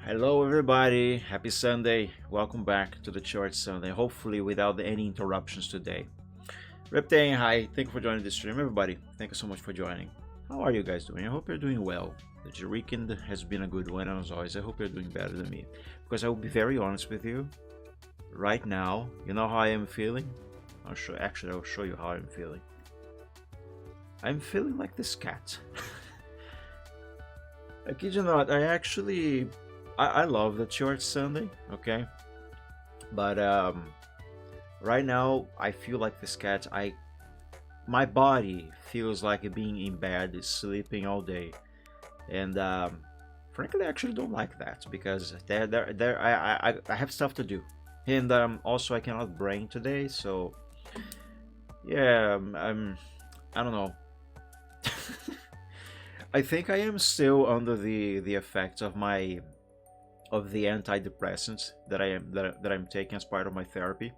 Hello everybody, happy Sunday. Welcome back to the Church Sunday, hopefully without any interruptions today. Reptane, hi, thank you for joining the stream. Everybody, thank you so much for joining. How are you guys doing? I hope you're doing well. The weekend has been a good one, and as always, I hope you're doing better than me. Because I will be very honest with you, right now, you know how I am feeling? I'll show you how I'm feeling. I'm feeling like this cat. I kid you not, I love the Church Sunday, okay? But right now I feel like this cat. My body feels like being in bed, sleeping all day, and frankly, I actually don't like that because I have stuff to do, and also I cannot brain today, so yeah, I don't know. I think I am still under the effect of the antidepressants that I'm taking as part of my therapy.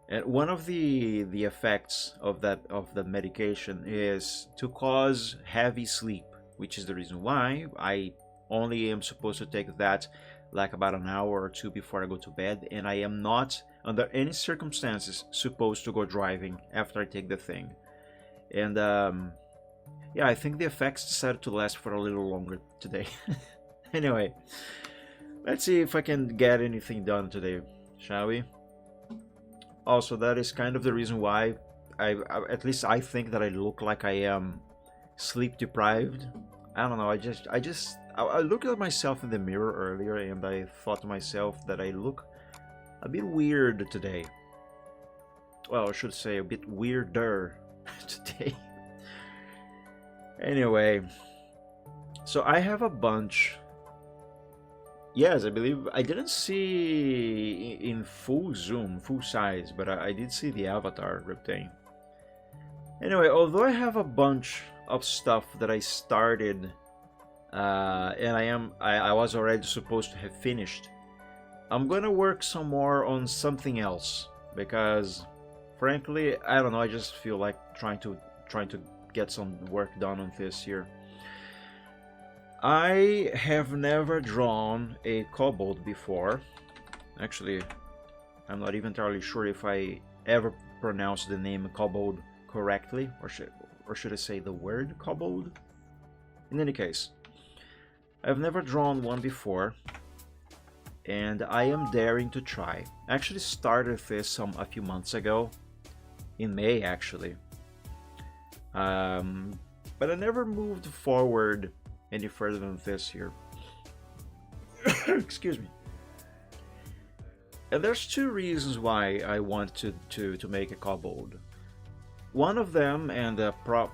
And one of the effects of the medication is to cause heavy sleep, which is the reason why I only am supposed to take that like about an hour or two before I go to bed, and I am not under any circumstances supposed to go driving after I take the thing. And yeah, I think the effects decided to last for a little longer today. Anyway, let's see if I can get anything done today, shall we? Also, that is kind of the reason why at least I think that I look like I am sleep deprived. I don't know. I looked at myself in the mirror earlier, and I thought to myself that I look a bit weird today. Well, I should say a bit weirder today. Anyway, so I have a bunch. Yes, I believe I didn't see in full zoom, full size, but I did see the avatar Reptane. Anyway, although I have a bunch of stuff that I started, and I was already supposed to have finished, I'm gonna work some more on something else because, frankly, I don't know. I just feel like trying to get some work done on this here. I have never drawn a kobold before. Actually, I'm not even entirely sure if I ever pronounced the name kobold correctly, or should I say the word kobold? In any case, I've never drawn one before, and I am daring to try. I actually started this a few months ago, in May actually, but I never moved forward any further than this here. Excuse me. And there's two reasons why I want to make a kobold. One of them, and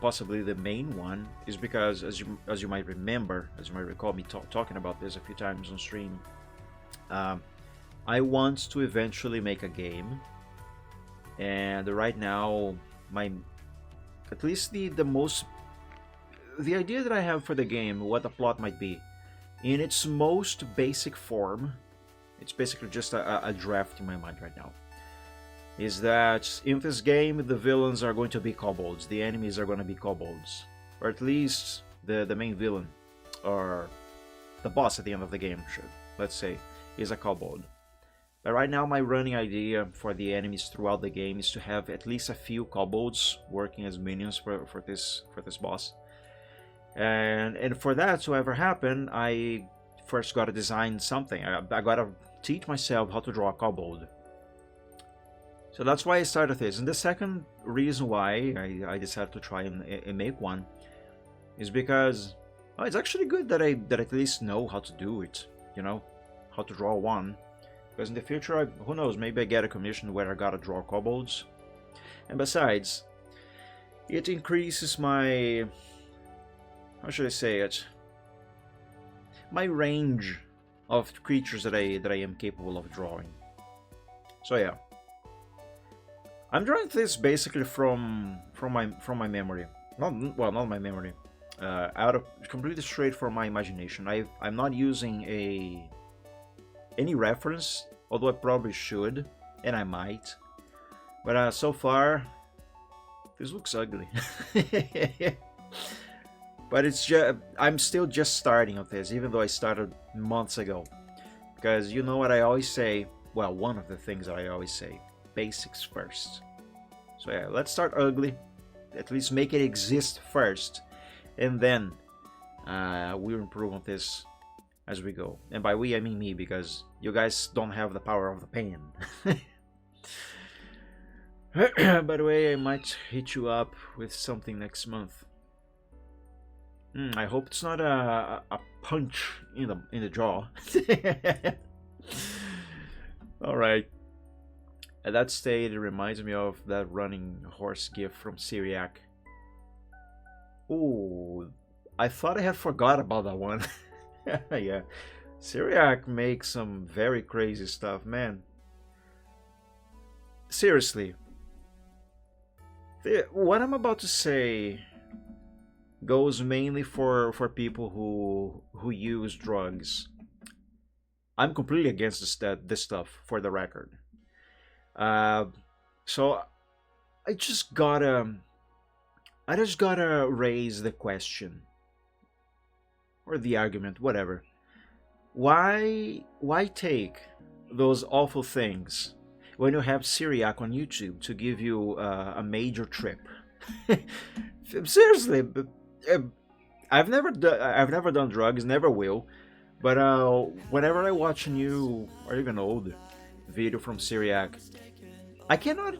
possibly the main one, is because as you might recall me talking about this a few times on stream, I want to eventually make a game, and right now at least the idea that I have for the game, what the plot might be, in its most basic form, it's basically just a draft in my mind right now, is that in this game the villains are going to be kobolds, the enemies are going to be kobolds, or at least the main villain, or the boss at the end of the game, let's say, is a kobold. But right now my running idea for the enemies throughout the game is to have at least a few kobolds working as minions for this boss. And for that to ever happen, I first gotta design something. I gotta teach myself how to draw a kobold. So that's why I started this. And the second reason why I decided to try and make one is because it's actually good that I at least know how to do it. You know, how to draw one. Because in the future, who knows, maybe I get a commission where I gotta draw kobolds. And besides, it increases my... how should I say it? My range of creatures that I am capable of drawing. So yeah, I'm drawing this basically from my memory. Not my memory. Completely straight from my imagination. I'm not using any reference, although I probably should, and I might. But so far, this looks ugly. But it's just, I'm still just starting on this, even though I started months ago. Because you know what I always say, well, one of the things that I always say, basics first. So yeah, let's start ugly, at least make it exist first, and then we'll improve on this as we go. And by we, I mean me, because you guys don't have the power of the pen. By the way, I might hit you up with something next month. I hope it's not a punch in the jaw. All right. At that state, it reminds me of that running horse gif from Syriac. Ooh, I thought I had forgot about that one. Yeah, Syriac makes some very crazy stuff, man. Seriously, what I'm about to say goes mainly for people who use drugs. I'm completely against this stuff, for the record. So I just gotta raise the question or the argument, whatever. Why take those awful things when you have Syriac on YouTube to give you a major trip? Seriously, I've never done drugs, never will. But whenever I watch a new or even old video from Syriac, I cannot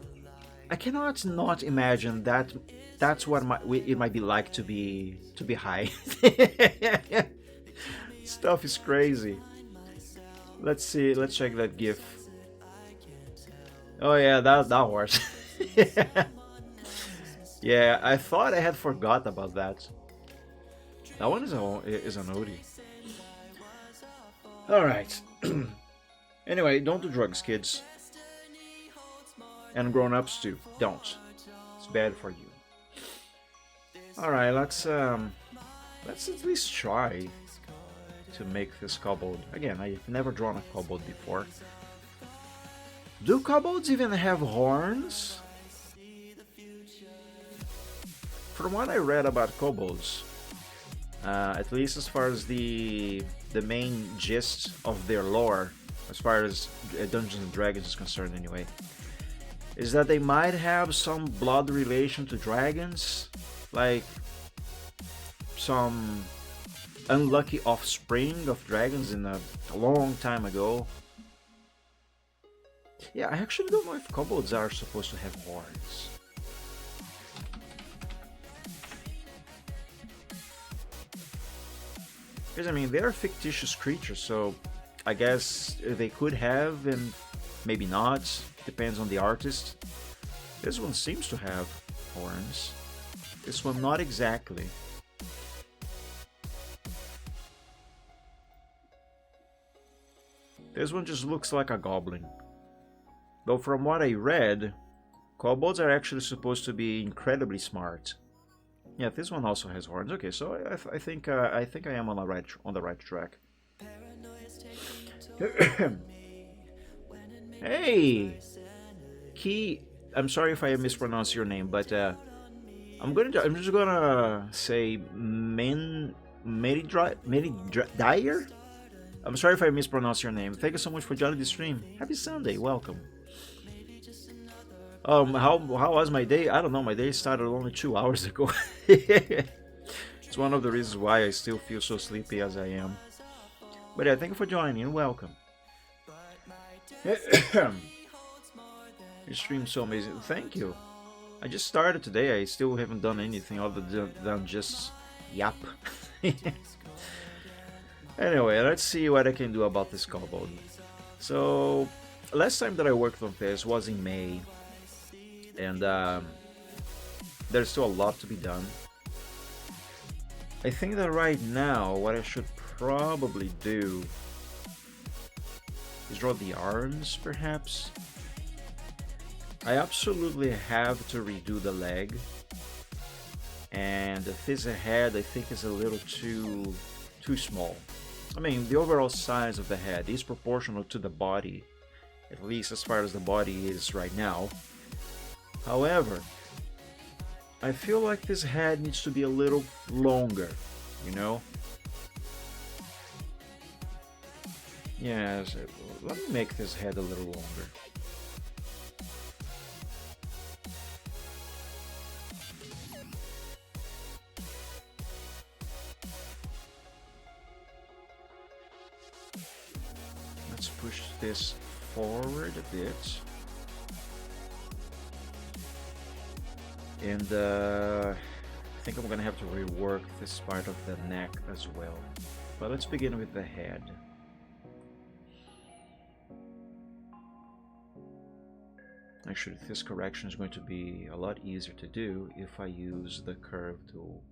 not imagine that that's what it might be like to be high. Stuff is crazy. Let's see. Let's check that GIF. Oh yeah, that horse. Yeah, I thought I had forgot about that. That one is an oldie. All right. Anyway, don't do drugs, kids. And grown-ups too. Don't. It's bad for you. All right, let's at least try to make this kobold. Again, I've never drawn a kobold before. Do kobolds even have horns? From what I read about kobolds, at least as far as the main gist of their lore, as far as Dungeons and Dragons is concerned anyway, is that they might have some blood relation to dragons, like some unlucky offspring of dragons in a long time ago. Yeah, I actually don't know if kobolds are supposed to have horns. Because, I mean, they are fictitious creatures, so I guess they could have and maybe not. Depends on the artist. This one seems to have horns. This one not exactly. This one just looks like a goblin. Though from what I read, kobolds are actually supposed to be incredibly smart. Yeah, this one also has horns. Okay, so I think I am on the right track. Hey, Key. I'm sorry if I mispronounce your name, but I'm just gonna say Dyer. I'm sorry if I mispronounce your name. Thank you so much for joining the stream. Happy Sunday. Welcome. How was my day? I don't know. My day started only 2 hours ago. It's one of the reasons why I still feel so sleepy as I am. But yeah, thank you for joining and welcome. Your stream's so amazing. Thank you. I just started today. I still haven't done anything other than just yap. Anyway, let's see what I can do about this kobold. So, last time that I worked on this was in May. And there's still a lot to be done. I think that right now what I should probably do is draw the arms, perhaps. I absolutely have to redo the leg, and this head I think is a little too small. I mean, the overall size of the head is proportional to the body, at least as far as the body is right now. However, I feel like this head needs to be a little longer, you know? Yes, let me make this head a little longer. Let's push this forward a bit. And I think I'm gonna have to rework this part of the neck as well. But let's begin with the head. Actually, this correction is going to be a lot easier to do if I use the curve tool.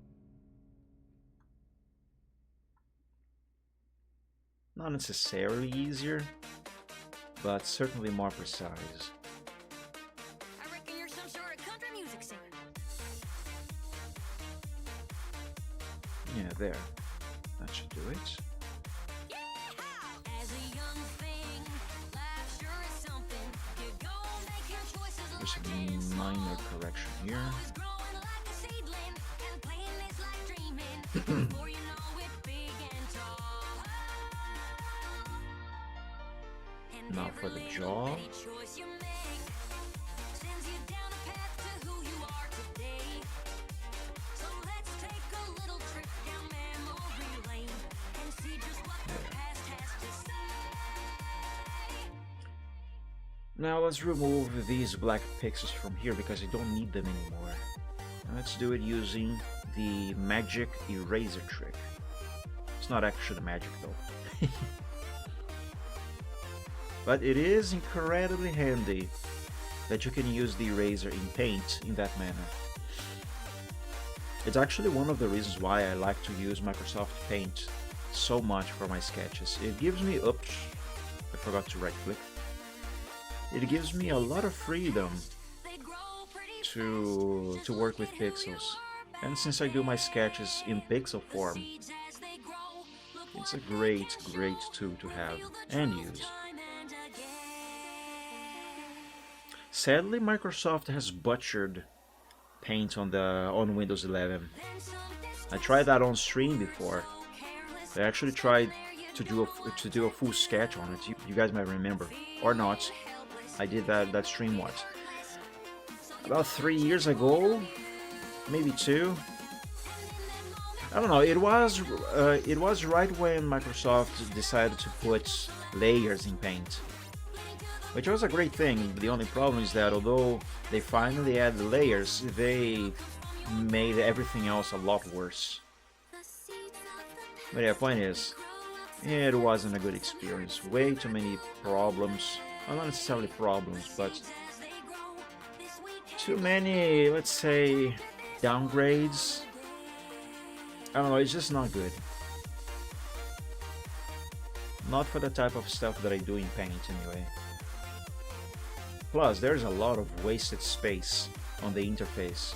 Not necessarily easier, but certainly more precise. I reckon you're some sort of country music singer. Yeah, there. That should do it. As a young thing, life sure is something. You go making choices There's like a dancing. minor correction here. Always growing like a seedling, and playing is like dreaming. Before you know it, big and tall. And Now every for the little jaw. bitty choice you make sends you down a path to who you are today. So let's take a little trip down memory lane and see just what the past has to say. Now let's remove these black pixels from here because I don't need them anymore. And let's do it using the magic eraser trick. It's not actually magic though. But it is incredibly handy that you can use the eraser in Paint in that manner. It's actually one of the reasons why I like to use Microsoft Paint so much for my sketches. It gives me, oops, I forgot to right click. It gives me a lot of freedom to work with pixels. And since I do my sketches in pixel form, it's a great tool to have and use. Sadly, Microsoft has butchered Paint on Windows 11. I tried that on stream before. I actually tried to do a full sketch on it. You guys might remember, or not. I did that stream what? About 3 years ago, maybe 2. I don't know. It was right when Microsoft decided to put layers in Paint, which was a great thing. The only problem is that although they finally added layers, they made everything else a lot worse. But yeah, point is, it wasn't a good experience. Way too many problems. Well, not necessarily problems, but too many, let's say, downgrades. I don't know, it's just not good. Not for the type of stuff that I do in Paint anyway. Plus, there's a lot of wasted space on the interface,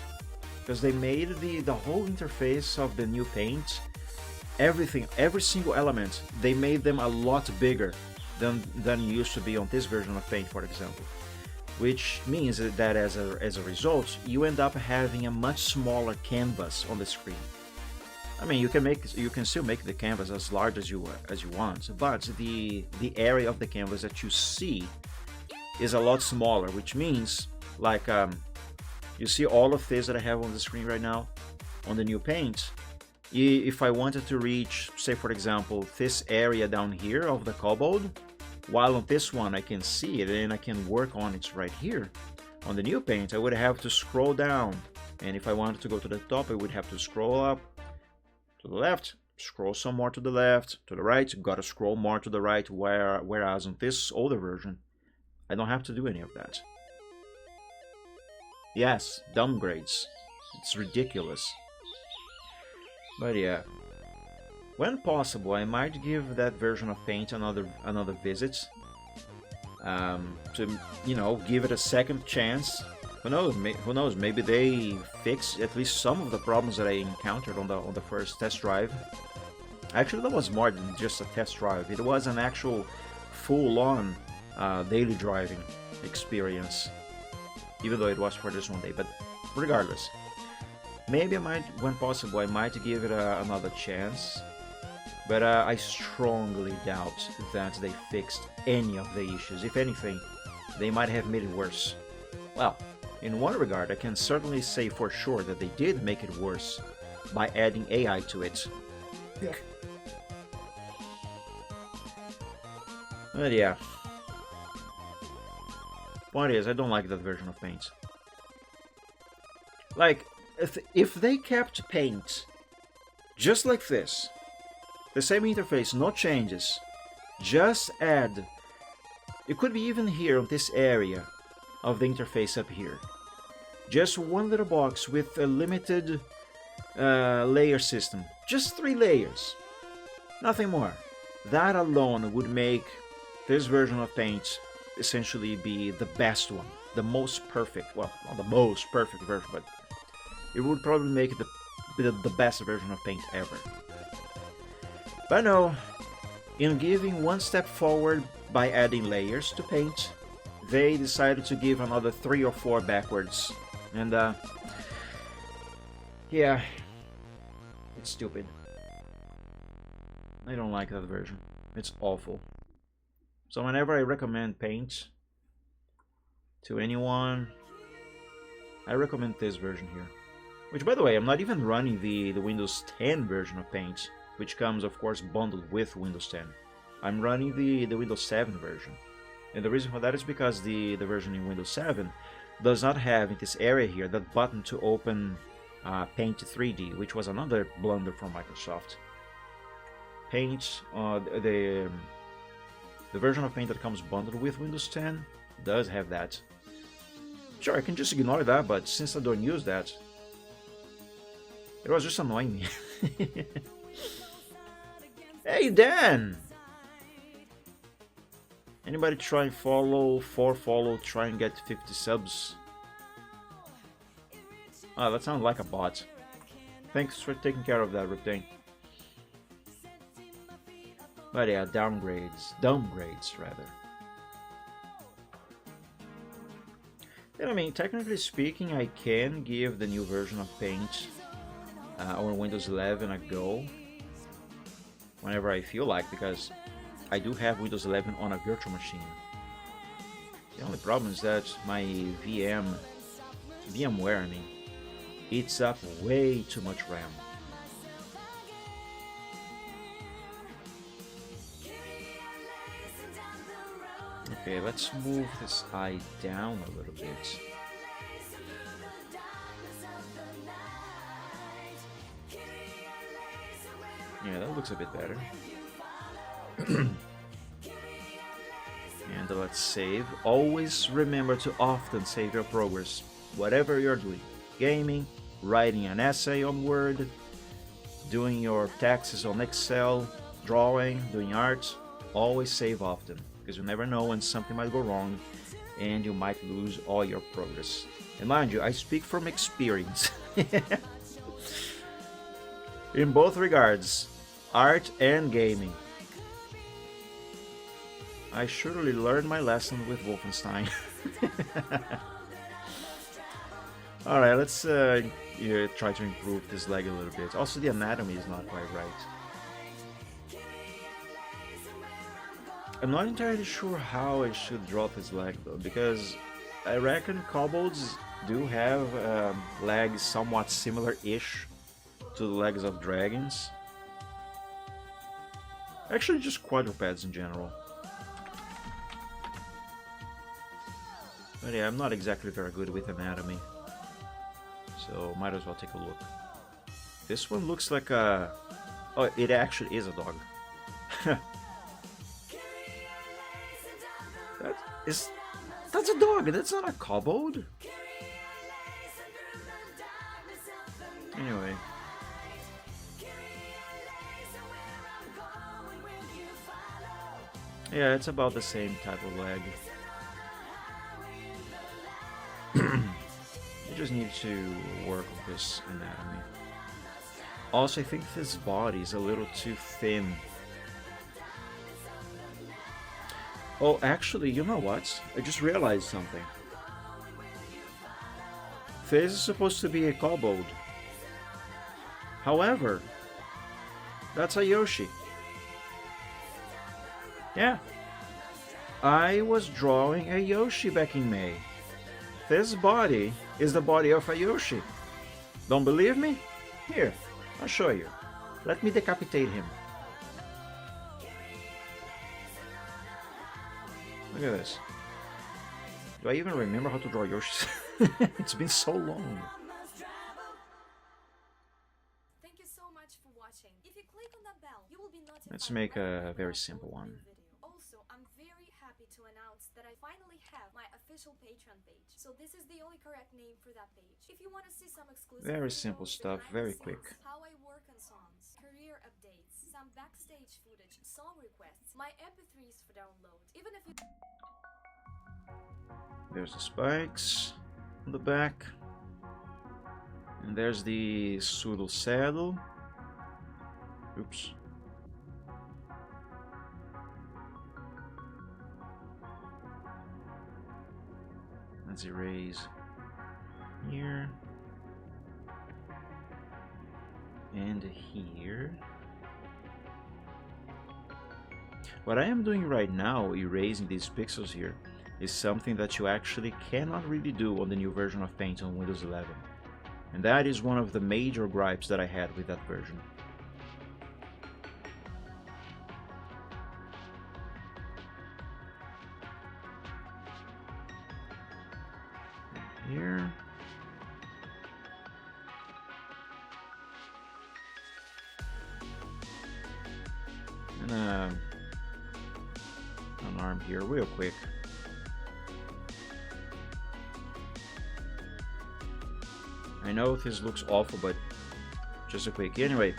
because they made the whole interface of the new Paint, everything, every single element, they made them a lot bigger than used to be on this version of Paint, for example. Which means that as a result, you end up having a much smaller canvas on the screen. I mean, you can still make the canvas as large as you want, but the area of the canvas that you see is a lot smaller, which means, like, you see all of this that I have on the screen right now on the new Paint. If I wanted to reach, say for example, this area down here of the Kobold, while on this one I can see it and I can work on it right here, on the new Paint I would have to scroll down, and if I wanted to go to the top I would have to scroll up to the left, scroll some more to the left, to the right, gotta scroll more to the right, whereas on this older version I don't have to do any of that. Yes, downgrades. It's ridiculous. But yeah, when possible, I might give that version of Paint another visit. To, you know, give it a second chance. Who knows? Maybe they fix at least some of the problems that I encountered on the first test drive. Actually, that was more than just a test drive. It was an actual full-on daily driving experience, even though it was for just one day. But regardless, maybe I might, when possible, I might give it another chance. but I strongly doubt that they fixed any of the issues. If anything, they might have made it worse. Well, in one regard, I can certainly say for sure that they did make it worse by adding AI to it. Yeah. But yeah. Point is, I don't like that version of Paint. Like, if they kept Paint just like this, the same interface, no changes, just add, it could be even here on this area of the interface up here, just one little box with a limited layer system, just 3 layers, nothing more. That alone would make this version of Paint essentially be the best one, the most perfect, well, not the most perfect version, but it would probably make it the best version of Paint ever. But no, in giving one step forward by adding layers to Paint, they decided to give another 3 or 4 backwards, and yeah, it's stupid. I don't like that version. It's awful. So whenever I recommend Paint to anyone, I recommend this version here. Which, by the way, I'm not even running the Windows 10 version of Paint, which comes, of course, bundled with Windows 10. I'm running the Windows 7 version. And the reason for that is because the version in Windows 7 does not have in this area here that button to open Paint 3D, which was another blunder from Microsoft. Paint, the version of Paint that comes bundled with Windows 10 does have that. Sure, I can just ignore that, but since I don't use that, it was just annoying me. Hey Dan! Anybody try and follow, try and get 50 subs? Ah, that sounds like a bot. Thanks for taking care of that, Riptane. But yeah, downgrades rather. And I mean, technically speaking, I can give the new version of Paint on Windows 11 a go whenever I feel like, because I do have Windows 11 on a virtual machine. The only problem is that my VMware, I mean, eats up way too much RAM. Okay, let's move this eye down a little bit. Yeah, that looks a bit better. And let's save. Always remember to often save your progress, whatever you're doing. Gaming, writing an essay on Word, doing your taxes on Excel, drawing, doing art. Always save often, because you never know when something might go wrong and you might lose all your progress. And mind you, I speak from experience. In both regards, art and gaming. I surely learned my lesson with Wolfenstein. Alright, let's try to improve this leg a little bit. Also, the anatomy is not quite right. I'm not entirely sure how I should drop his leg though, because I reckon kobolds do have legs somewhat similar-ish to the legs of dragons. Actually, just quadrupeds in general. But yeah, I'm not exactly very good with anatomy, so might as well take a look. This one looks like a... Oh, it actually is a dog. That's a dog, that's not a kobold. Anyway. Yeah, it's about the same type of leg. You just need to work with this anatomy. Also, I think this body is a little too thin. Oh, actually, you know what? I just realized something. This is supposed to be a kobold. However, that's a Yoshi. Yeah, I was drawing a Yoshi back in May. This body is the body of a Yoshi. Don't believe me? Here, I'll show you. Let me decapitate him. Look at this. Do I even remember how to draw Yoshis? It's been so long. Thank you so much for watching. If you click on that bell, you will be notified. Let's make whenever I a very upload simple a one. new video. Also, I'm very happy to announce that I finally have my official Patreon page. So this is the only correct name for that page. If you want to see some exclusive Very videos, simple stuff, behind the very scenes, quick. how I work on songs, career updates, some backstage footage, song requests, my MP3s for download. Even if you There's the spikes on the back. And there's the Soodle saddle. Oops. Let's erase here. And here. What I am doing right now, erasing these pixels here, is something that you actually cannot really do on the new version of Paint on Windows 11. And that is one of the major gripes that I had with that version. Here. And an arm here real quick. I know this looks awful, but just a quick. Anyway,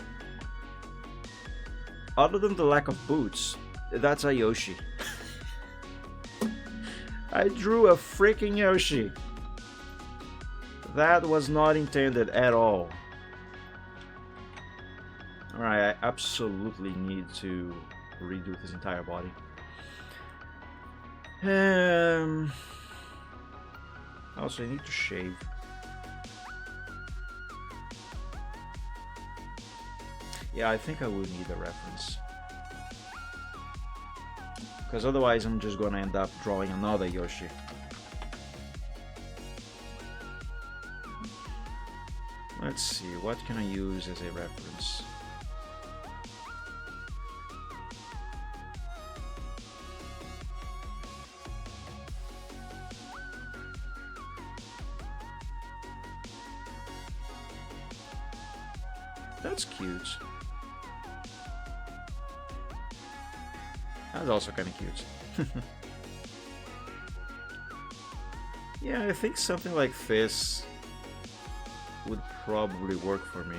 other than the lack of boots, that's a Yoshi. I drew a freaking Yoshi. That was not intended at all. Alright, I absolutely need to redo this entire body. Also, I need to shave. Yeah, I think I will need a reference. Because otherwise I'm just gonna end up drawing another Yoshi. Let's see, what can I use as a reference? That's cute. That's also kind of cute. Yeah, I think something like this would probably work for me.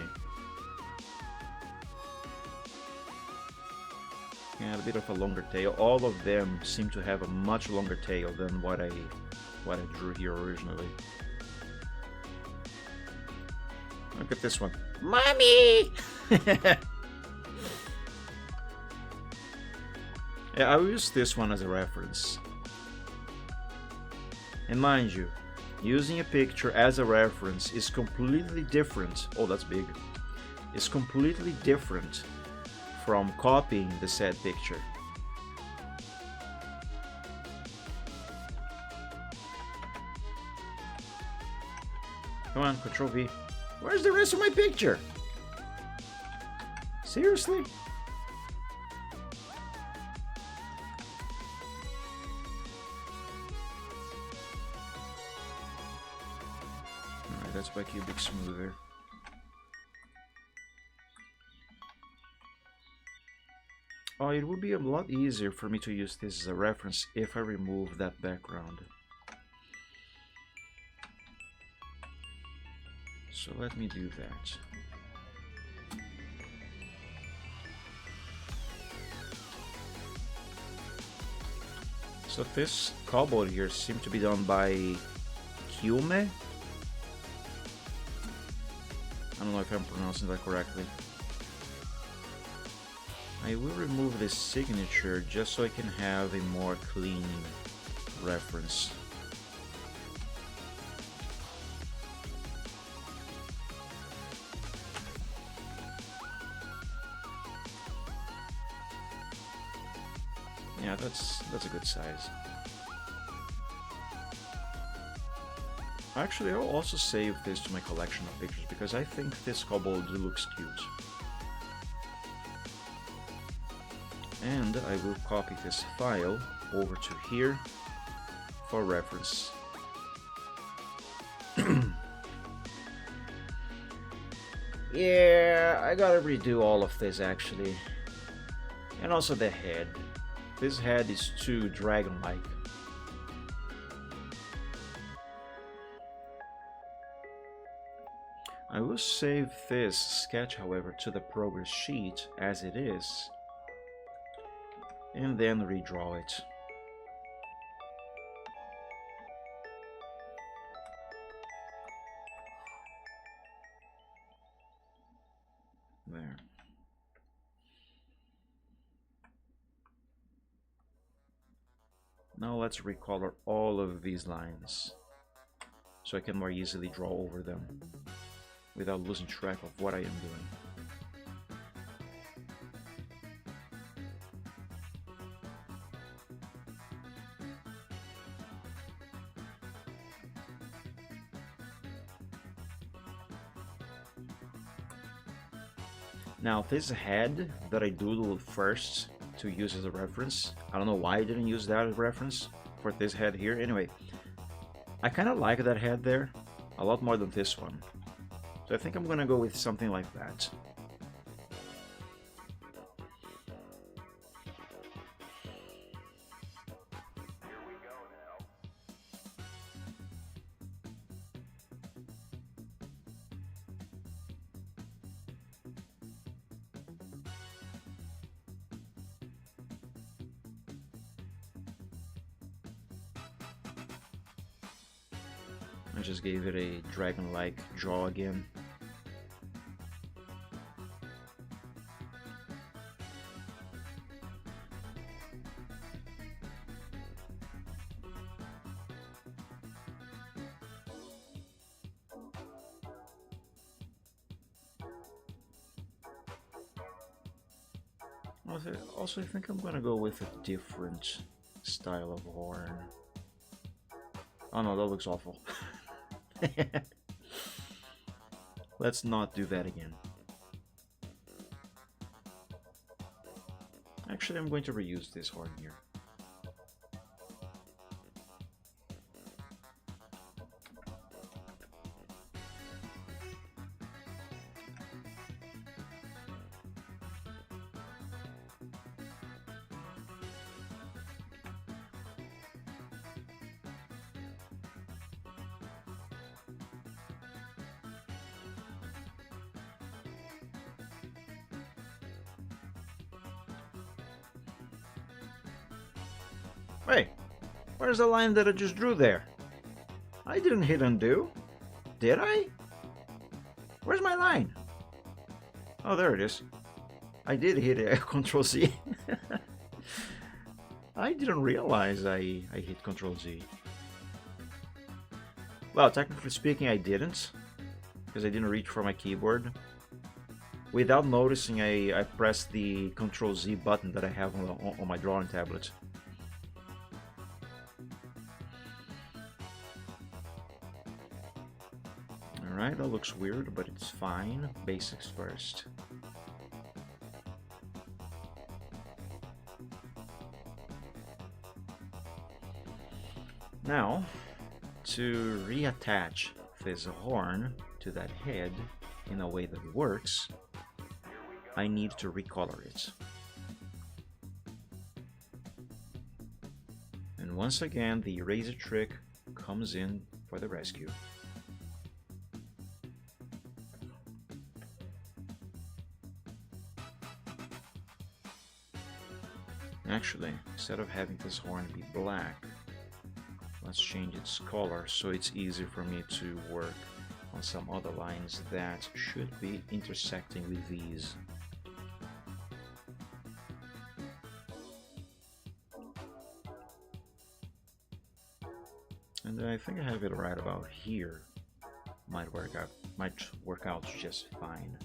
Yeah, a bit of a longer tail. All of them seem to have a much longer tail than what I drew here originally. Look at this one. Mommy! Yeah, I'll use this one as a reference. And mind you, using a picture as a reference is completely different. Oh, that's big. It's completely different from copying the said picture. Come on, Control V. Where's the rest of my picture? Seriously? Alright, that's by Cubic Smoother. Oh, it would be a lot easier for me to use this as a reference if I remove that background. So let me do that. So this Kobold here seems to be done by Kyume. I don't know if I'm pronouncing that correctly. I will remove this signature just so I can have a more clean reference. Yeah, that's a good size. Actually, I'll also save this to my collection of pictures because I think this kobold looks cute. And I will copy this file over to here for reference. Yeah, I gotta redo all of this actually. And also the head. This head is too dragon-like. I will save this sketch, however, to the progress sheet as it is, and then redraw it. There. Now let's recolor all of these lines so I can more easily draw over them without losing track of what I am doing. Now this head that I doodled first to use as a reference, I don't know why I didn't use that as a reference for this head here. Anyway, I kind of like that head there a lot more than this one. So I think I'm gonna go with something like that. I just gave it a dragon-like jaw again. Also, I think I'm gonna go with a different style of horn. Oh no, that looks awful. Let's not do that again. Actually, I'm going to reuse this horn here. Hey, where's the line that I just drew there? I didn't hit undo, did I? Where's my line? Oh, there it is. I did hit Control Z. I didn't realize I hit Control Z. Well, technically speaking, I didn't, because I didn't reach for my keyboard. Without noticing, I pressed the Control Z button that I have on my drawing tablet. Alright, that looks weird, but it's fine. Basics first. Now, to reattach this horn to that head in a way that works, I need to recolor it. And once again, the eraser trick comes in for the rescue. Actually, instead of having this horn be black, let's change its color so it's easier for me to work on some other lines that should be intersecting with these. And I think I have it right about here. Might work out just fine.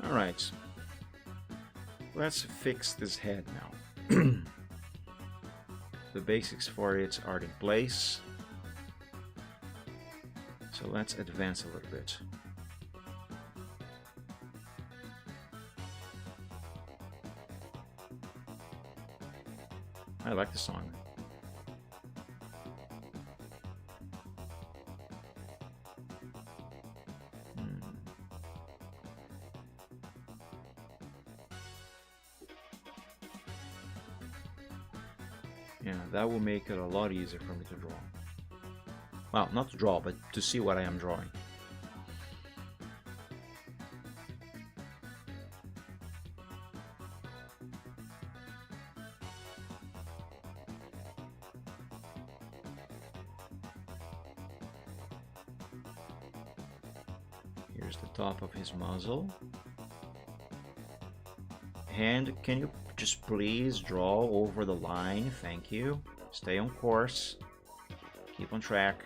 Alright, let's fix this head now. The basics for it are in place. So let's advance a little bit. I like the song. Yeah, that will make it a lot easier for me to draw. Well, not to draw, but to see what I am drawing. Here's the top of his muzzle. Hand, can you just please draw over the line? Thank you. Stay on course. Keep on track.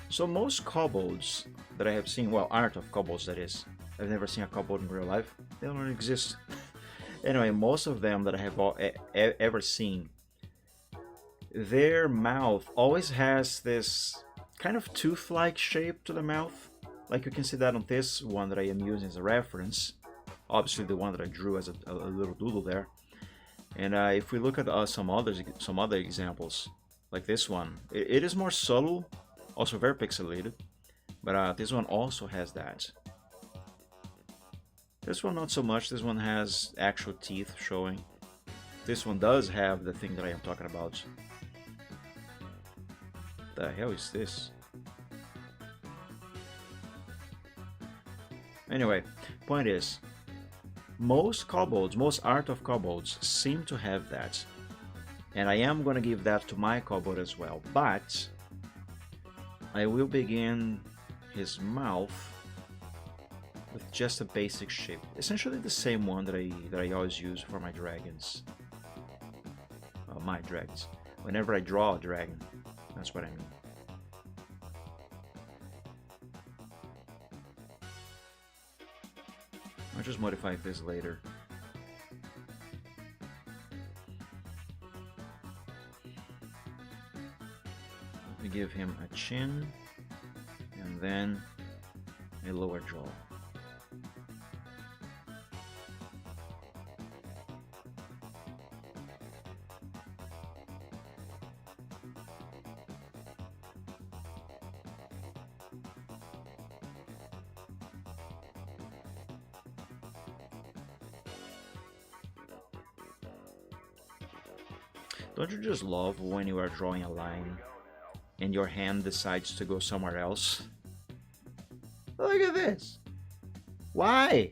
So most kobolds that I have seen, well, art of kobolds that is, I've never seen a kobold in real life. They don't exist. Anyway, most of them that I have ever seen, their mouth always has this kind of tooth-like shape to the mouth. Like you can see that on this one that I am using as a reference. Obviously the one that I drew as a little doodle there. And if we look at some other examples, like this one, it is more subtle. Also very pixelated, but this one also has that. This one not so much. This one has actual teeth showing. This one does have the thing that I am talking about. The hell is this? Anyway, point is, most kobolds, most art of kobolds seem to have that. And I am going to give that to my kobold as well, but I will begin his mouth with just a basic shape, essentially the same one that I always use for my dragons. My dragons. Whenever I draw a dragon, that's what I mean. I'll just modify this later. Give him a chin and then a lower jaw. Don't you just love when you are drawing a line and your hand decides to go somewhere else? Look at this. Why?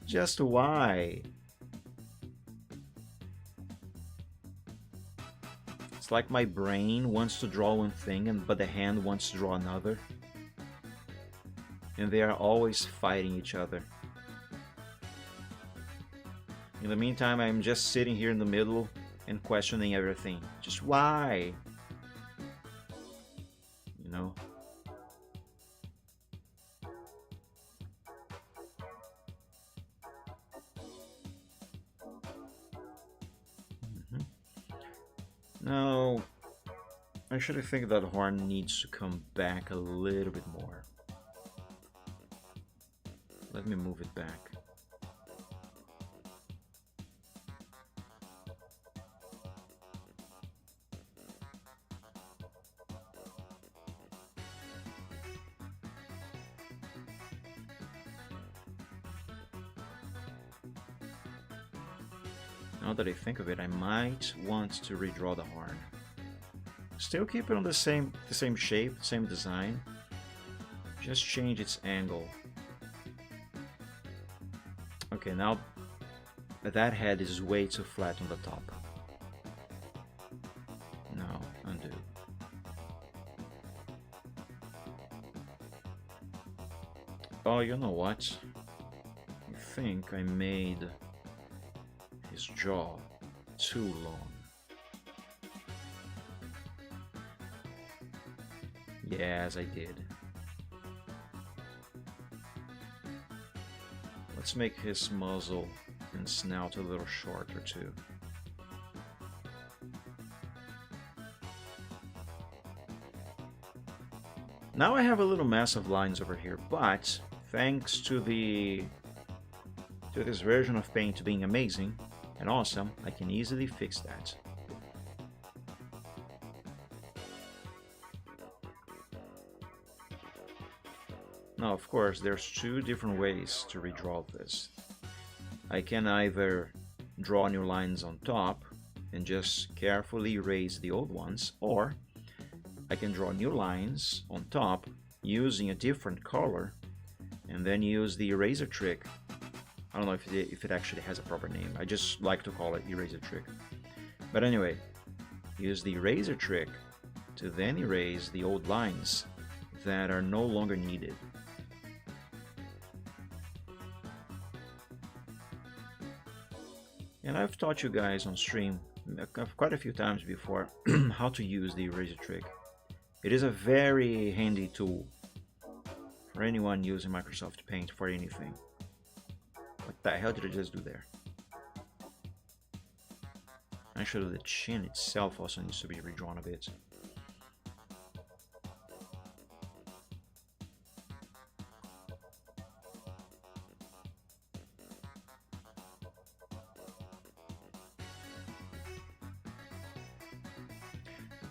Just why? It's like my brain wants to draw one thing, but the hand wants to draw another. And they are always fighting each other. In the meantime, I'm just sitting here in the middle and questioning everything. Just why? You know? Now, actually, I think that horn needs to come back a little bit more. Let me move it back. Now that I think of it, I might want to redraw the horn. Still keep it on the same shape, same design. Just change its angle. Okay, now that head is way too flat on the top. No, undo. Oh, you know what? I think I made his jaw too long. Yes, I did. Let's make his muzzle and snout a little shorter too. Now I have a little mess of lines over here, but thanks to this version of Paint being amazing and awesome, I can easily fix that. Now, of course, there's two different ways to redraw this. I can either draw new lines on top and just carefully erase the old ones, or I can draw new lines on top using a different color and then use the eraser trick. I don't know if it actually has a proper name. I just like to call it eraser trick. But anyway, use the eraser trick to then erase the old lines that are no longer needed. And I've taught you guys on stream quite a few times before how to use the eraser trick. It is a very handy tool for anyone using Microsoft Paint for anything. What the hell did I just do there? Actually, the chin itself also needs to be redrawn a bit.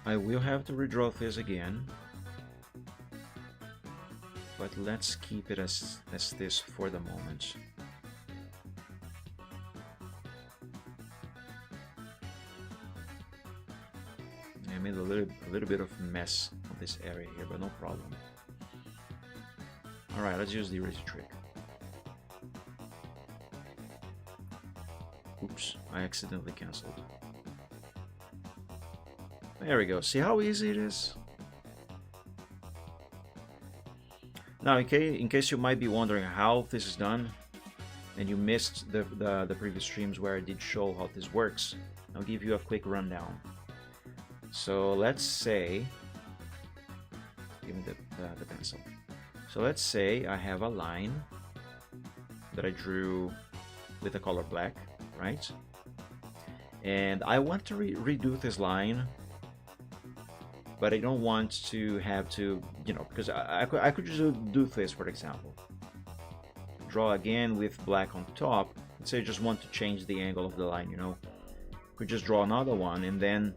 I will have to redraw this again, but let's keep it as this for the moment. I made a little bit of a mess of this area here, but no problem. Alright, let's use the eraser trick. Oops, I accidentally cancelled. There we go. See how easy it is? Now, in case you might be wondering how this is done, and you missed the previous streams where I did show how this works, I'll give you a quick rundown. So let's say, give me the pencil. So let's say I have a line that I drew with the color black, right? And I want to redo this line, but I don't want to have to, you know, because I could just do this, for example. Draw again with black on top. Let's say I just want to change the angle of the line, you know. Could just draw another one, and then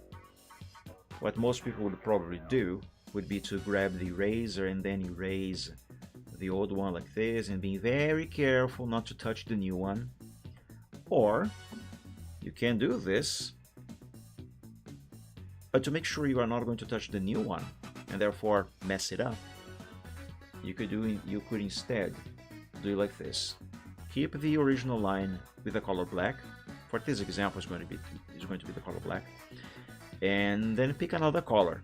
what most people would probably do would be to grab the eraser and then erase the old one like this, and be very careful not to touch the new one. Or you can do this, but to make sure you are not going to touch the new one and therefore mess it up, you could instead do it like this. Keep the original line with the color black. For this example, it's going to be the color black, and then pick another color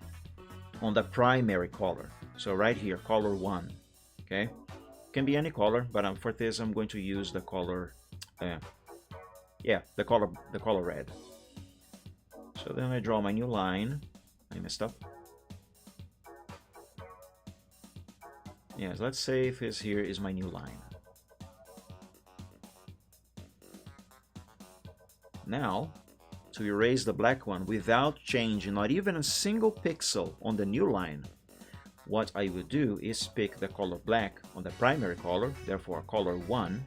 on the primary color. So right here, color 1. Okay, can be any color, but for this I'm going to use the color, the color red. So then I draw my new line. I messed up. Yes, let's say this here is my new line. Now, to erase the black one without changing not even a single pixel on the new line, what I will do is pick the color black on the primary color, therefore color 1,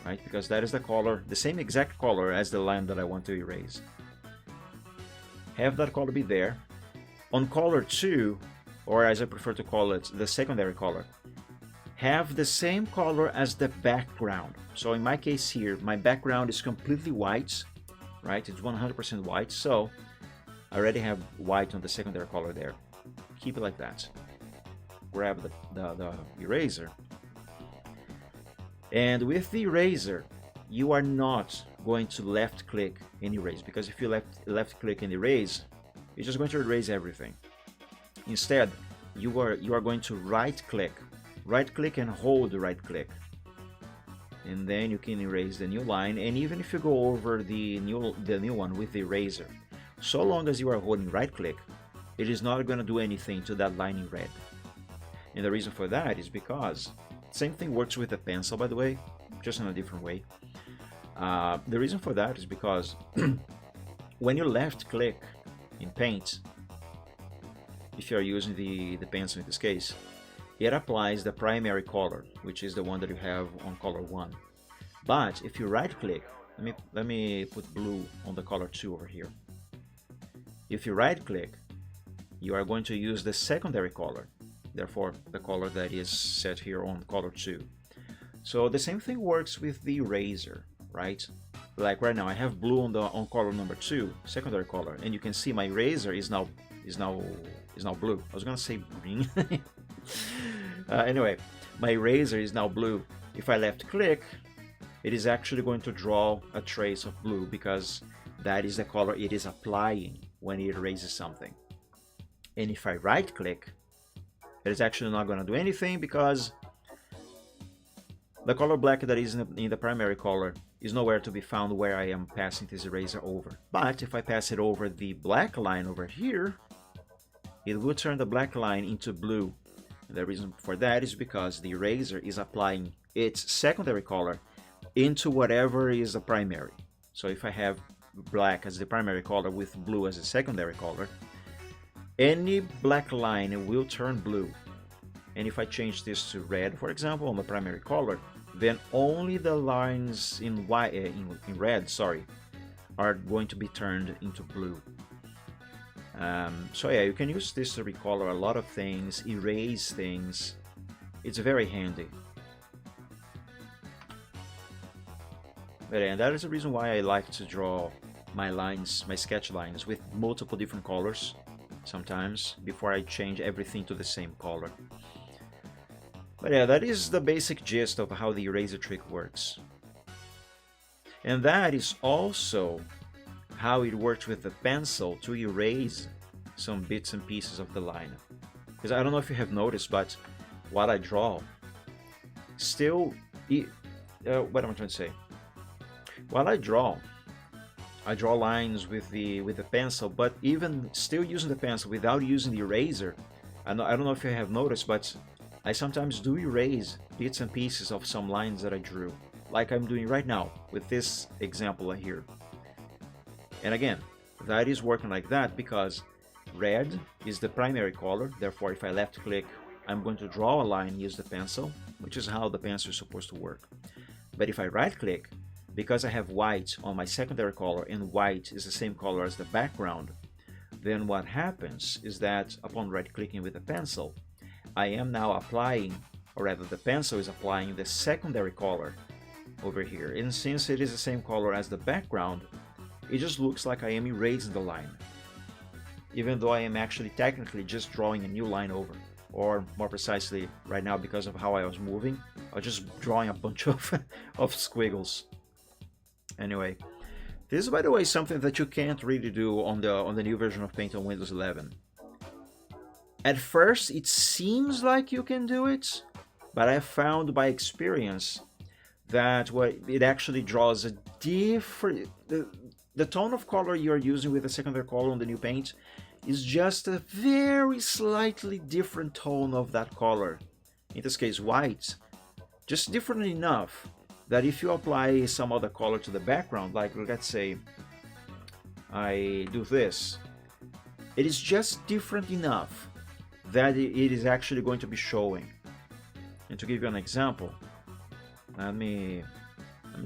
right? Because that is the color, the same exact color as the line that I want to erase. Have that color be there. On color 2, or as I prefer to call it, the secondary color, have the same color as the background. So in my case here, my background is completely white, right? It's 100% white, so I already have white on the secondary color there. Keep it like that. Grab the eraser, and with the eraser, you are not going to left click and erase, because if you left click and erase, it's just going to erase everything. Instead, you are going to right click and hold the right click, and then you can erase the new line. And even if you go over the new one with the eraser, so long as you are holding right click, it is not going to do anything to that line in red. And the reason for that is because same thing works with the pencil, by the way, just in a different way. The reason for that is because when you left click in Paint, if you are using the pencil in this case, it applies the primary color, which is the one that you have on color 1. But if you right click, let me put blue on the color 2 over here. If you right click, you are going to use the secondary color, therefore the color that is set here on color 2. So the same thing works with the eraser, right? Like right now I have blue on color number 2, secondary color, and you can see my eraser is now blue. I was gonna say green. Anyway, my eraser is now blue. If I left click, it is actually going to draw a trace of blue, because that is the color it is applying when it erases something. And if I right click, it is actually not going to do anything, because the color black that is in the primary color is nowhere to be found where I am passing this eraser over. But if I pass it over the black line over here, it will turn the black line into blue. And the reason for that is because the eraser is applying its secondary color into whatever is the primary. So if I have black as the primary color with blue as the secondary color, any black line will turn blue. And if I change this to red, for example, on the primary color, then only the lines in red, are going to be turned into blue. So yeah, you can use this to recolor a lot of things, erase things. It's very handy. And that is the reason why I like to draw my lines, my sketch lines, with multiple different colors sometimes, before I change everything to the same color. But yeah, that is the basic gist of how the eraser trick works. And that is also how it works with the pencil to erase some bits and pieces of the line. Because I don't know if you have noticed, but what I draw still, what am I trying to say? While I draw lines with the pencil, but even still using the pencil without using the eraser. I don't know if you have noticed, but I sometimes do erase bits and pieces of some lines that I drew, like I'm doing right now with this example here. And again, that is working like that because red is the primary color. Therefore, if I left click, I'm going to draw a line, use the pencil, which is how the pencil is supposed to work. But if I right click, because I have white on my secondary color and white is the same color as the background, then what happens is that upon right clicking with the pencil, I am now applying, or rather the pencil is applying the secondary color over here. And since it is the same color as the background, it just looks like I am erasing the line, even though I am actually technically just drawing a new line over. Or more precisely, right now, because of how I was moving, I was just drawing a bunch of squiggles. Anyway, this is, by the way, something that you can't really do on the new version of Paint on Windows 11. At first, it seems like you can do it, but I found by experience that it actually draws a different... The tone of color you're using with the secondary color on the new paint is just a very slightly different tone of that color. In this case, white. Just different enough that if you apply some other color to the background, like let's say I do this, it is just different enough that it is actually going to be showing. And to give you an example, let me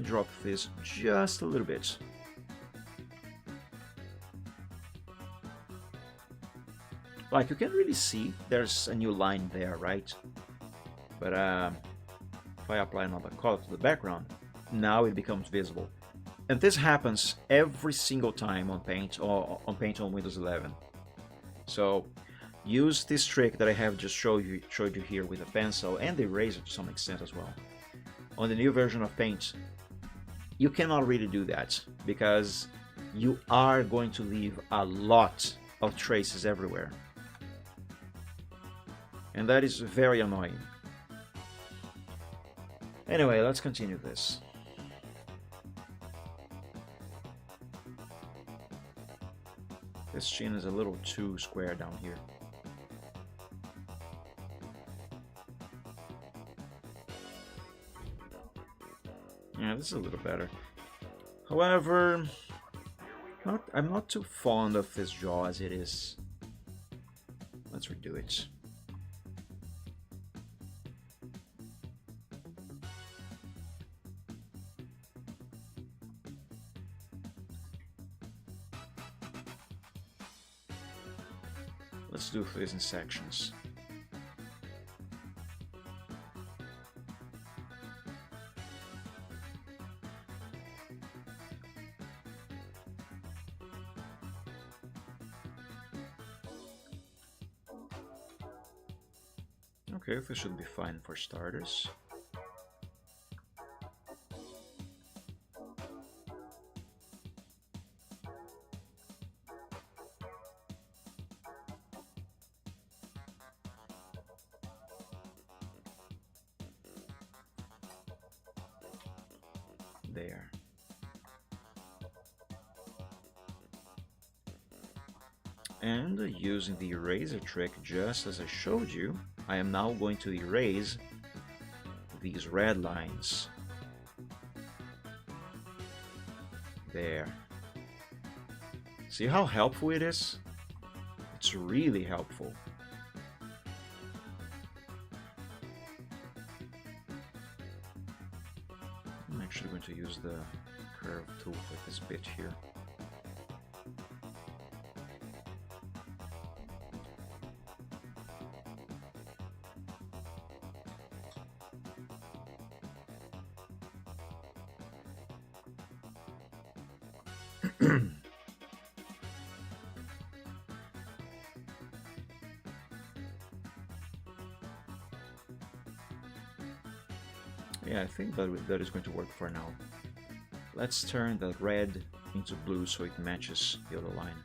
drop this just a little bit. Like you can really see there's a new line there, right? But if I apply another color to the background, now it becomes visible. And this happens every single time on Paint or on Paint on Windows 11. So use this trick that I have just showed you here with a pencil and the eraser to some extent as well. On the new version of Paint, you cannot really do that because you are going to leave a lot of traces everywhere. And that is very annoying. Anyway, let's continue this. This chin is a little too square down here. Yeah, this is a little better. However, I'm not too fond of this jaw as it is. Let's redo it. Let's do this in sections. Okay, this should be fine for starters. There. And using the eraser trick just as I showed you, I am now going to erase these red lines. There. See how helpful it is? It's really helpful. I'm actually going to use the curve tool for this bit here. Yeah, I think that is going to work for now. Let's turn the red into blue so it matches the other line.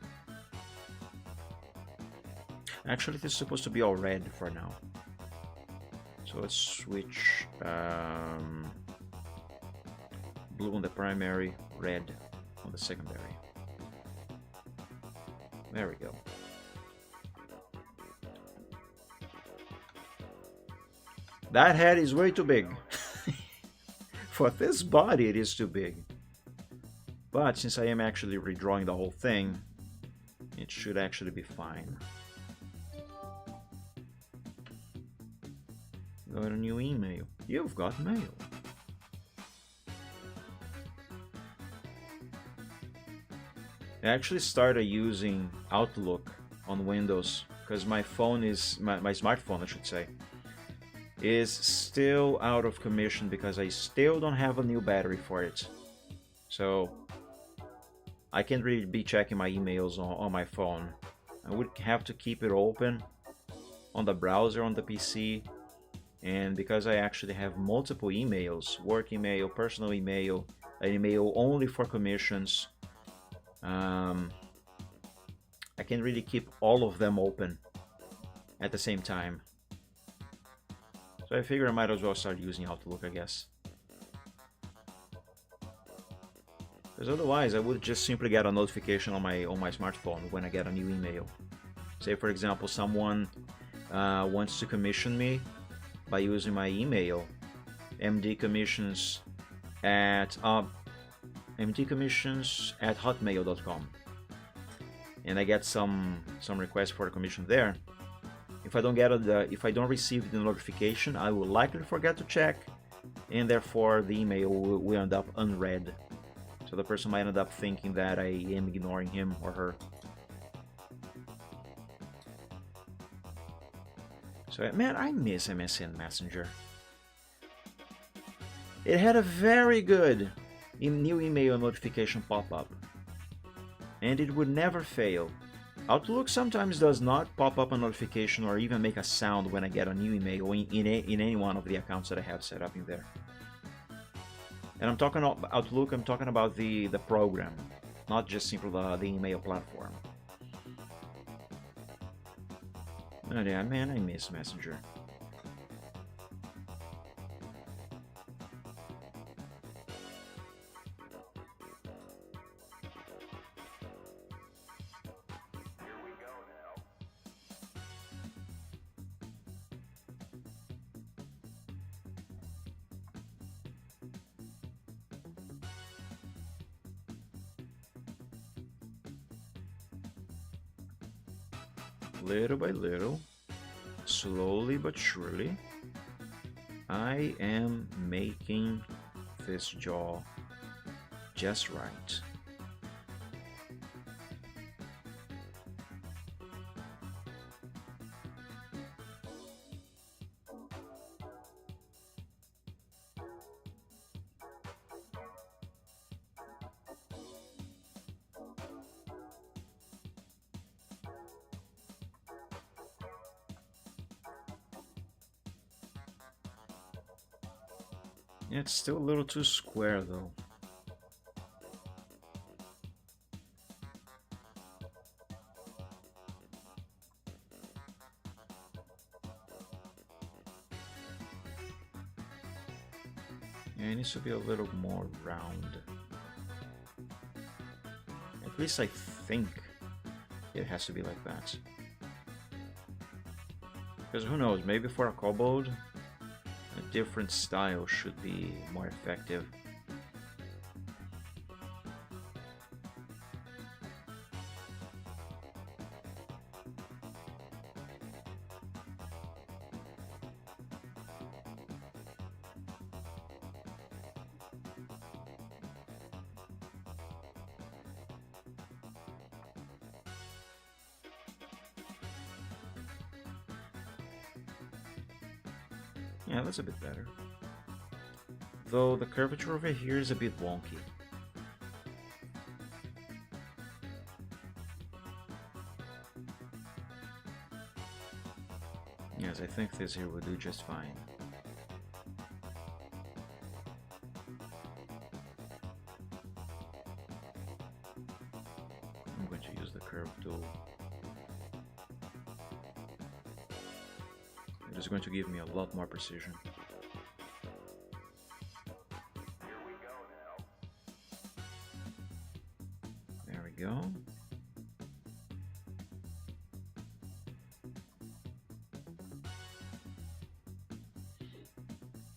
Actually, this is supposed to be all red for now. So let's switch blue on the primary, red on the secondary. There we go. That head is way too big. For this body, it is too big. But since I am actually redrawing the whole thing, it should actually be fine. Got a new email. You've got mail. I actually started using Outlook on Windows because my phone is, my smartphone I should say, is still out of commission because I still don't have a new battery for it. So I can't really be checking my emails on my phone. I would have to keep it open on the browser on the PC, and because I actually have multiple emails, work email, personal email, an email only for commissions, I can't really keep all of them open at the same time. So I figure I might as well start using Outlook, I guess. Because otherwise I would just simply get a notification on my smartphone when I get a new email. Say for example someone wants to commission me by using my email, mdcommissions@hotmail.com, and I get some requests for a commission there. If I don't receive the notification, I will likely forget to check, and therefore the email will end up unread. So the person might end up thinking that I am ignoring him or her. So man, I miss MSN Messenger. It had a very good new email notification pop-up, and it would never fail. Outlook sometimes does not pop up a notification or even make a sound when I get a new email in any one of the accounts that I have set up in there. And I'm talking about Outlook. I'm talking about the program, not just simply the email platform. Oh yeah, man, I miss Messenger. Little by little, slowly but surely, I am making this jaw just right. Yeah, it's still a little too square though. Yeah, it needs to be a little more round. At least I think it has to be like that. Because who knows, maybe for a kobold, a different style should be more effective. Yeah, that's a bit better. Though the curvature over here is a bit wonky. Yes, I think this here will do just fine. I'm going to use the curve tool. It is going to give me a lot more precision. There we go.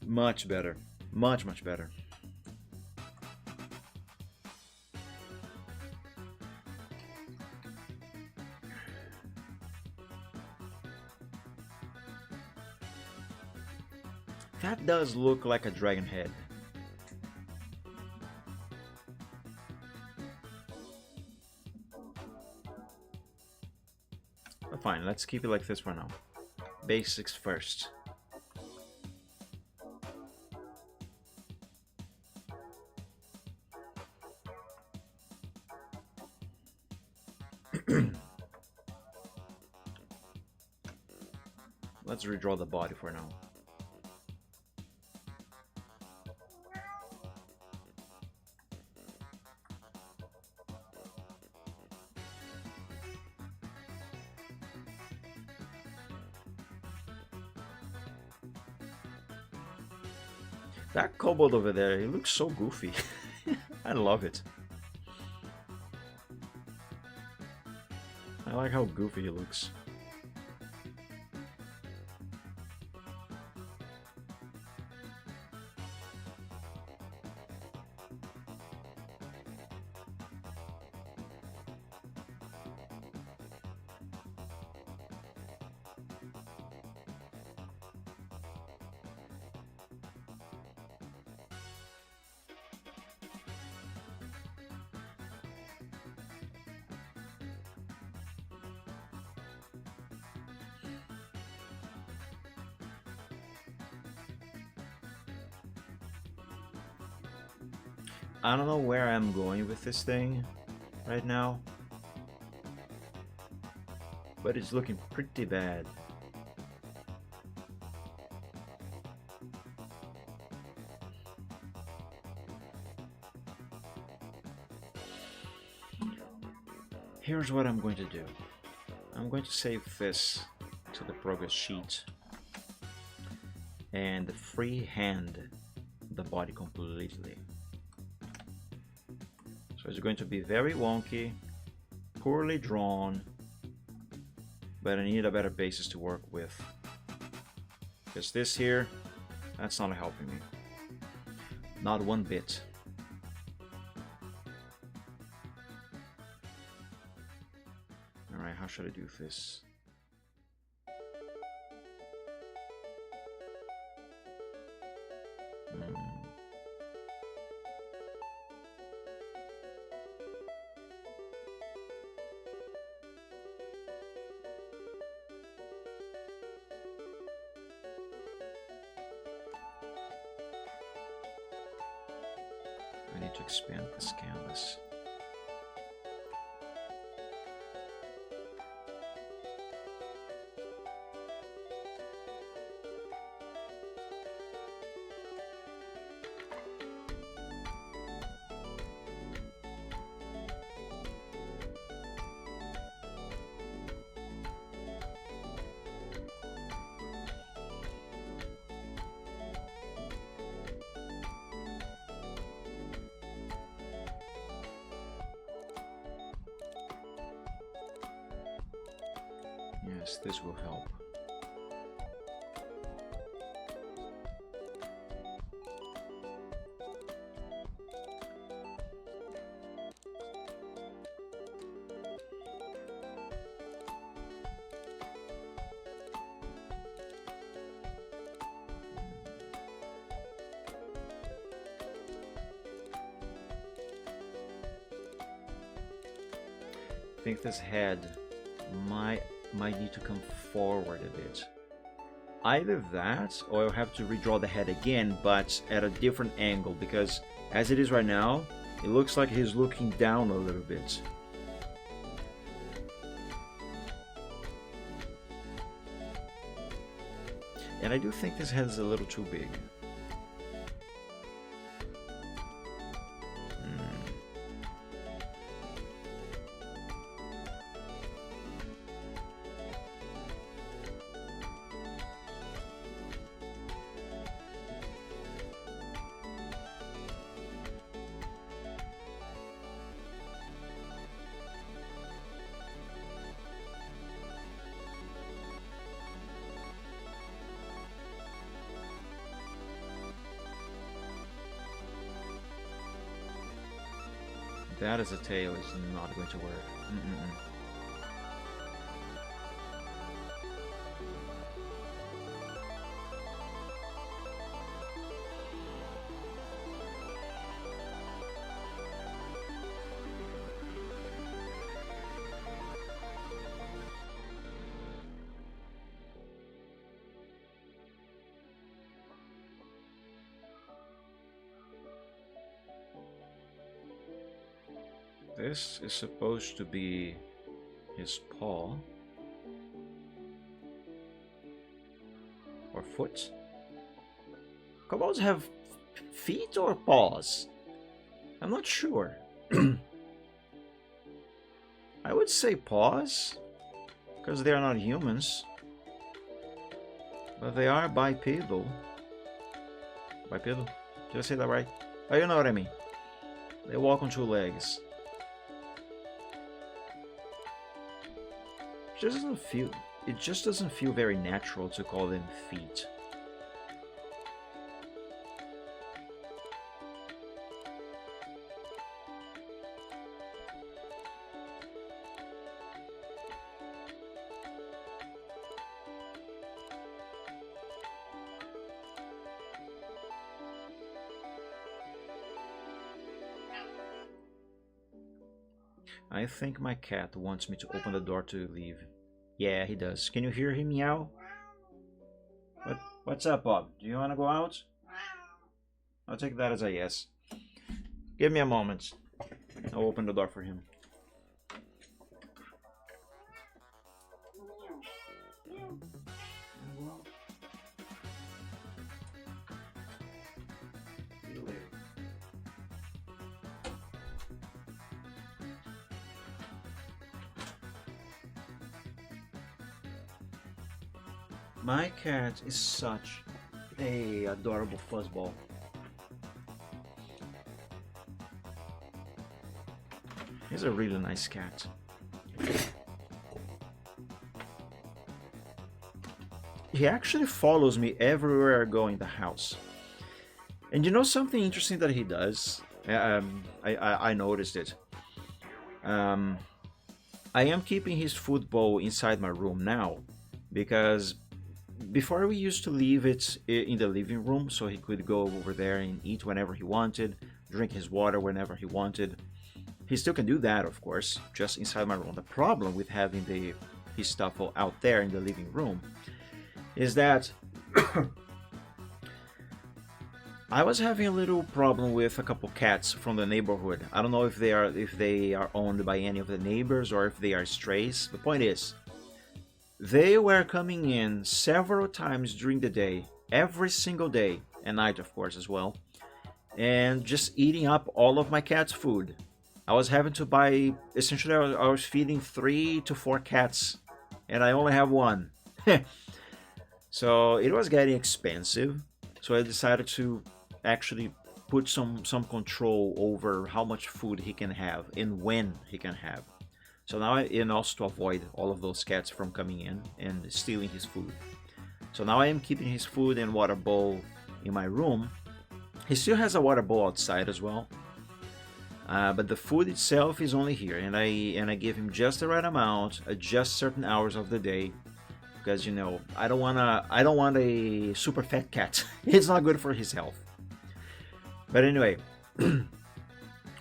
Much better. Much, much better. That does look like a dragon head. But fine, let's keep it like this for now. Basics first. Let's redraw the body for now. That kobold over there, he looks so goofy. I love it. I like how goofy he looks. I don't know where I'm going with this thing right now, but it's looking pretty bad. Here's what I'm going to do. I'm going to save this to the progress sheet and freehand the body completely. So it's going to be very wonky, poorly drawn, but I need a better basis to work with. Because this here, that's not helping me. Not one bit. Alright, how should I do this? I need to expand this canvas. Yes, this will help. I think this head might need to come forward a bit. Either that, or I'll have to redraw the head again, but at a different angle, because as it is right now, it looks like he's looking down a little bit. And I do think this head is a little too big. That as a tail is not going to work. This is supposed to be his paw or foot. Kobolds have feet or paws? I'm not sure. I would say paws, because they are not humans, but they are bipedal. Bipedal? Did I say that right? Oh, you know what I mean. They walk on two legs. It just doesn't feel very natural to call them feet. I think my cat wants me to open the door to leave. Yeah, he does. Can you hear him meow? What's up, Bob? Do you want to go out? I'll take that as a yes. Give me a moment. I'll open the door for him. My cat is such a adorable fuzzball. He's a really nice cat. He actually follows me everywhere I go in the house. And you know something interesting that he does? I noticed it. Um, I am keeping his food bowl inside my room now because before we used to leave it in the living room so he could go over there and eat whenever he wanted, drink his water whenever he wanted. He still can do that, of course, just inside my room. The problem with having his stuff all out there in the living room is that I was having a little problem with a couple cats from the neighborhood. I don't know if they are owned by any of the neighbors or if they are strays. The point is, they were coming in several times during the day, every single day, and night of course as well, and just eating up all of my cat's food. I was having to buy, essentially I was feeding 3 to 4 cats, and I only have one. So it was getting expensive. So I decided to actually put some control over how much food he can have and when he can have. So now, and also to avoid all of those cats from coming in and stealing his food. So now I am keeping his food and water bowl in my room. He still has a water bowl outside as well. But the food itself is only here, and I give him just the right amount at just certain hours of the day, because you know I don't want a super fat cat. It's not good for his health. But anyway,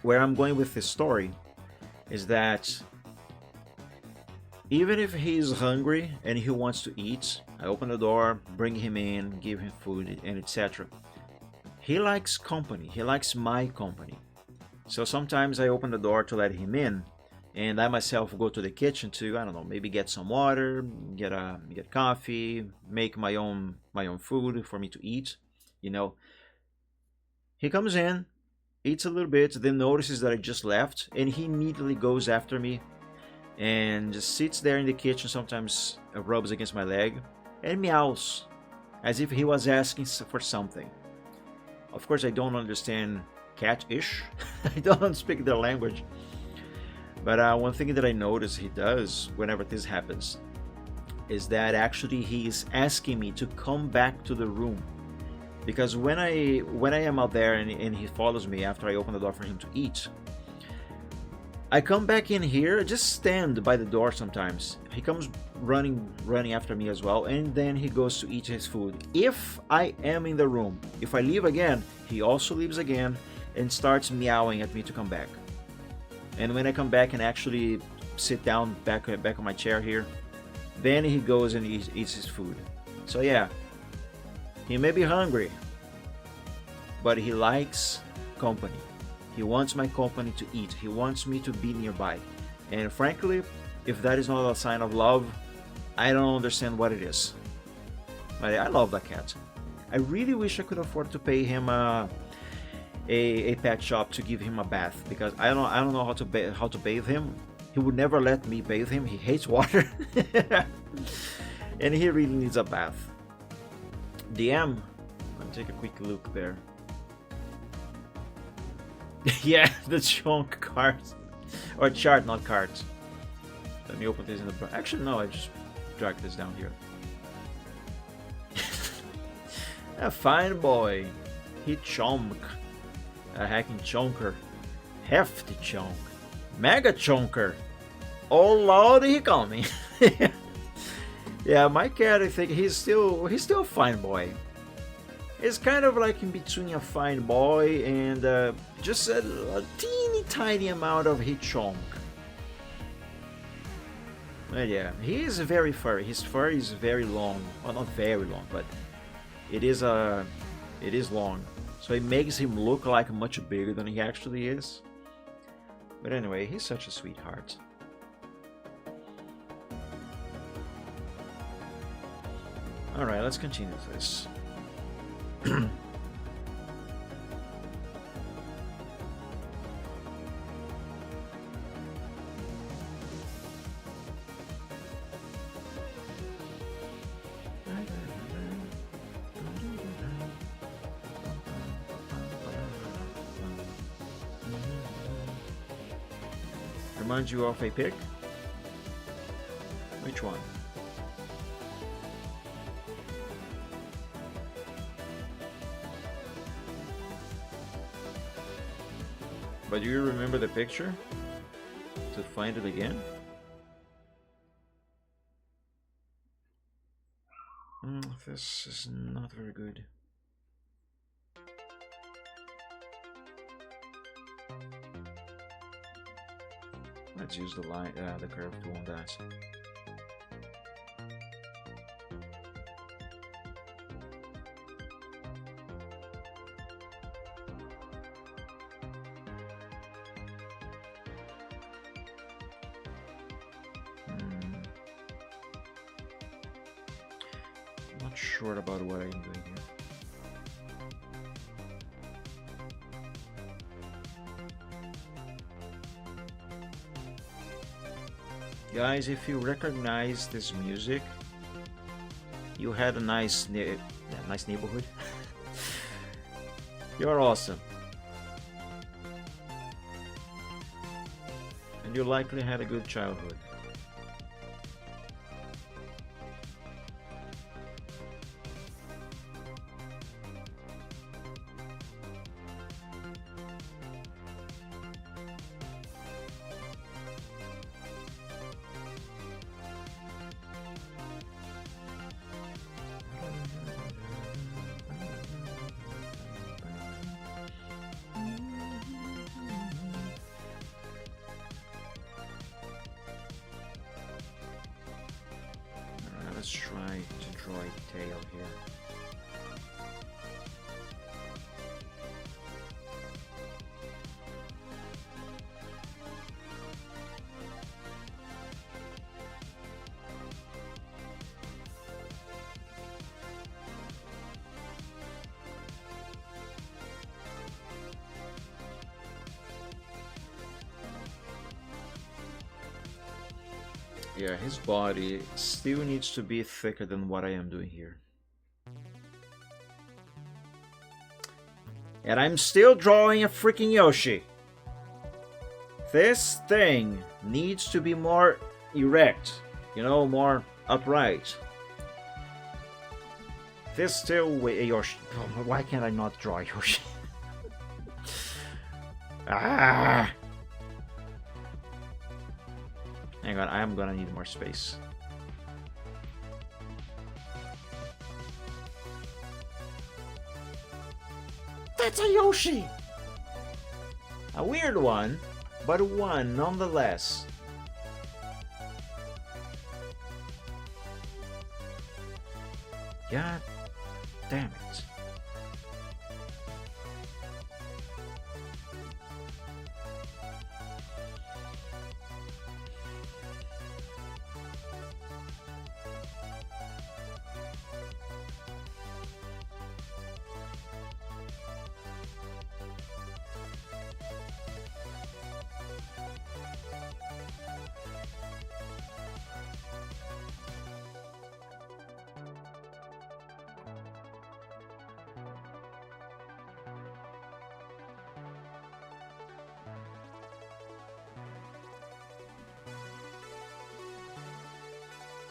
where I'm going with this story is that even if he's hungry and he wants to eat, I open the door, bring him in, give him food, and etc. He likes company. He likes my company. So sometimes I open the door to let him in, and I myself go to the kitchen to, I don't know, maybe get some water, get coffee, make my own food for me to eat. You know, he comes in, eats a little bit, then notices that I just left, and he immediately goes after me and just sits there in the kitchen. Sometimes rubs against my leg and meows as if he was asking for something. Of course, I don't understand cat-ish. I don't speak their language. But one thing that I notice he does whenever this happens is that actually he's asking me to come back to the room. Because when I am out there and he follows me after I open the door for him to eat, I come back in here, just stand by the door sometimes. He comes running after me as well, and then he goes to eat his food. If I am in the room, if I leave again, he also leaves again and starts meowing at me to come back. And when I come back and actually sit down back on my chair here, then he goes and eats his food. So yeah, he may be hungry, but he likes company. He wants my company to eat. He wants me to be nearby. And frankly, if that is not a sign of love, I don't understand what it is. But I love that cat. I really wish I could afford to pay him a pet shop to give him a bath, because I don't know how to bathe him. He would never let me bathe him. He hates water. And he really needs a bath. DM, let me take a quick look there. Yeah, the chunk cards. Or chart, not cards. Let me open this in the... Actually, no, I just dragged this down here. A fine boy. He chonk. A hacking chonker. Hefty chonk. Mega chonker. Oh lordy, he coming. Yeah, my cat, I think he's still a fine boy. It's kind of like in between a fine boy and just a teeny tiny amount of chonk. But yeah, he is very furry. His fur is very long. Well, not very long, but it is long. So it makes him look like much bigger than he actually is. But anyway, he's such a sweetheart. Alright, let's continue this. Reminds you of a pig? Which one? But do you remember the picture? To find it again? This is not very good. Let's use the line, the curved one. That's it. Not sure about what I'm doing here. Guys, if you recognize this music, you had a nice neighborhood. You're awesome. And you likely had a good childhood. Let's try to draw a tail here. Yeah, his body still needs to be thicker than what I am doing here. And I'm still drawing a freaking Yoshi. This thing needs to be more erect, you know, more upright. This still a Yoshi. Oh, why can't I not draw Yoshi? Ah! Hang on, I am gonna need more space. That's a Yoshi! A weird one, but one nonetheless. God damn it.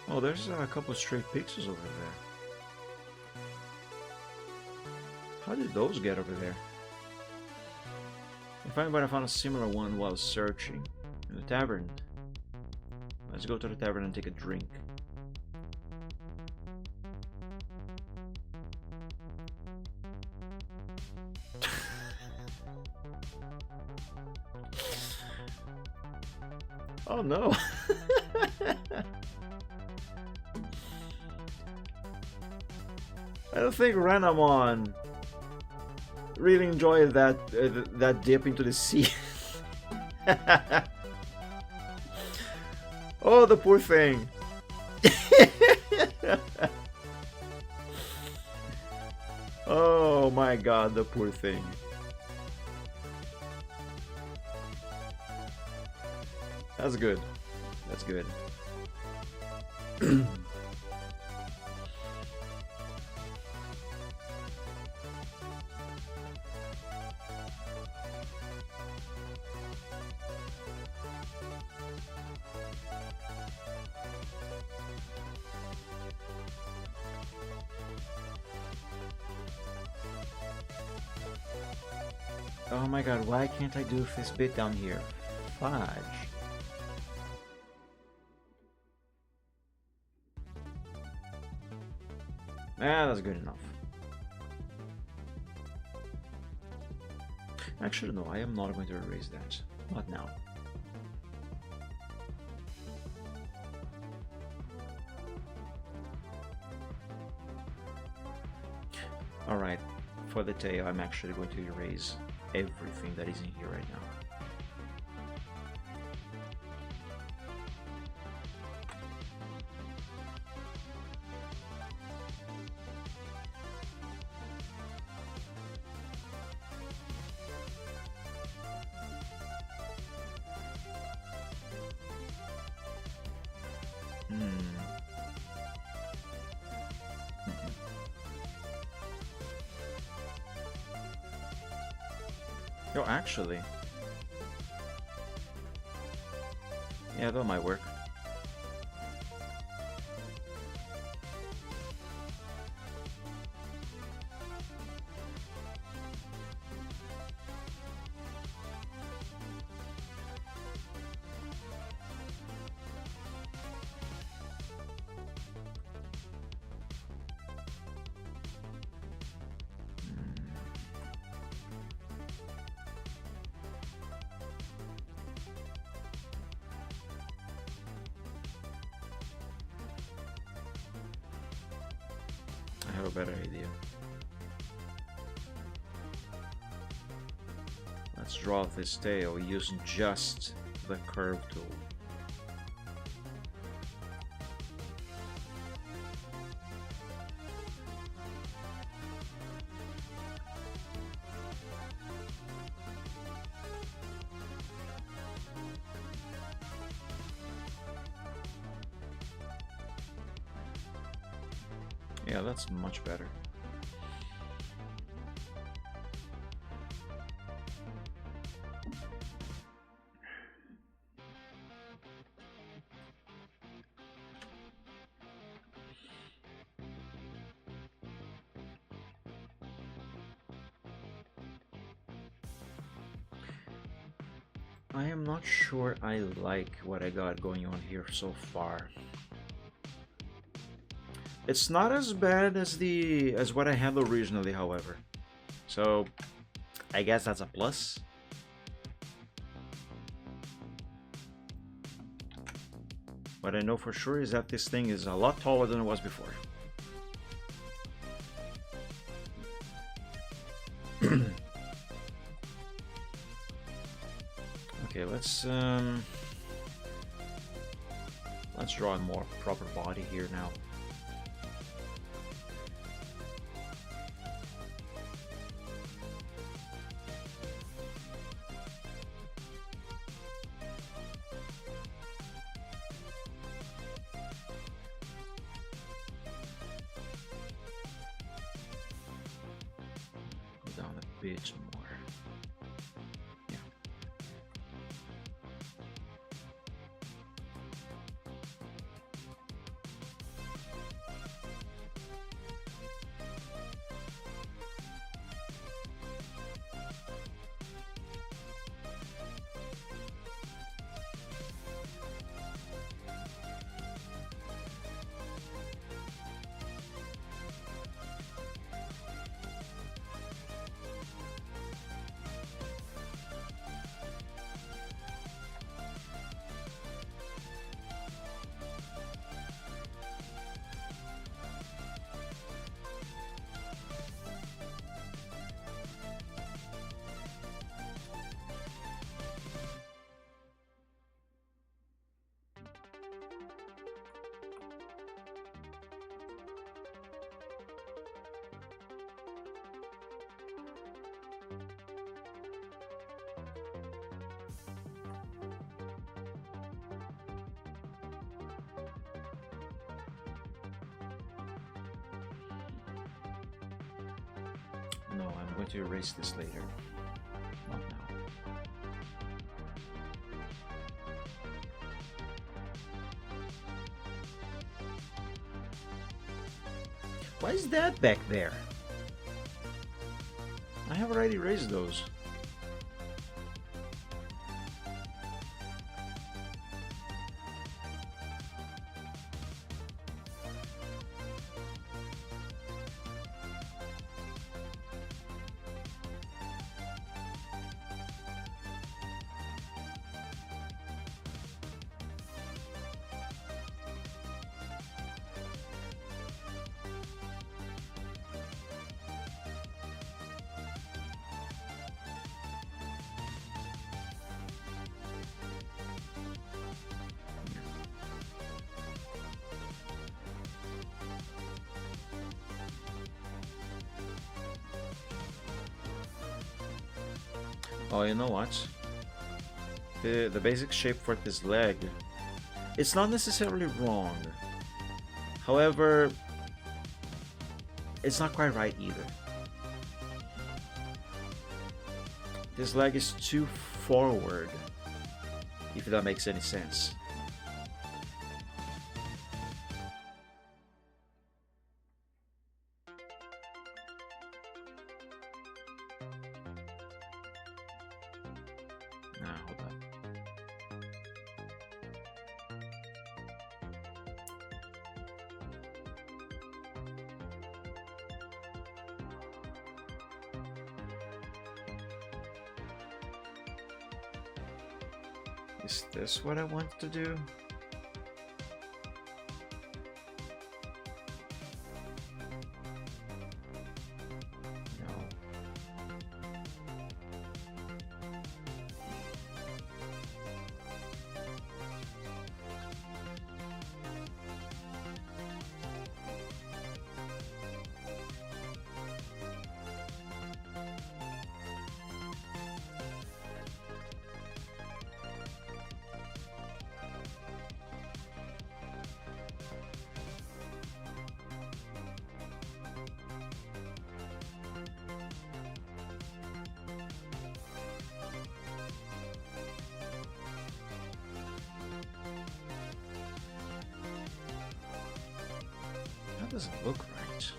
Oh, there's a couple of straight pixels over there. How did those get over there? If anybody found a similar one while searching in the tavern, let's go to the tavern and take a drink. Oh no! I don't think Renamon really enjoyed that that dip into the sea. Oh, the poor thing. Oh my god, the poor thing. That's good. That's good. Oh my god, why can't I do this bit down here? Fudge. Ah, that's good enough. Actually, no, I am not going to erase that. Not now. Alright, for the tail, I'm actually going to erase everything that is in here right now. Oh, actually. Yeah, that might work. I have a better idea. Let's draw this tail using just the curve tool. Yeah, that's much better. I am not sure I like what I got going on here so far. It's not as bad as what I had originally, however. So I guess that's a plus. What I know for sure is that this thing is a lot taller than it was before. Okay, let's draw a more proper body here now. Go down a bit more. Yeah. No, I'm going to erase this later. Not now. Why is that back there? I have already erased those. Oh, you know what? The basic shape for this leg, it's not necessarily wrong. However, it's not quite right either. This leg is too forward, if that makes any sense. Nah, hold on. Is this what I want to do? No. That doesn't look right.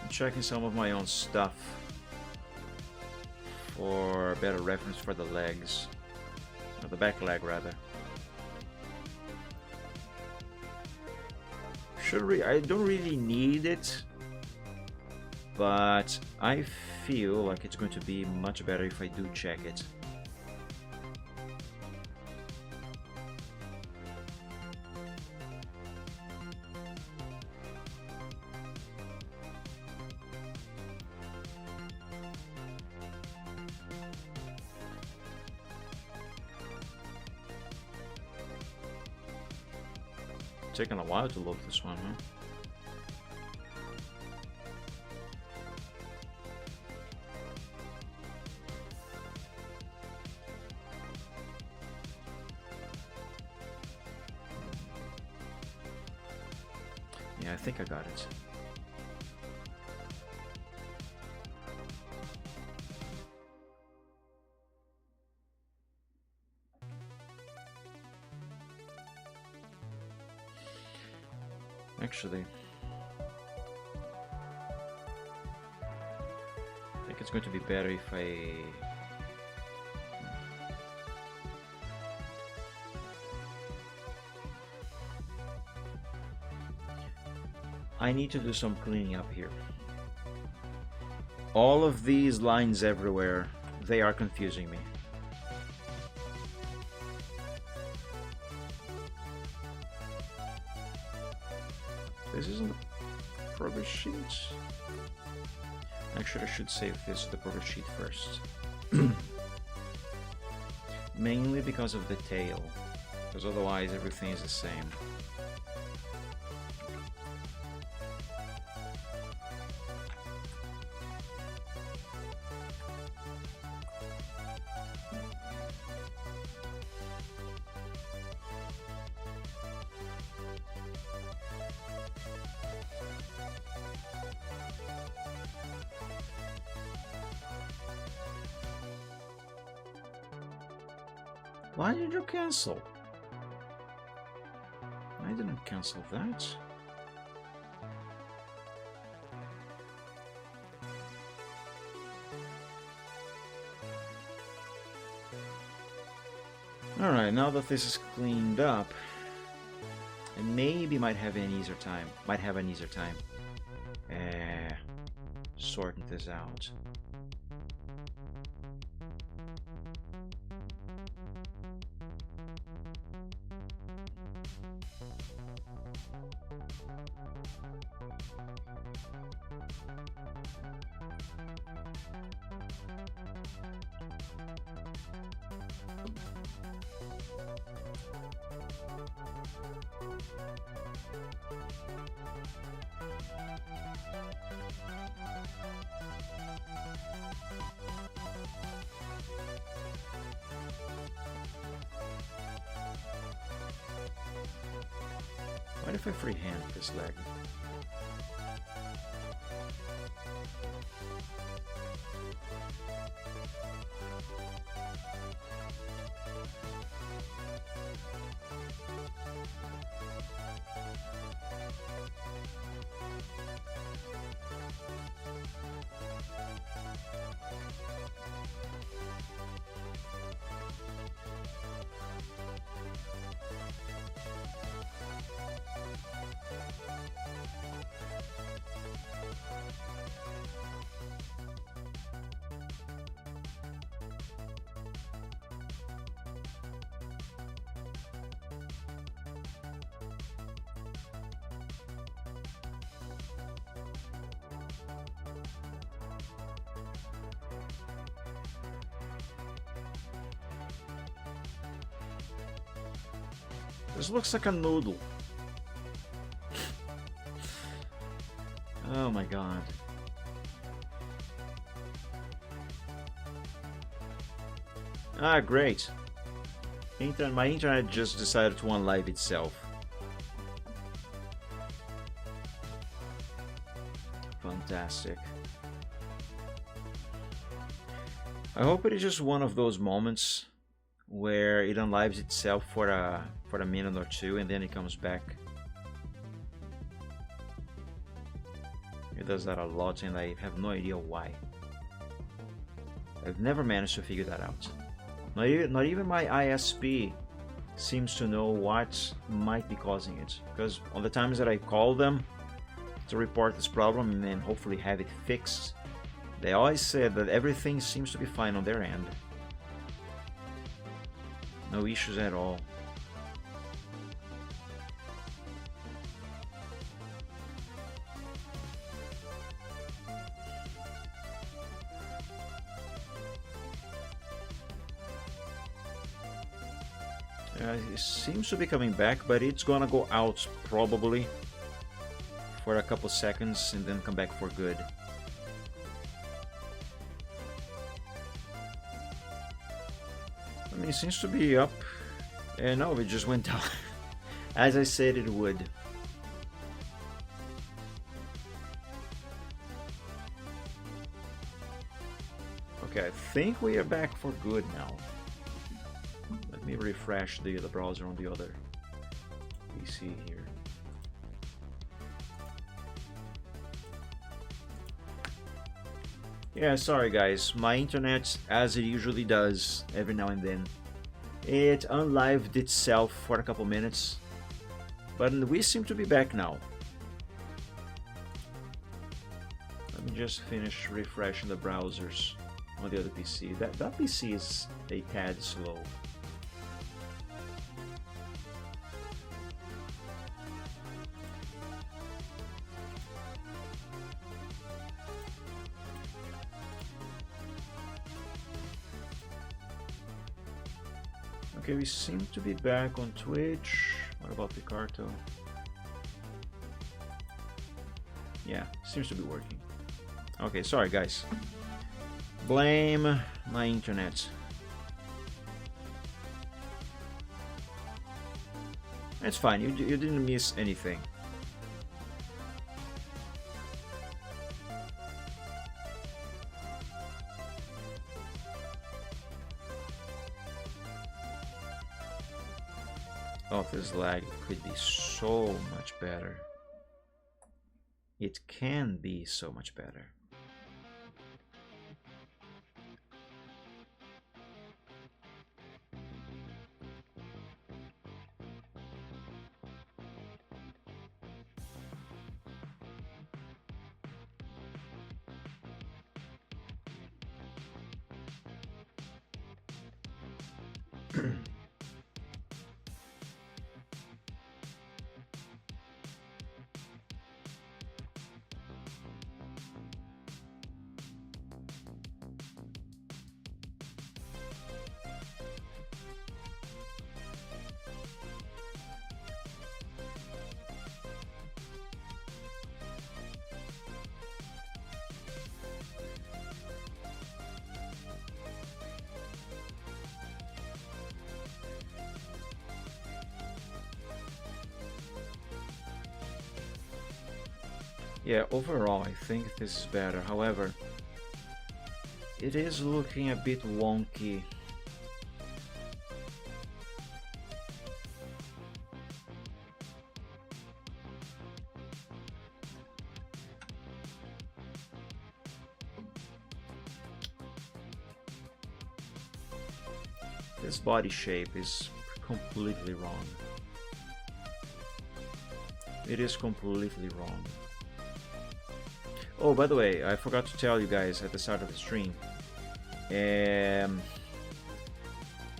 I'm checking some of my own stuff for a better reference for the legs, or the back leg rather. I don't really need it, but I feel like it's going to be much better if I do check it. Taking a while to load this one, huh? Yeah, I think I got it. Actually, I think it's going to be better if I need to do some cleaning up here. All of these lines everywhere, they are confusing me. This isn't a progress sheet. Actually, I should save this to the progress sheet first. Mainly because of the tail, because otherwise everything is the same. Why did you cancel? I didn't cancel that. Alright, now that this is cleaned up, I maybe might have an easier time. Sorting this out. What if I freehand this leg? This looks like a noodle. Oh my god. Ah, great. My internet just decided to unlive itself. Fantastic. I hope it is just one of those moments where it unlives itself for a minute or two and then it comes back. It does that a lot and I have no idea why. I've never managed to figure that out. Not even my ISP seems to know what might be causing it, because on the times that I call them to report this problem and then hopefully have it fixed, they always said that everything seems to be fine on their end. No issues at all. It seems to be coming back, but it's gonna go out probably for a couple seconds and then come back for good. I mean, it seems to be up, and no, it just went down, as I said it would. Okay, I think we are back for good now. Let me refresh the browser on the other PC here. Yeah, sorry guys, my internet, as it usually does every now and then, it unlived itself for a couple minutes, but we seem to be back now. Let me just finish refreshing the browsers on the other PC. That PC is a tad slow. Okay, we seem to be back on Twitch. What about Picarto? Yeah, seems to be working. Okay, sorry guys. Blame my internet. It's fine, you didn't miss anything. Oh, this lag could be so much better. It can be so much better. Yeah, overall, I think this is better. However, it is looking a bit wonky. This body shape is completely wrong. It is completely wrong. Oh, by the way, I forgot to tell you guys at the start of the stream.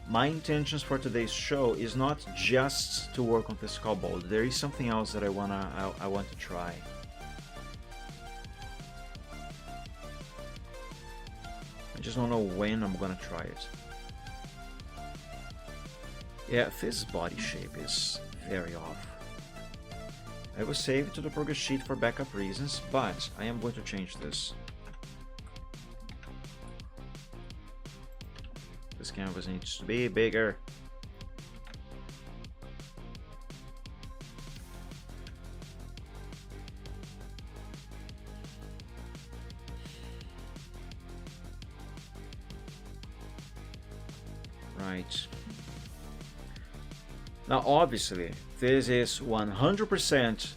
My intentions for today's show is not just to work on this kobold. There is something else that I want to try. I just don't know when I'm gonna try it. Yeah, this body shape is very off. I will save it to the progress sheet for backup reasons, but I am going to change this. This canvas needs to be bigger. Right. Now, obviously, this is 100%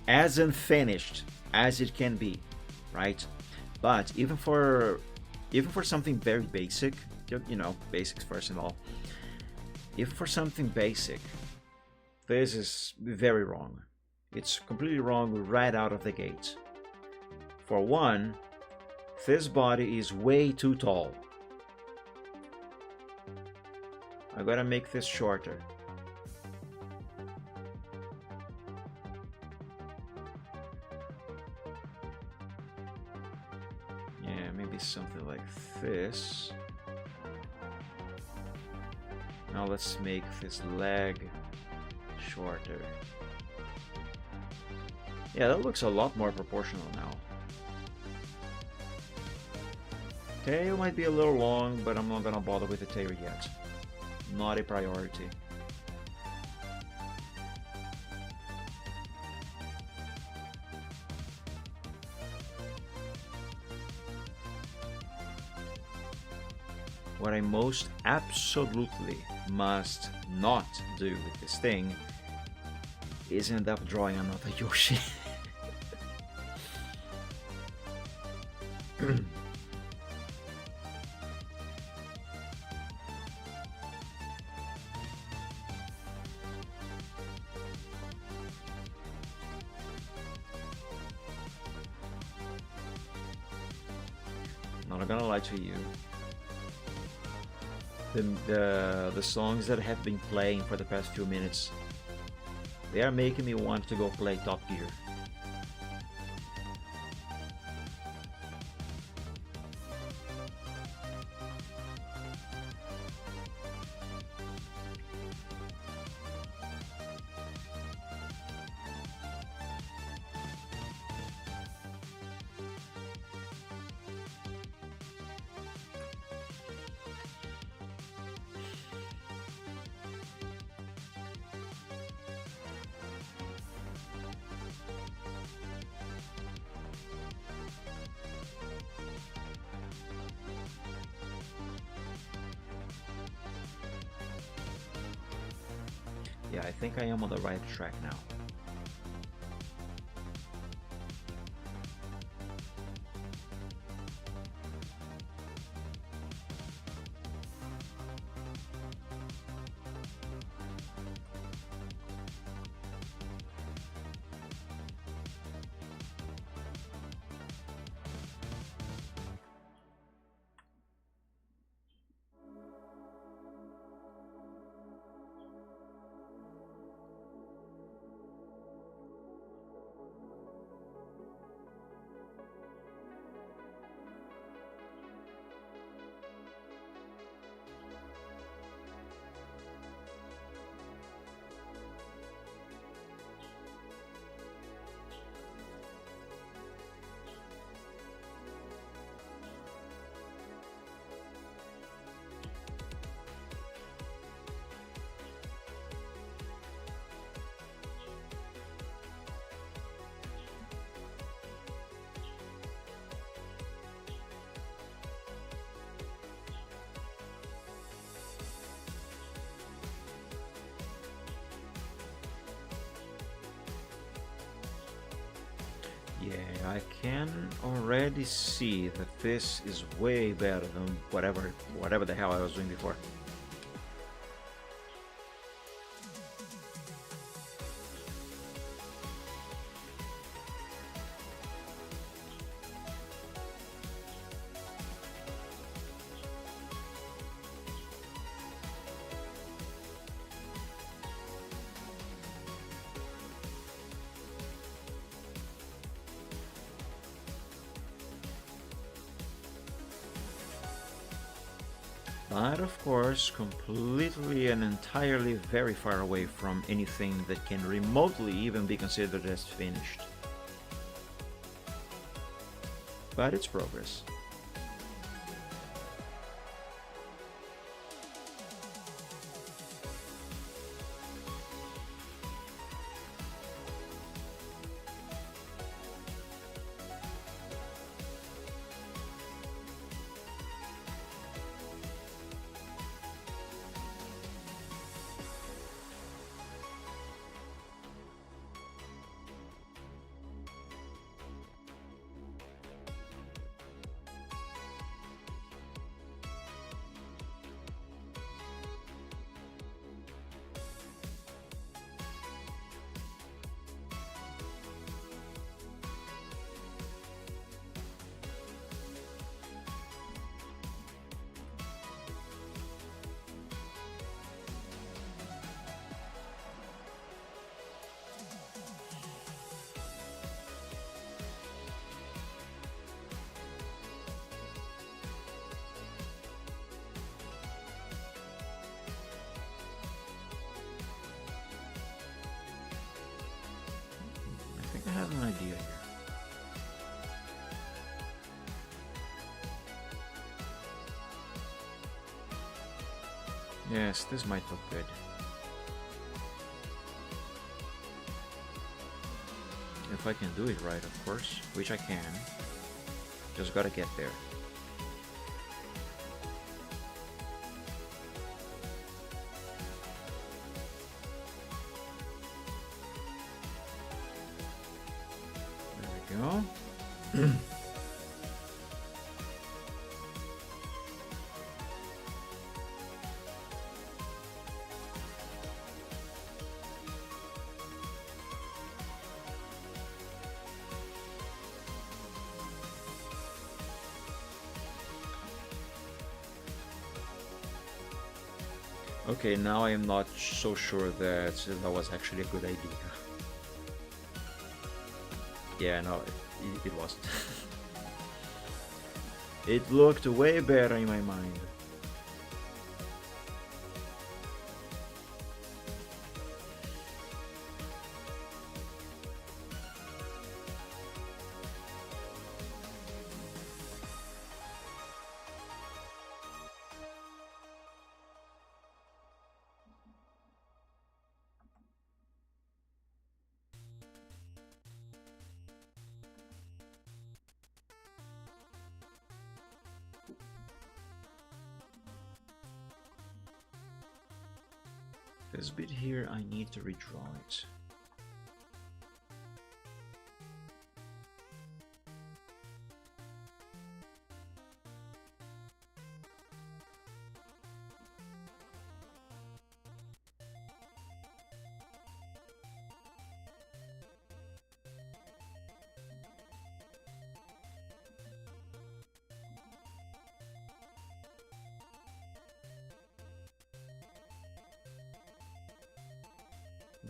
as unfinished as it can be, right? But even for something very basic, you know, basics first and all. If for something basic, this is very wrong. It's completely wrong right out of the gate. For one, this body is way too tall. I gotta make this shorter. Yeah, maybe something like this. Now let's make this leg shorter. Yeah, that looks a lot more proportional now. Tail might be a little long, but I'm not gonna bother with the tail yet. Not a priority. What I most absolutely must not do with this thing is end up drawing another Yoshi. Not gonna lie to you. The songs that have been playing for the past few minutes, they are making me want to go play Top Gear. Yeah, I think I am on the right track now. Yeah, I can already see that this is way better than whatever the hell I was doing before. But of course, completely and entirely very far away from anything that can remotely even be considered as finished. But it's progress. I think I have an idea here. Yes, this might look good. If I can do it right, of course, which I can. Just gotta get there. There we go. Okay, now I am not so sure that that was actually a good idea. Yeah, no, it wasn't. It looked way better in my mind. This bit here, I need to redraw it.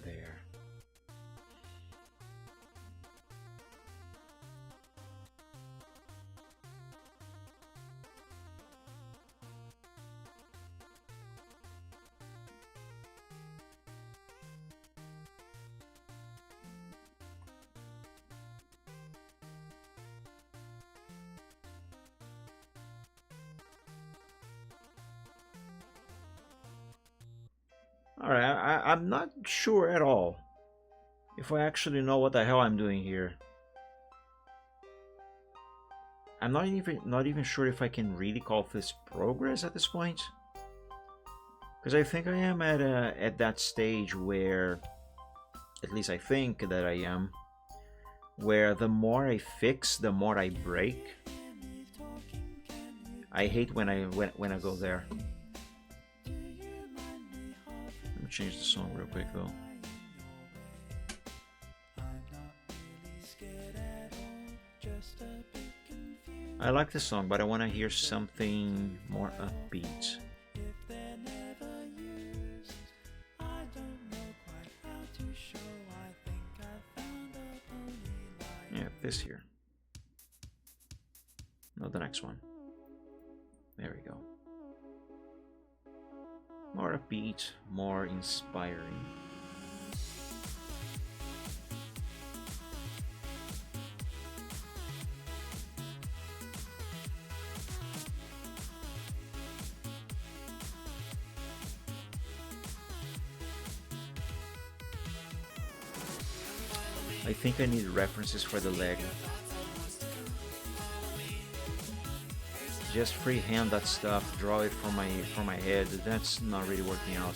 There. Alright, I'm not sure at all if I actually know what the hell I'm doing here. I'm not even sure if I can really call this progress at this point. Because I think I am at that stage where, at least I think that I am, where the more I fix, the more I break. I hate when I go there. Let me change the song real quick though. I like the song, but I want to hear something more upbeat. Yeah, this here. No, the next one. There we go. More upbeat, more inspiring. I think I need references for the leg. Just freehand that stuff, draw it from my head. That's not really working out.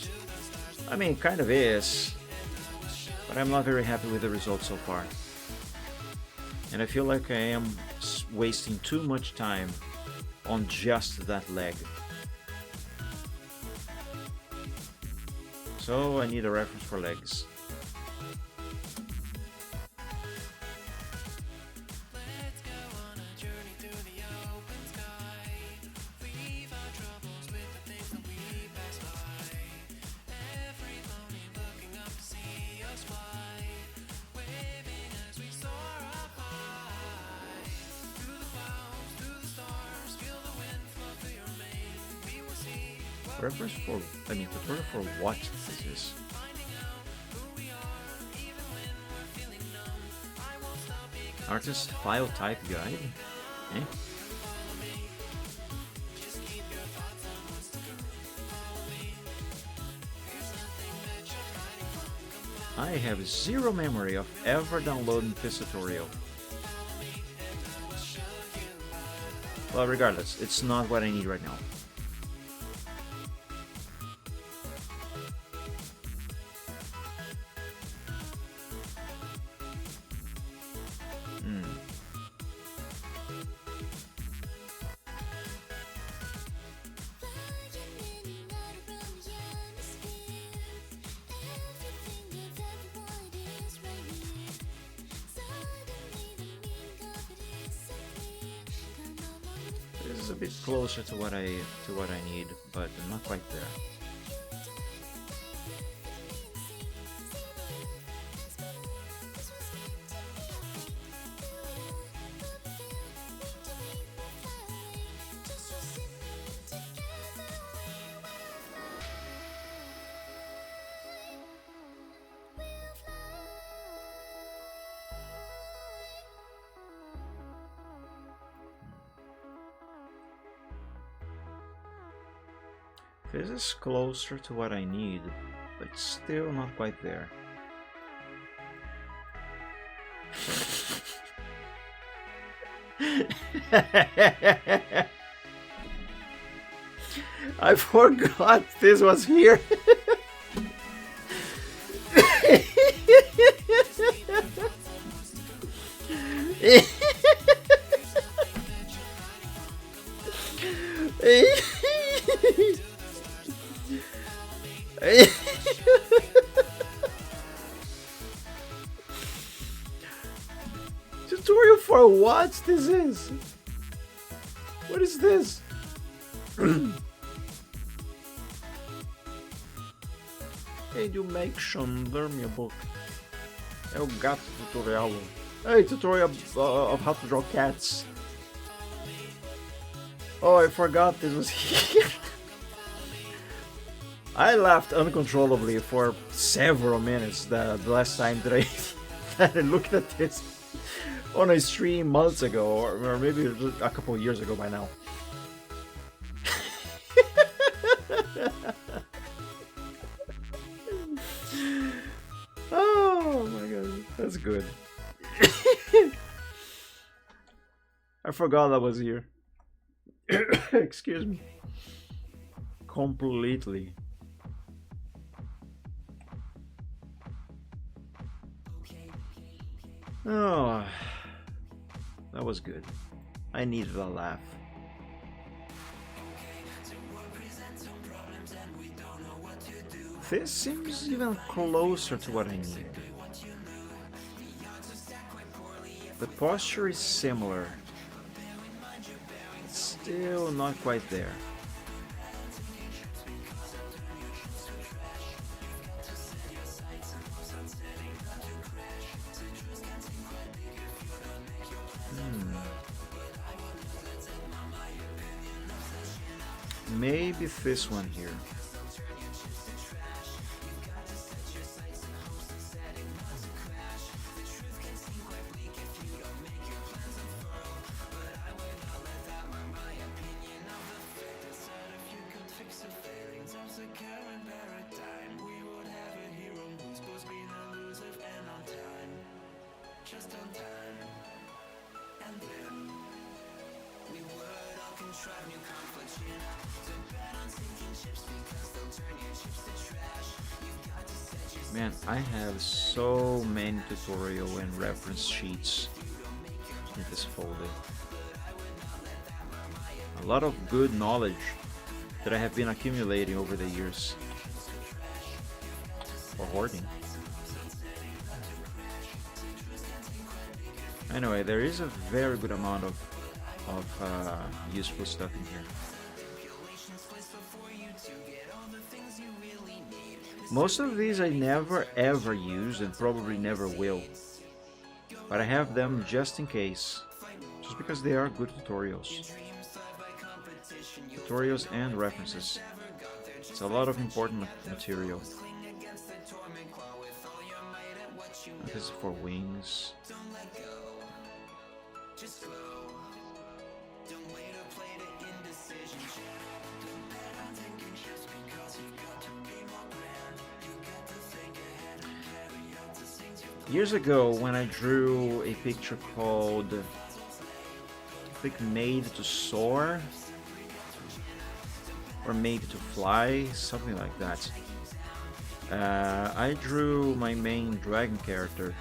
I mean, it kind of is, but I'm not very happy with the results so far. And I feel like I am wasting too much time on just that leg. So I need a reference for legs. Reference for, I mean, tutorial for what is this? Artist file type guide? Eh? I have zero memory of ever downloading this tutorial. Well, regardless, it's not what I need right now. This is a bit closer to what I need, but not quite there. This is closer to what I need, but still not quite there. I forgot this was here. Tutorial for what this is? What is this? Education, learn me a book. É o gato tutorial. Hey, tutorial of how to draw cats. Oh, I forgot this was here. I laughed uncontrollably for several minutes the last time that I looked at this on a stream months ago, or maybe a couple of years ago by now. Oh my god, that's good. I forgot that was here. Excuse me. Completely. Oh, that was good. I needed a laugh. This seems even closer to what I need. The posture is similar. It's still not quite there. Maybe this one here. Man, I have so many tutorial and reference sheets in this folder. A lot of good knowledge that I have been accumulating over the years. For hoarding. Anyway, there is a very good amount of useful stuff in here. Most of these I never ever use and probably never will, but I have them just in case, just because they are good tutorials. Tutorials and references. It's a lot of important material. This is for wings. Years ago, when I drew a picture called, I think, Made to Soar, or Made to Fly, something like that. I drew my main dragon character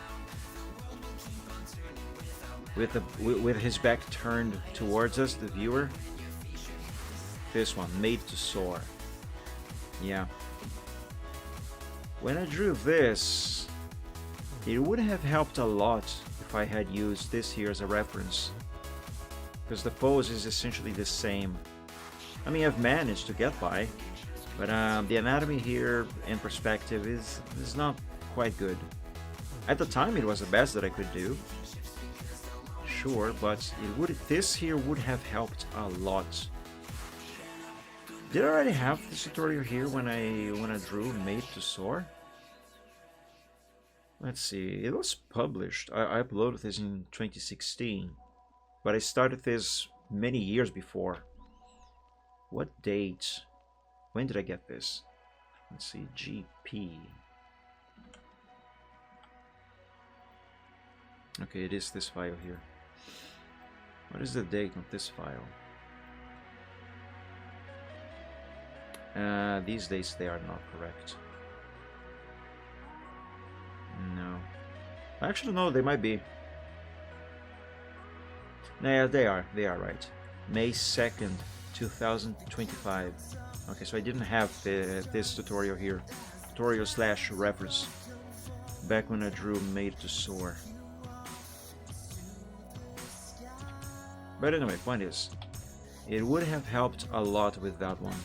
with his back turned towards us, the viewer. This one, Made to Soar. Yeah. When I drew this, it would have helped a lot if I had used this here as a reference, because the pose is essentially the same. I mean, I've managed to get by, but the anatomy here and perspective is not quite good. At the time, it was the best that I could do, sure, but this here would have helped a lot. Did I already have this tutorial here when I drew Made to Soar? Let's see, it was published. I uploaded this in 2016, but I started this many years before. What date? When did I get this? Let's see, GP. Okay, it is this file here. What is the date of this file? These dates, they are not correct. No. Actually, no, they might be. Yeah, they are right. May 2nd, 2025. Okay, so I didn't have this tutorial here. Tutorial / reference. Back when I drew Made to Soar. But anyway, point is, it would have helped a lot with that one.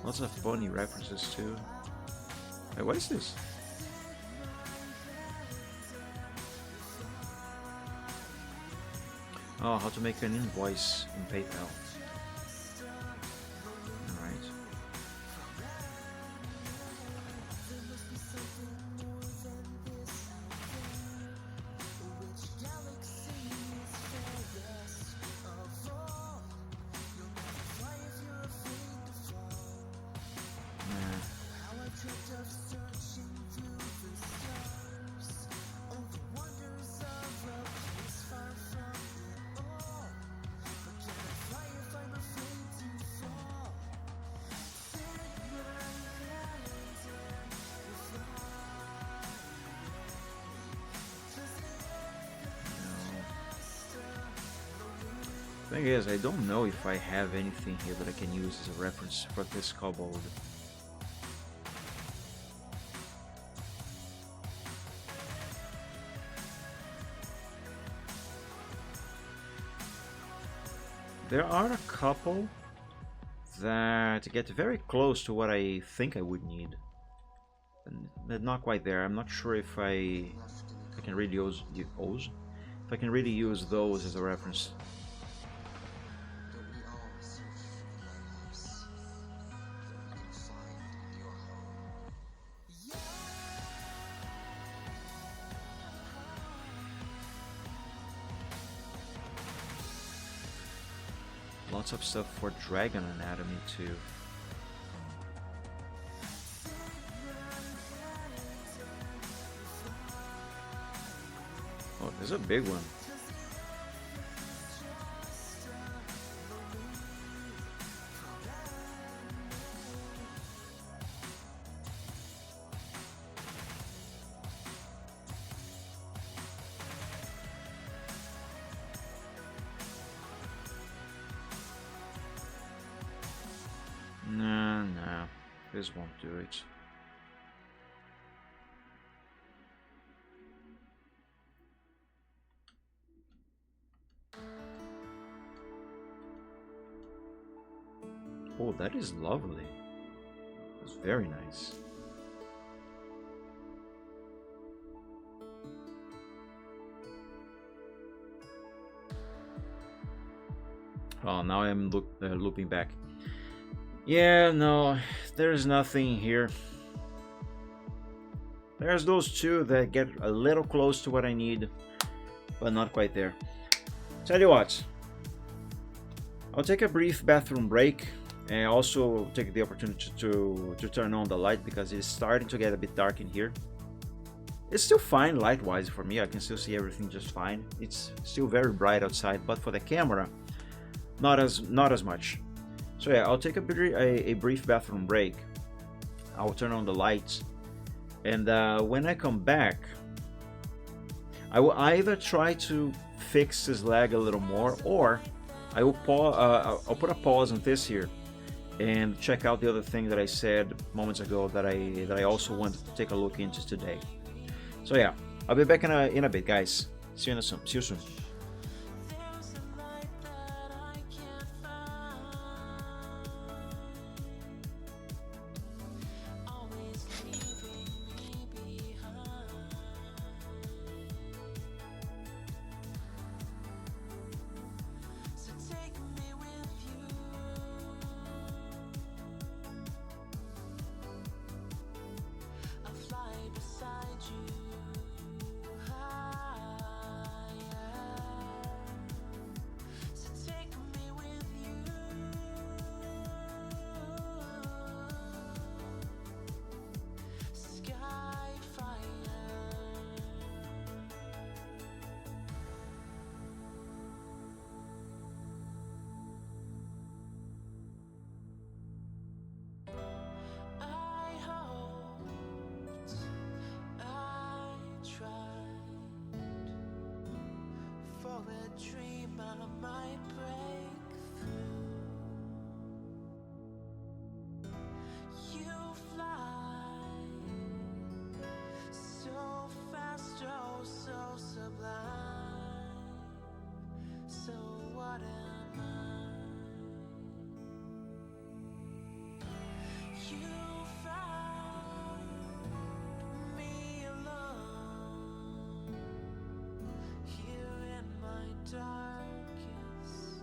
Lots of funny references too. Hey, what is this? Oh, how to make an invoice in PayPal. Alright. Thing is, I don't know if I have anything here that I can use as a reference for this kobold. There are a couple that get very close to what I think I would need. But not quite there. I'm not sure if I can really use those. If I can really use those as a reference. Don't we all search for the lighthouse that we can find your home? Lots of stuff for Dragon Anatomy too. Oh, there's a big one. Nah, this won't do it. Oh, that is lovely. That's very nice. Oh, now I'm looping back. Yeah, no, there's nothing here. There's those two that get a little close to what I need, but not quite there. Tell you what, I'll take a brief bathroom break and also take the opportunity to turn on the light because it's starting to get a bit dark in here. It's still fine light-wise for me, I can still see everything just fine. It's still very bright outside, but for the camera, not as much. So yeah, I'll take a brief bathroom break. I'll turn on the lights, and when I come back, I will either try to fix this lag a little more, or I will I'll put a pause on this here and check out the other thing that I said moments ago that I also wanted to take a look into today. So yeah, I'll be back in a bit, guys. See you soon. There's a light that I can't find. Always leaving me behind. So take me with you. I'll fly beside you. So take me with you. Sky fire. I hoped, I tried for a dream I might break through. You fly so fast, oh so sublime. So what am I? You found me alone here in my darkest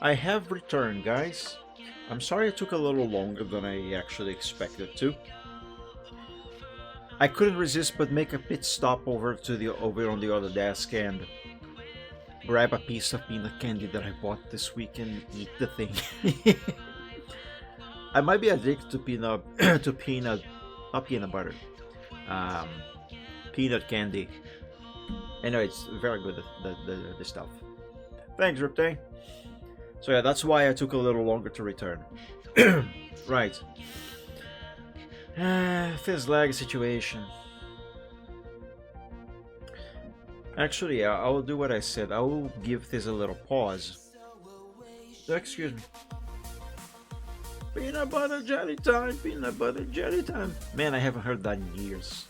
I have returned, guys. I'm sorry it took a little longer than I actually expected to. I couldn't resist but make a pit stop over on the other desk and grab a piece of peanut candy that I bought this week and eat the thing. I might be addicted to not peanut butter, um, peanut candy. Anyway, it's very good, the stuff. Thanks, Riptay. So yeah, that's why I took a little longer to return. Right. Fizz lag situation. Actually, yeah, I will do what I said. I will give this a little pause. Excuse me. Peanut butter jelly time, peanut butter jelly time. Man, I haven't heard that in years.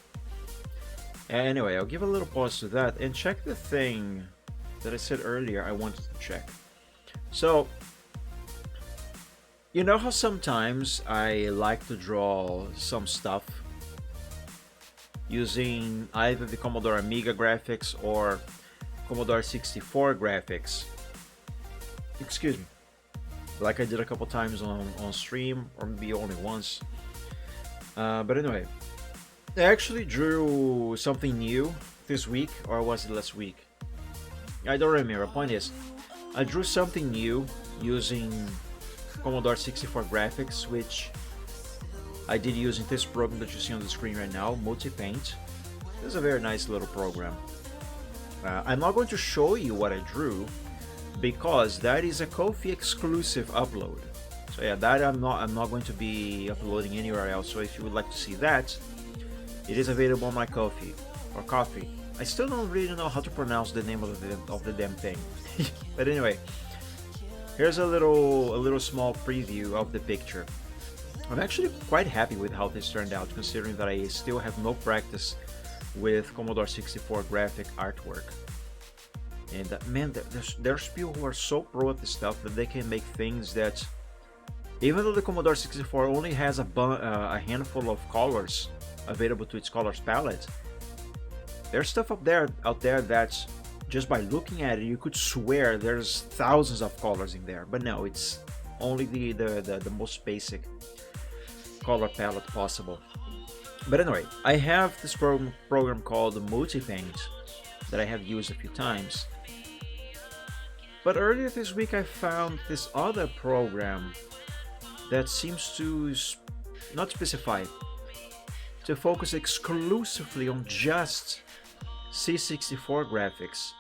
Anyway, I'll give a little pause to that and check the thing that I said earlier I wanted to check. So, you know how sometimes I like to draw some stuff using either the Commodore Amiga graphics or Commodore 64 graphics. Excuse me. Like I did a couple times on stream, or maybe only once. But anyway, I actually drew something new this week, or was it last week? I don't remember. Point is, I drew something new using Commodore 64 graphics, which I did using this program that you see on the screen right now, Multipaint. This is a very nice little program. I'm not going to show you what I drew because that is a Ko-fi exclusive upload. So yeah, that I'm not going to be uploading anywhere else. So if you would like to see that, it is available on my Ko-fi or Ko-fi. I still don't really know how to pronounce the name of the damn thing. But anyway, here's a little small preview of the picture. I'm actually quite happy with how this turned out, considering that I still have no practice with Commodore 64 graphic artwork. And man, there's people who are so pro at this stuff that they can make things that, even though the Commodore 64 only has a handful of colors available to its colors palette, there's stuff out there that just by looking at it you could swear there's thousands of colors in there. But no, it's only the most basic color palette possible. But anyway, I have this program called Multipaint that I have used a few times. But earlier this week I found this other program that seems to not specify, to focus exclusively on just C64 graphics.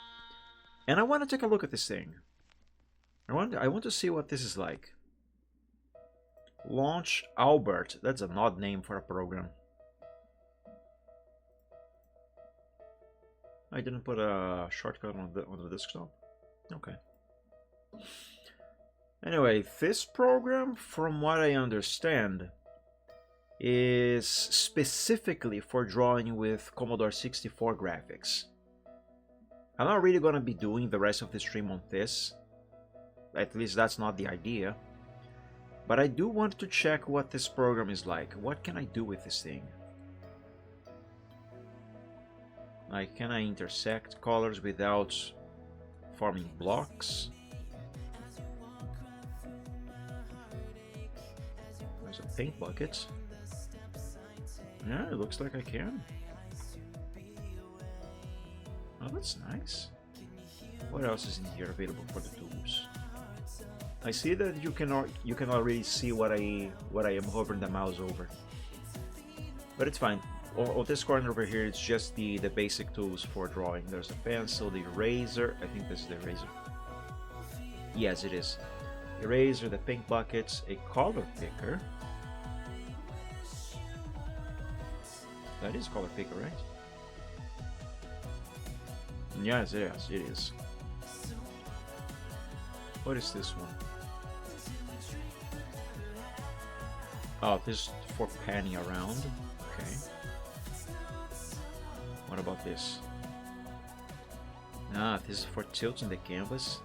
And I want to take a look at this thing. I want to see what this is like. Launch Albert. That's an odd name for a program. I didn't put a shortcut on the desktop. Okay. Anyway, this program, from what I understand, is specifically for drawing with Commodore 64 graphics. I'm not really going to be doing the rest of the stream on this. At least that's not the idea. But I do want to check what this program is like. What can I do with this thing? Like, can I intersect colors without forming blocks? There's a paint bucket. Yeah, it looks like I can. Oh, that's nice. What else is in here available for the tools? I see that you can already see what I am hovering the mouse over, but it's fine. On this corner over here, it's just the basic tools for drawing. There's a pencil, the eraser. I think this is the eraser. Yes, it is. Eraser, the paint buckets, a color picker. That is color picker, right? Yes, it is. It is. What is this one? Oh, this is for panning around. Okay. What about this? Ah, this is for tilting the canvas.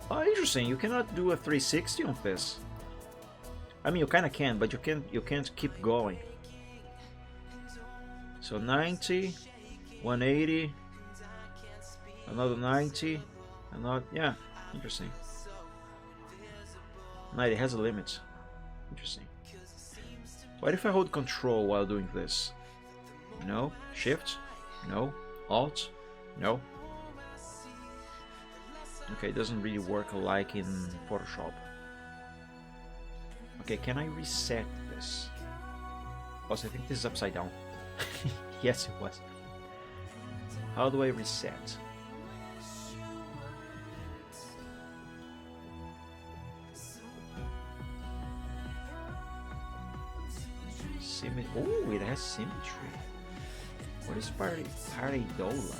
Oh, interesting. You cannot do a 360 on this. I mean, you kind of can, but you can't keep going. So 90, 180, another 90, And not, yeah, interesting. No, it has a limit. Interesting. What if I hold control while doing this? No. Shift? No. Alt? No. Okay, it doesn't really work like in Photoshop. Okay, can I reset this? Also, I think this is upside down. Yes, it was. How do I reset? Oh, it has symmetry. What is paridolia?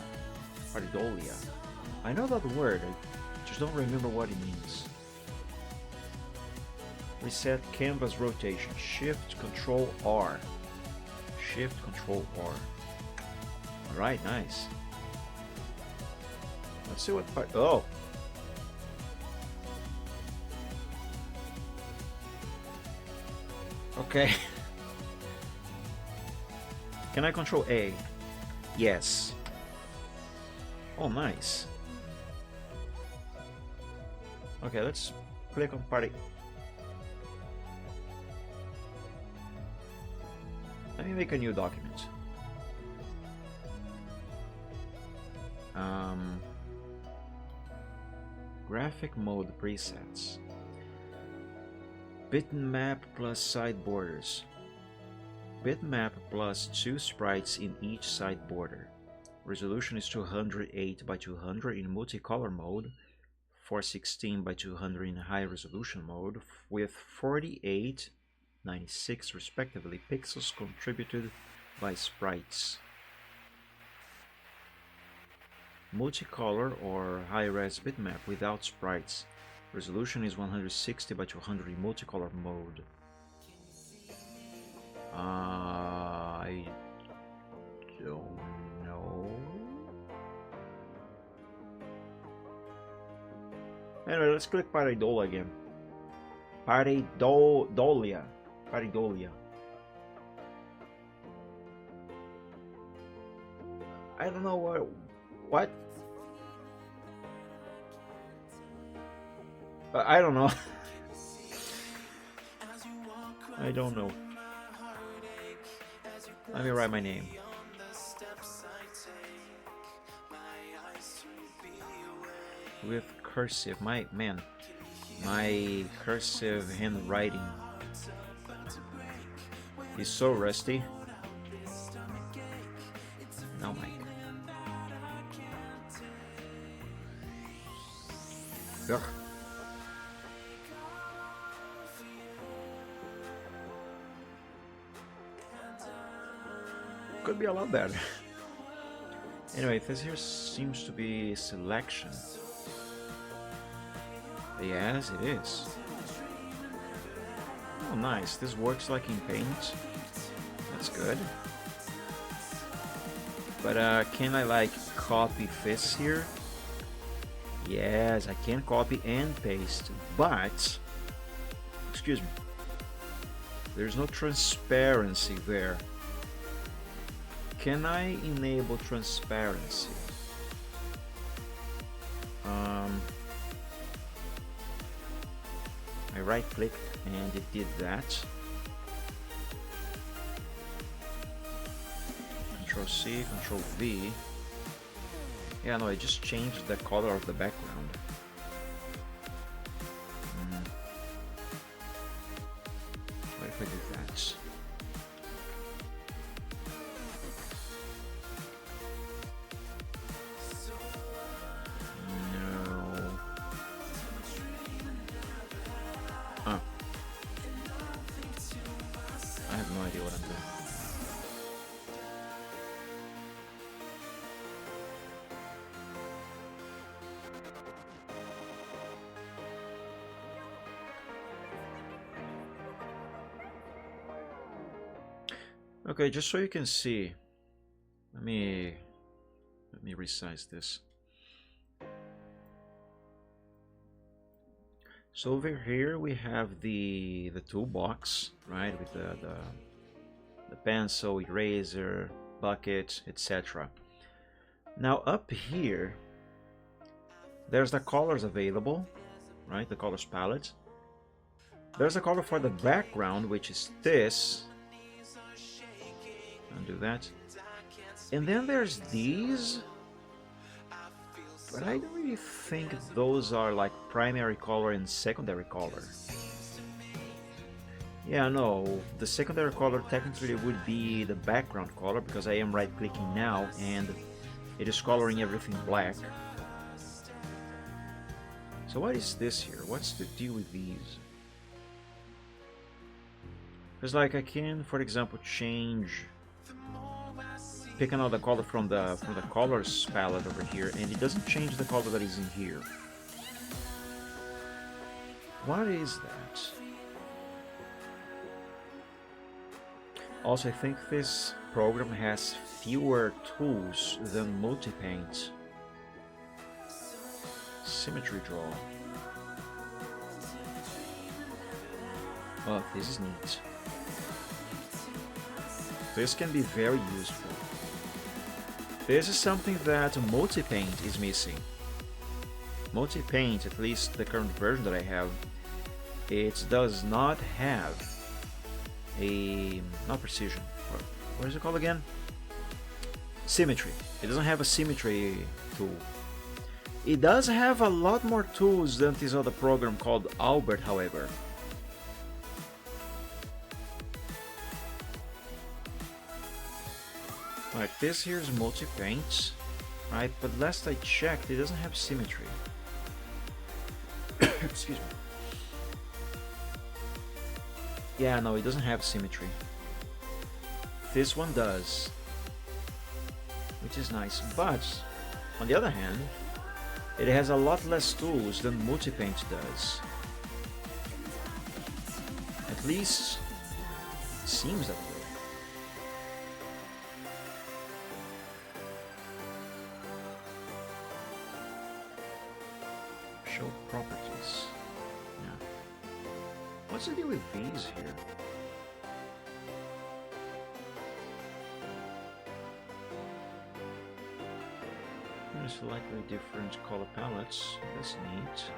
Paridolia. I know that word, I just don't remember what it means. Reset canvas rotation. Shift Control R. Shift Control R. Alright, nice. Let's see what part. Oh! Okay. Can I control A? Yes. Oh, nice. Okay, let's click on party. Let me make a new document. Graphic mode presets. Bitmap plus side borders. Bitmap plus 2 sprites in each side border. Resolution is 208 by 200 in multicolor mode, 416 by 200 in high resolution mode, with 48, 96 respectively pixels contributed by sprites. Multicolor or high-res bitmap without sprites. Resolution is 160 by 200 in multicolor mode. I don't know. Anyway, let's click Paridolia again. Paridolia. Paridolia. I don't know what? I don't know. I don't know. Let me write my name. With cursive, my cursive handwriting is so rusty. No, Mike. Ugh. Could be a lot better. Anyway, this here seems to be selection. Yes, it is. Oh, nice. This works like in Paint. That's good. But can I like copy this here? Yes, I can copy and paste, but excuse me, there's no transparency there. Can I enable transparency? I right clicked and it did that. Control C, Control V. Yeah, no, I just changed the color of the background. What if I do that? No. Ah. I have no idea what I'm doing. Okay, just so you can see, let me resize this. So over here we have the toolbox, right, with the pencil, eraser, bucket, etc. Now up here There's the colors available, right? The colors palette. There's a color for the background, which is this. Undo that. And then there's these. But I don't really think those are like primary color and secondary color. Yeah, no, the secondary color technically would be the background color because I am right clicking now and it is coloring everything black. So what is this here? What's the deal with these? Because like I can, for example, pick another color from the colors palette over here, and it doesn't change the color that is in here. What is that? Also, I think this program has fewer tools than Multipaint. Symmetry draw. Oh, this is neat. This can be very useful. This is something that Multipaint is missing. Multipaint, at least the current version that I have, it does not have not precision. What is it called again? Symmetry. It doesn't have a symmetry tool. It does have a lot more tools than this other program called Albert, however. Right, this here is Multipaint, right? But last I checked, it doesn't have symmetry. Excuse me. Yeah, no, it doesn't have symmetry. This one does, which is nice. But on the other hand, it has a lot less tools than Multipaint does. At least it seems that way. Show properties. Yeah. What's the deal with these here? Slightly different color palettes. That's neat.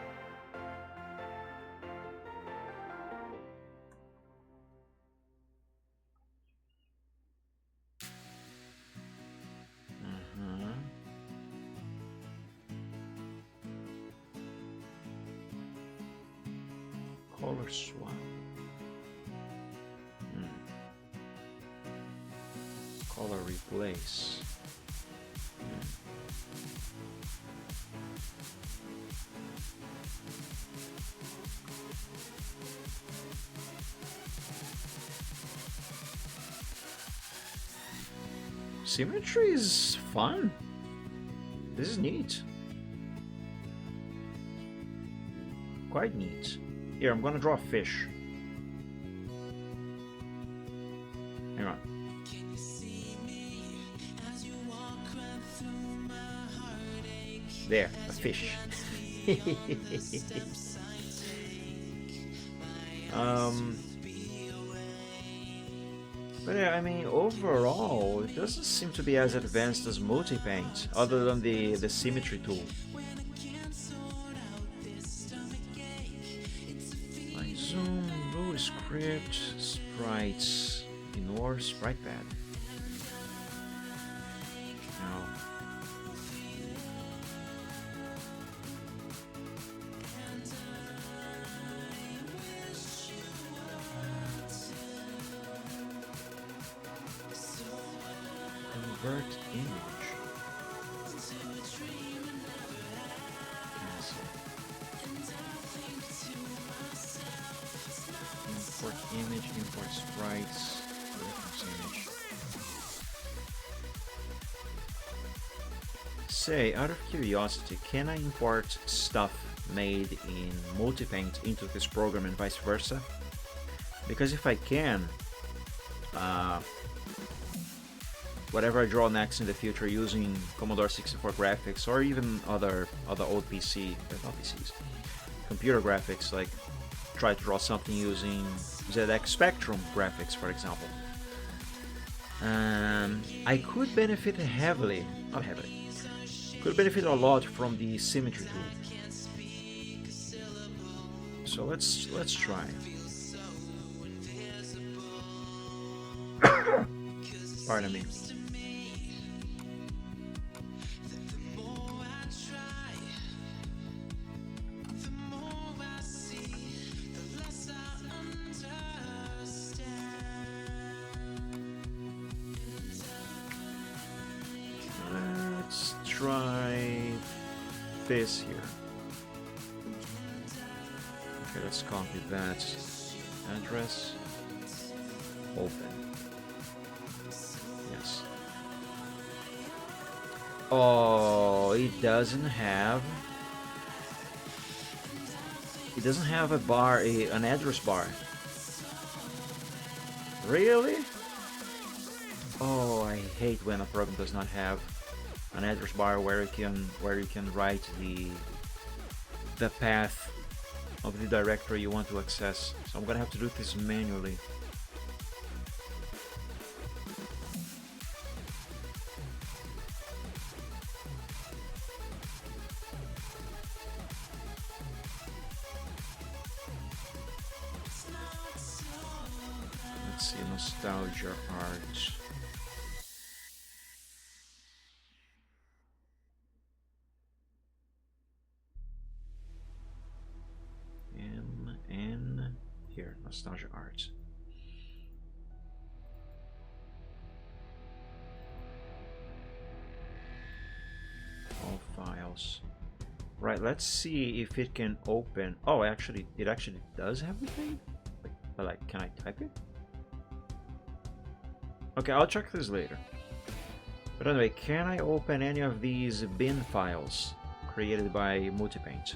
Color swap. Color replace. Symmetry is fun. This is neat. Quite neat. Here, I'm gonna draw a fish. Hang on. There, a fish. But yeah, I mean, overall, it doesn't seem to be as advanced as Multipaint, other than the symmetry tool. Line zoom, blue script, sprites, ignore sprite pad. Now, convert image. Cancel. Import image, import sprites, reference image. Say, out of curiosity, can I import stuff made in Multipaint into this program and vice versa? Because if I can, whatever I draw next in the future using Commodore 64 graphics or even other old not PCs, computer graphics, like try to draw something using ZX Spectrum graphics, for example. I could benefit heavily, not heavily, Could benefit a lot from the symmetry tool. So let's try. Pardon me. Let's try this here. Okay, let's copy that address. Open. Yes. Oh, it doesn't have a bar, an address bar. Really? Oh, I hate when a program does not have an address bar where you can write the path of the directory you want to access. So I'm gonna have to do this manually. Let's see, nostalgia art. And here, nostalgia art. All files. Right, let's see if it can open. Oh, actually, it actually does have the thing. But like, can I type it? Okay, I'll check this later. But anyway, can I open any of these bin files created by Multipaint?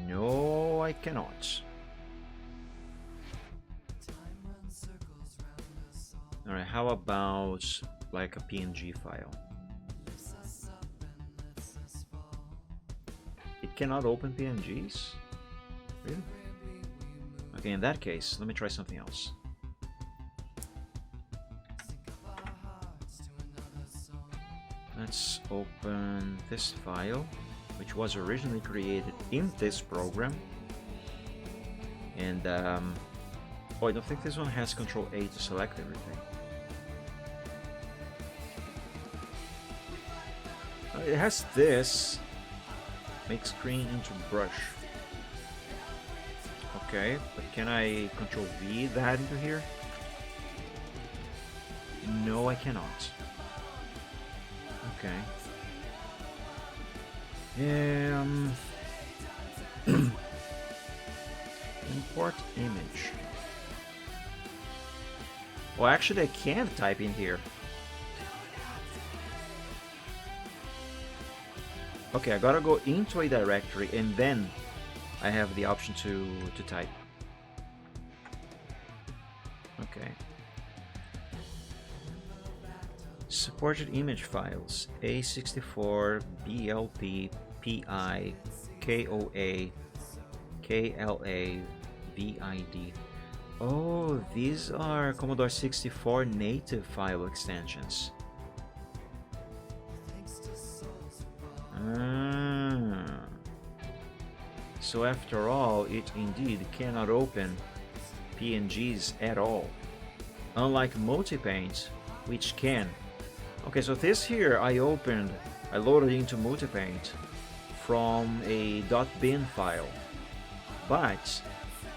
No, I cannot. Alright, how about like a PNG file? It cannot open PNGs? Really? Okay, in that case, let me try something else. Let's open this file, which was originally created in this program. And, oh, I don't think this one has Control A to select everything. It has this. Make screen into brush. Okay, but can I Control V that into here? No, I cannot. Okay. Import image. Well, actually, I can type in here. Okay, I gotta go into a directory and then I have the option to type. Okay. Supported image files: A64, BLP, PI, KOA, KLA, VID. Oh, these are Commodore 64 native file extensions. So after all, it indeed cannot open PNGs at all, unlike Multipaint, which can. Okay, so this here I loaded into Multipaint from a .bin file, but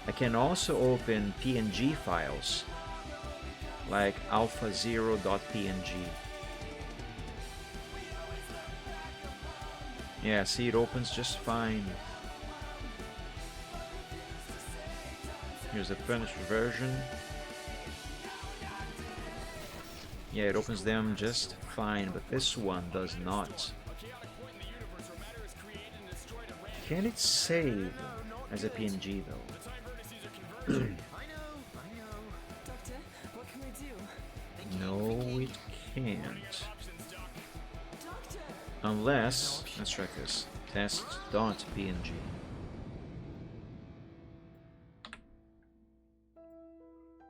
I can also open PNG files like alpha0.png. Yeah, see, it opens just fine. Here's the finished version. Yeah, it opens them just fine, but this one does not. Can it save as a PNG though? No, it can't. Unless, let's try this, test.png.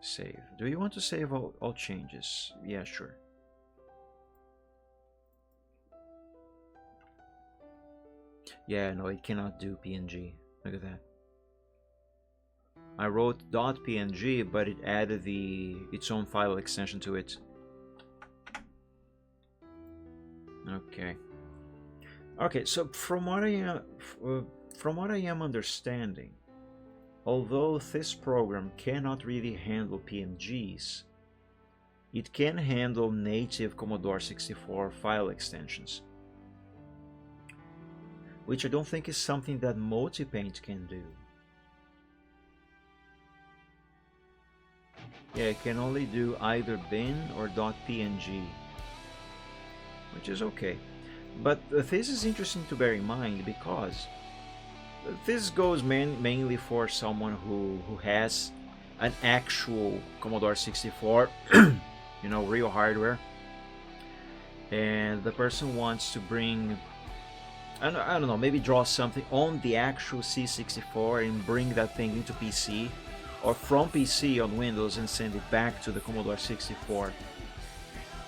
Save. Do you want to save all changes? Yeah, sure. Yeah, no, it cannot do PNG. Look at that. I wrote .png, but it added its own file extension to it. Okay. Okay, so from what I am understanding, although this program cannot really handle PNGs, it can handle native Commodore 64 file extensions, which I don't think is something that Multipaint can do. Yeah, it can only do either bin or .png, which is okay. But this is interesting to bear in mind because this goes mainly for someone who has an actual Commodore 64, you know, real hardware, and the person wants to bring, I don't know, maybe draw something on the actual C64 and bring that thing into PC, or from PC on Windows and send it back to the Commodore 64.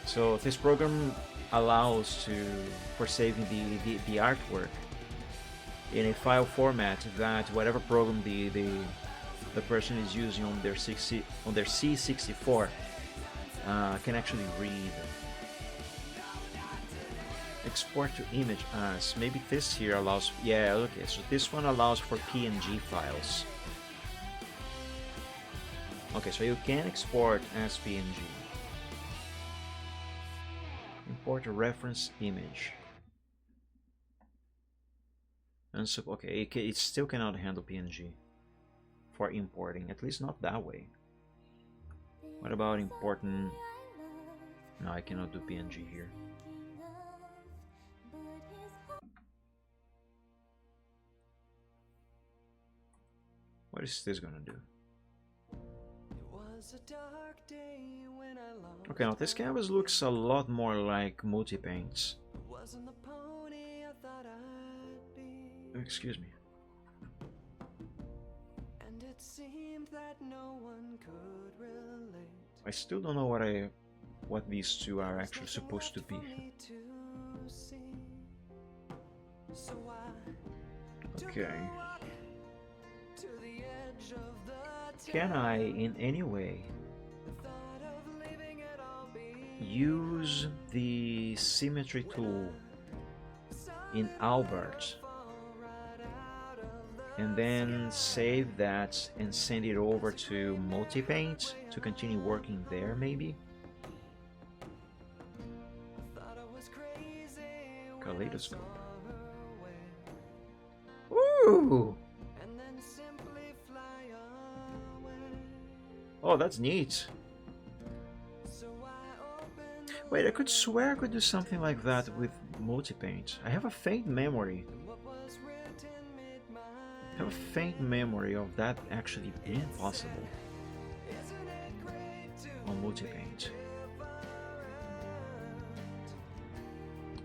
So this program allows for saving the artwork in a file format that whatever program the person is using on their C64 can actually read. Export to image as. Maybe this here allows. Yeah, okay. So this one allows for PNG files. Okay, so you can export as PNG. Import a reference image. And so, okay, it still cannot handle PNG for importing, at least not that way. What about importing? No, I cannot do PNG here. What is this gonna do? Okay, now this canvas looks a lot more like Multipaint's. Excuse me. I still don't know what these two are actually supposed to be. Okay. Can I in any way use the symmetry tool in Albert and then save that and send it over to Multipaint to continue working there, maybe? Kaleidoscope. Ooh! Oh, that's neat. Wait, I could swear I could do something like that with Multipaint. I have a faint memory. I have a faint memory of that actually being possible on Multipaint.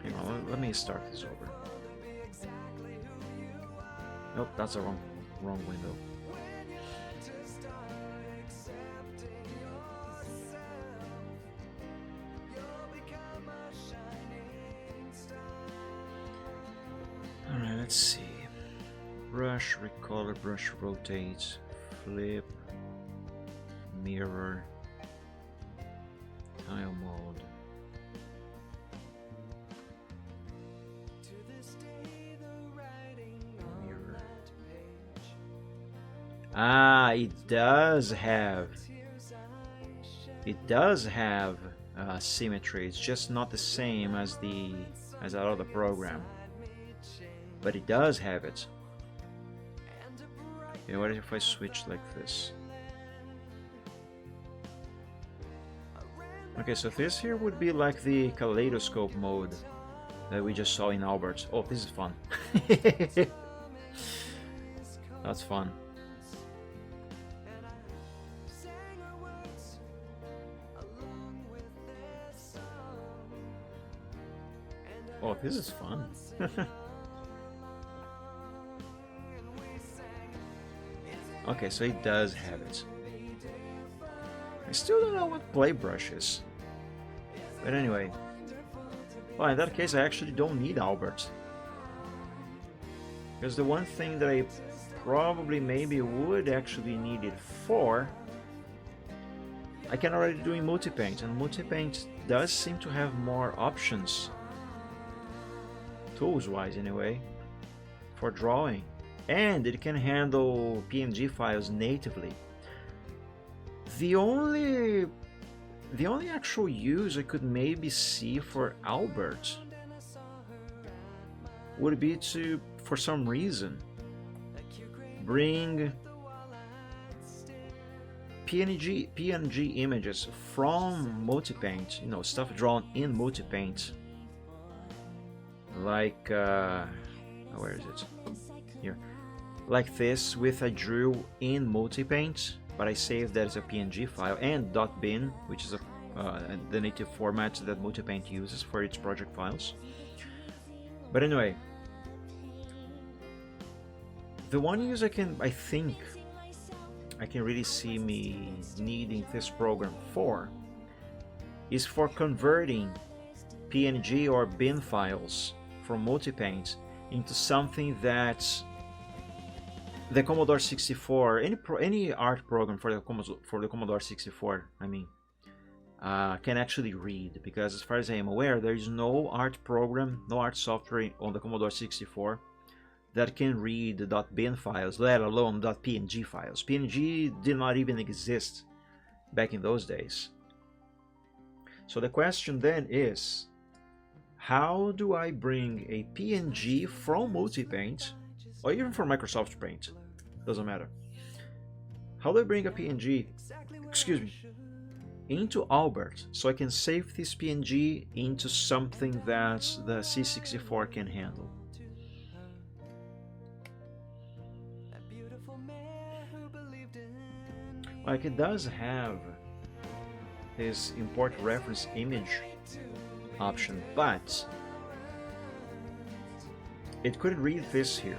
Hang on, let me start this over. Nope, that's the wrong window. Alright, let's see. Brush, recolor, brush, rotate, flip, mirror, tile mode. Mirror. Ah, it does have symmetry. It's just not the same as that other program, but it does have it. Okay, what if I switch like this? Okay, so this here would be like the kaleidoscope mode that we just saw in Albert. Oh, this is fun. That's fun. Oh, this is fun. Okay, so it does have it. I still don't know what play brush is. But anyway. Well, in that case, I actually don't need Albert. Because the one thing that I probably maybe would actually need it for, I can already do in multipaint, and multipaint does seem to have more options, tools wise anyway, for drawing, and it can handle PNG files natively. The only actual use I could maybe see for Albert would be to, for some reason, bring PNG images from multipaint, you know, stuff drawn in multipaint, like where is it? Here, like this, with I drew in multipaint, but I saved that as a PNG file, and .bin, which is the native format that multipaint uses for its project files. But anyway, the one use I think I can really see me needing this program for is for converting PNG or bin files from multipaint into something that the Commodore 64, any art program for the Commodore 64, I mean, can actually read. Because as far as I am aware, there is no art program, no art software on the Commodore 64 that can read the .bin files, let alone .png files. PNG did not even exist back in those days. So the question then is, how do I bring a PNG from Multipaint, or even from Microsoft Paint, doesn't matter. How do I bring a PNG, excuse me, into Albert so I can save this PNG into something that the C64 can handle? Like, it does have this import reference image option, but it couldn't read this here,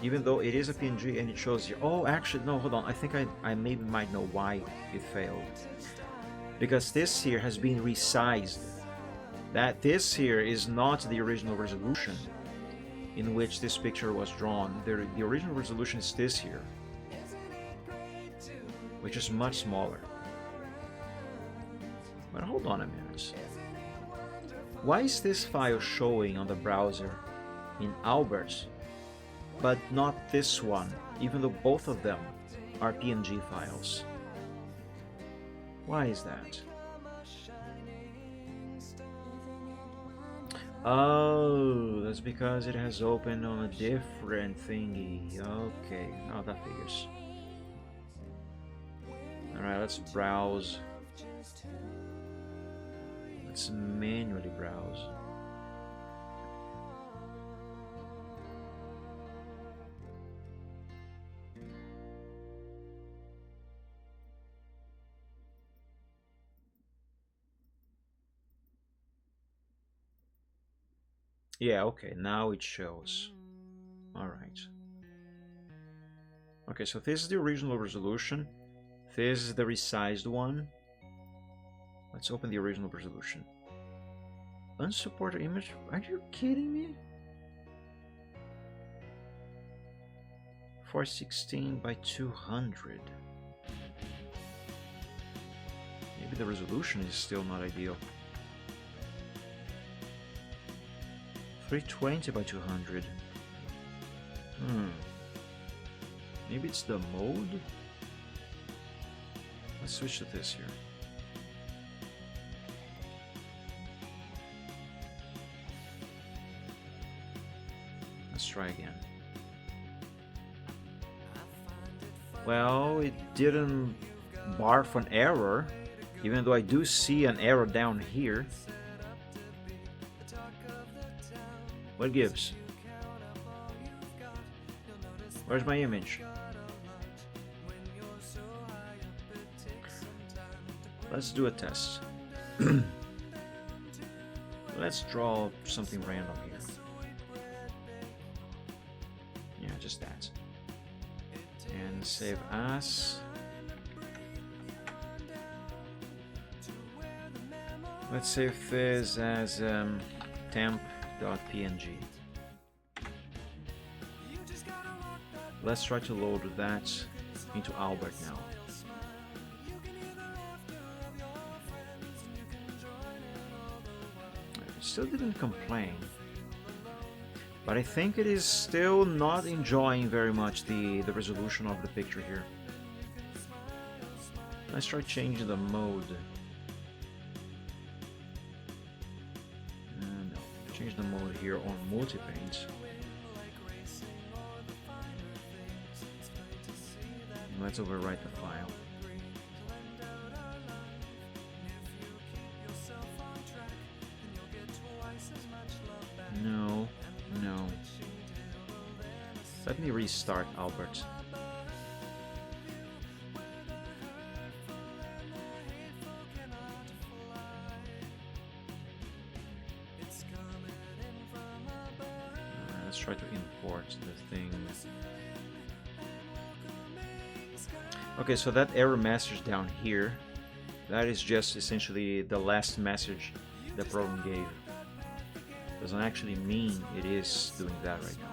even though it is a PNG and it shows you. Oh, actually, no, hold on. I think I maybe might know why it failed. Because this here has been resized. That this here is not the original resolution in which this picture was drawn. The original resolution is this here, which is much smaller. But hold on a minute. Why is this file showing on the browser in Albert, but not this one, even though both of them are PNG files? Why is that? Oh, that's because it has opened on a different thingy. Okay, oh, that figures. Alright, let's browse. Let's manually browse. Yeah, okay, now it shows. Alright. Okay, so this is the original resolution. This is the resized one. Let's open the original resolution. Unsupported image? Are you kidding me? 416 by 200. Maybe the resolution is still not ideal. 320 by 200. Maybe it's the mode? Let's switch to this here. Let's try again. Well, it didn't barf an error, even though I do see an error down here. What gives? Where's my image? Let's do a test. Let's draw something random here. Yeah, just that. And save as. Let's save this as temp.png. Let's try to load that into Albert now. Still didn't complain, but I think it is still not enjoying very much the resolution of the picture here. Let's try changing the mode. No, change the mode here on multi-paint. Let's overwrite the file. No, no. Let me restart Albert. Let's try to import the thing. Okay, so that error message down here, that is just essentially the last message the program gave. Doesn't actually mean it is doing that right now.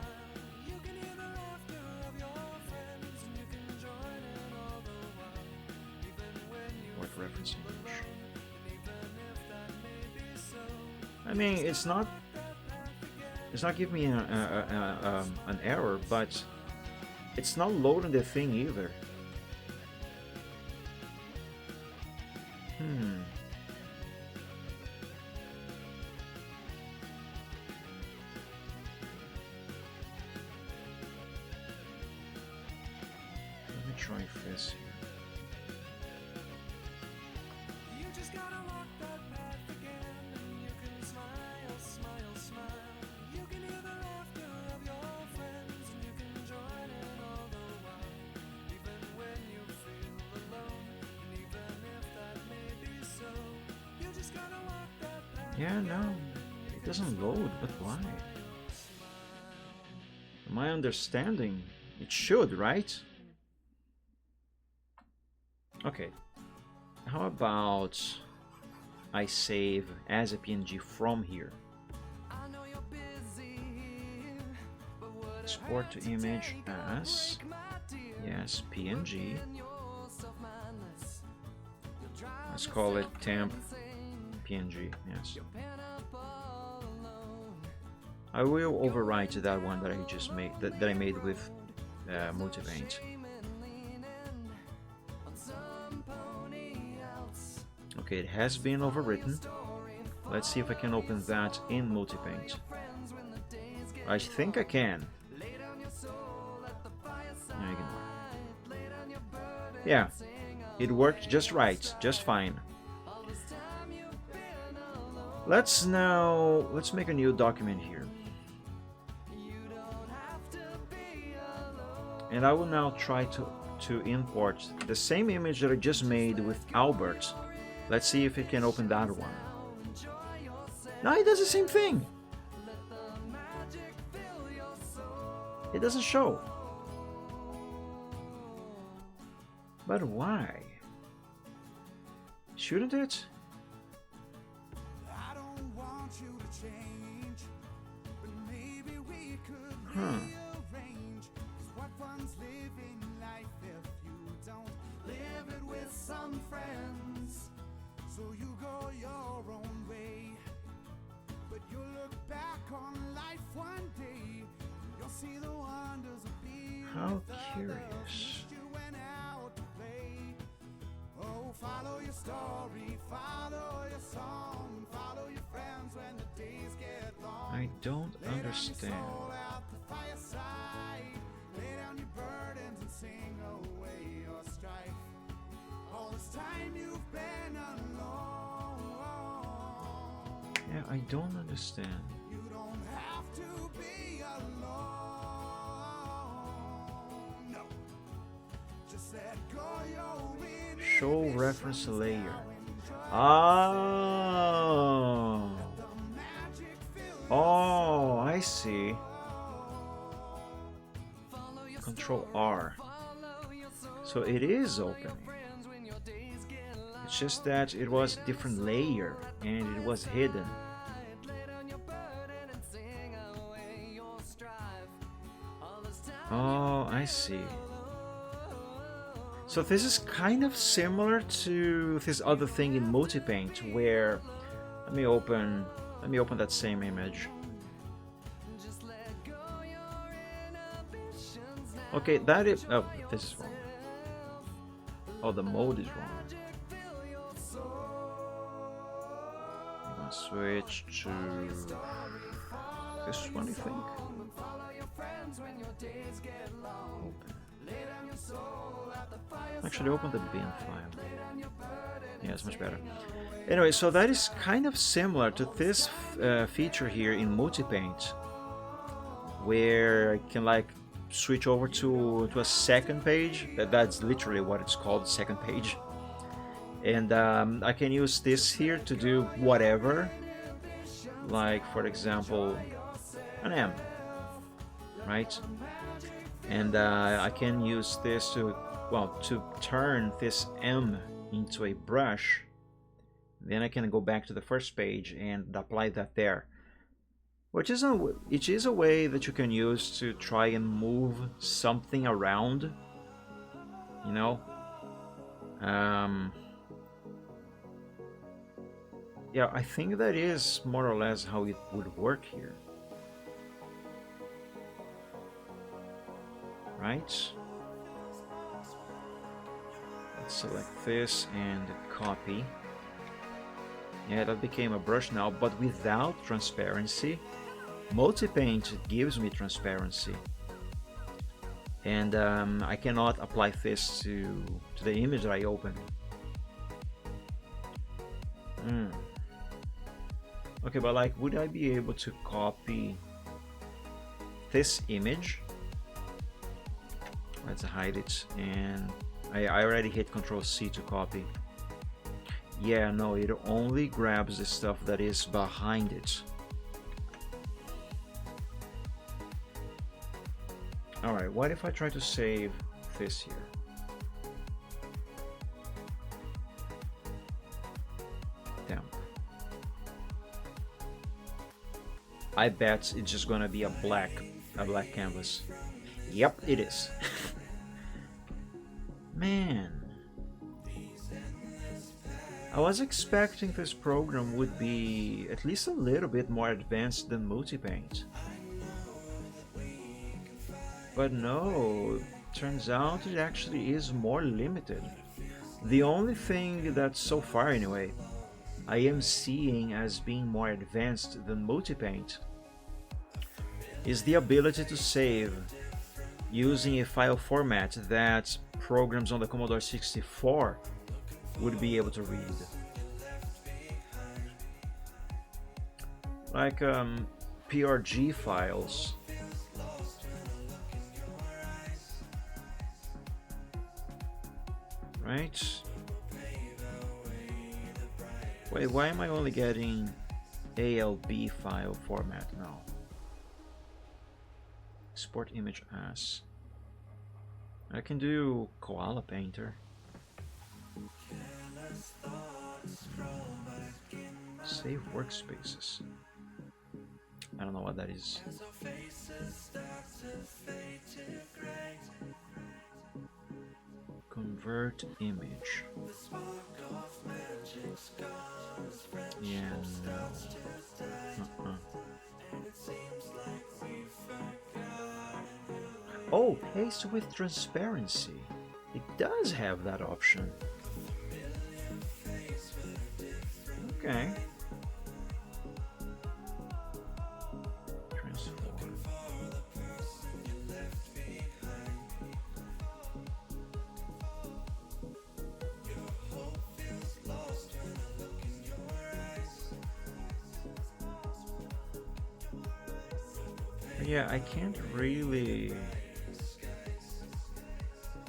What reference image? I mean, it's not giving me an error, but it's not loading the thing either. Let me try this here. You just gotta walk that path again, and you can smile, smile, smile. You can hear the laughter of your friends, and you can join in all the while. Even when you feel alone, and even if that may be so, you just gotta walk that path. Yeah, no, it doesn't load, but why? My understanding, it should, right? Okay, how about I save as a PNG from here? Export to image as, yes, PNG. Let's call it temp PNG, yes. I will overwrite that one that I just made, that I made with multi-paint. Okay, it has been overwritten. Let's see if I can open that in multi-paint. I think I can. Yeah, it worked just right, just fine. Let's make a new document here. And I will now try to import the same image that I just made with Albert. Let's see if it can open that one. No, it does the same thing. It doesn't show. But why? Shouldn't it? Huh. So you go your own way, but you'll look back on life one day. You'll see the wonders of being. How curious. You went out to play. Oh, follow your story, follow your song, follow your friends when the days get long. I don't understand. Lay down your burdens and sing away your strife. All this time you've been alone. Yeah, I don't understand. You don't have to be alone. No. Just let go your wind. Show reference layer. Oh. Oh, I see. Control R. So it is opening. It's just that it was a different layer and it was hidden. Yeah, Oh, I see. So this is kind of similar to this other thing in Multipaint where let me open that same image. Okay, that is oh, this is wrong. Oh, the mode is wrong. I'm gonna switch to this one, I think. Open. Actually, open the bin file. Yeah, it's much better. Anyway, so that is kind of similar to this feature here in Multipaint, where I can like switch over to a second page. That's literally what it's called, second page. And I can use this here to do whatever, like for example, an M, right? And I can use this to, well, to turn this M into a brush. Then I can go back to the first page and apply that there, which is a way that you can use to try and move something around, you know. Yeah, I think that is more or less how it would work here. Right? Let's select this and copy. Yeah, that became a brush now, but without transparency. Multipaint gives me transparency. And I cannot apply this to the image that I open. Okay, but like, would I be able to copy this image? Let's hide it, and I already hit Ctrl+C to copy. Yeah, no, it only grabs the stuff that is behind it. Alright, what if I try to save this here? Damn. I bet it's just gonna be a black canvas. Yep, it is. Man. I was expecting this program would be at least a little bit more advanced than Multipaint. But no, turns out it actually is more limited. The only thing that so far anyway, I am seeing as being more advanced than Multipaint is the ability to save using a file format that programs on the Commodore 64 would be able to read. Like PRG files. Right? Wait, why am I only getting ALB file format now? Export image as. I can do Koala Painter. Save workspaces. I don't know what that is. Convert image. Yeah, no. Oh, paste with transparency. It does have that option. Okay. Transform. Yeah, I can't really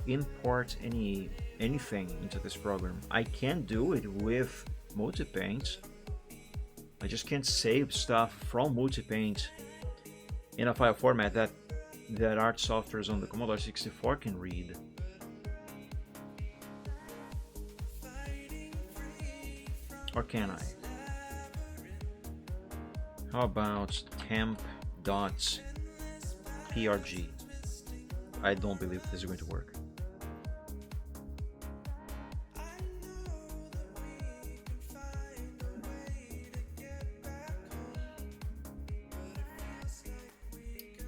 import anything into this program. I can do it with Multipaint. I just can't save stuff from Multipaint in a file format that art softwares on the Commodore 64 can read. Or can I? How about temp.prg? I don't believe this is going to work.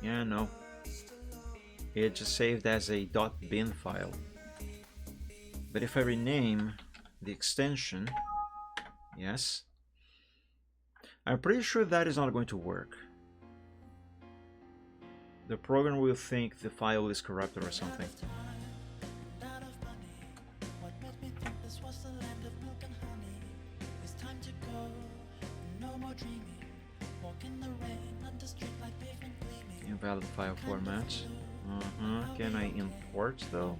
Yeah, no. It just saved as a .bin file. But if I rename the extension, yes, I'm pretty sure that is not going to work. The program will think the file is corrupted or something. Invalid file format. Can I import though?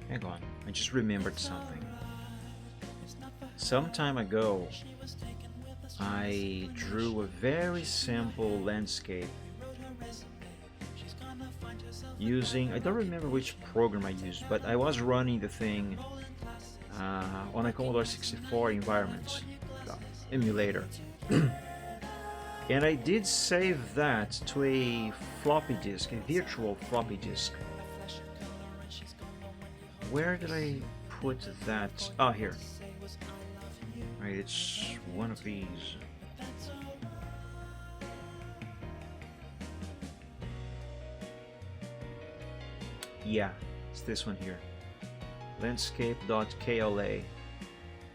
Hang on, I just remembered something. Some time ago, I drew a very simple landscape using, I don't remember which program I used, but I was running the thing on a Commodore 64 environment emulator. And I did save that to a floppy disk, a virtual floppy disk. Where did I put that? Oh, here. Right, it's one of these. Yeah, it's this one here. Landscape.kla.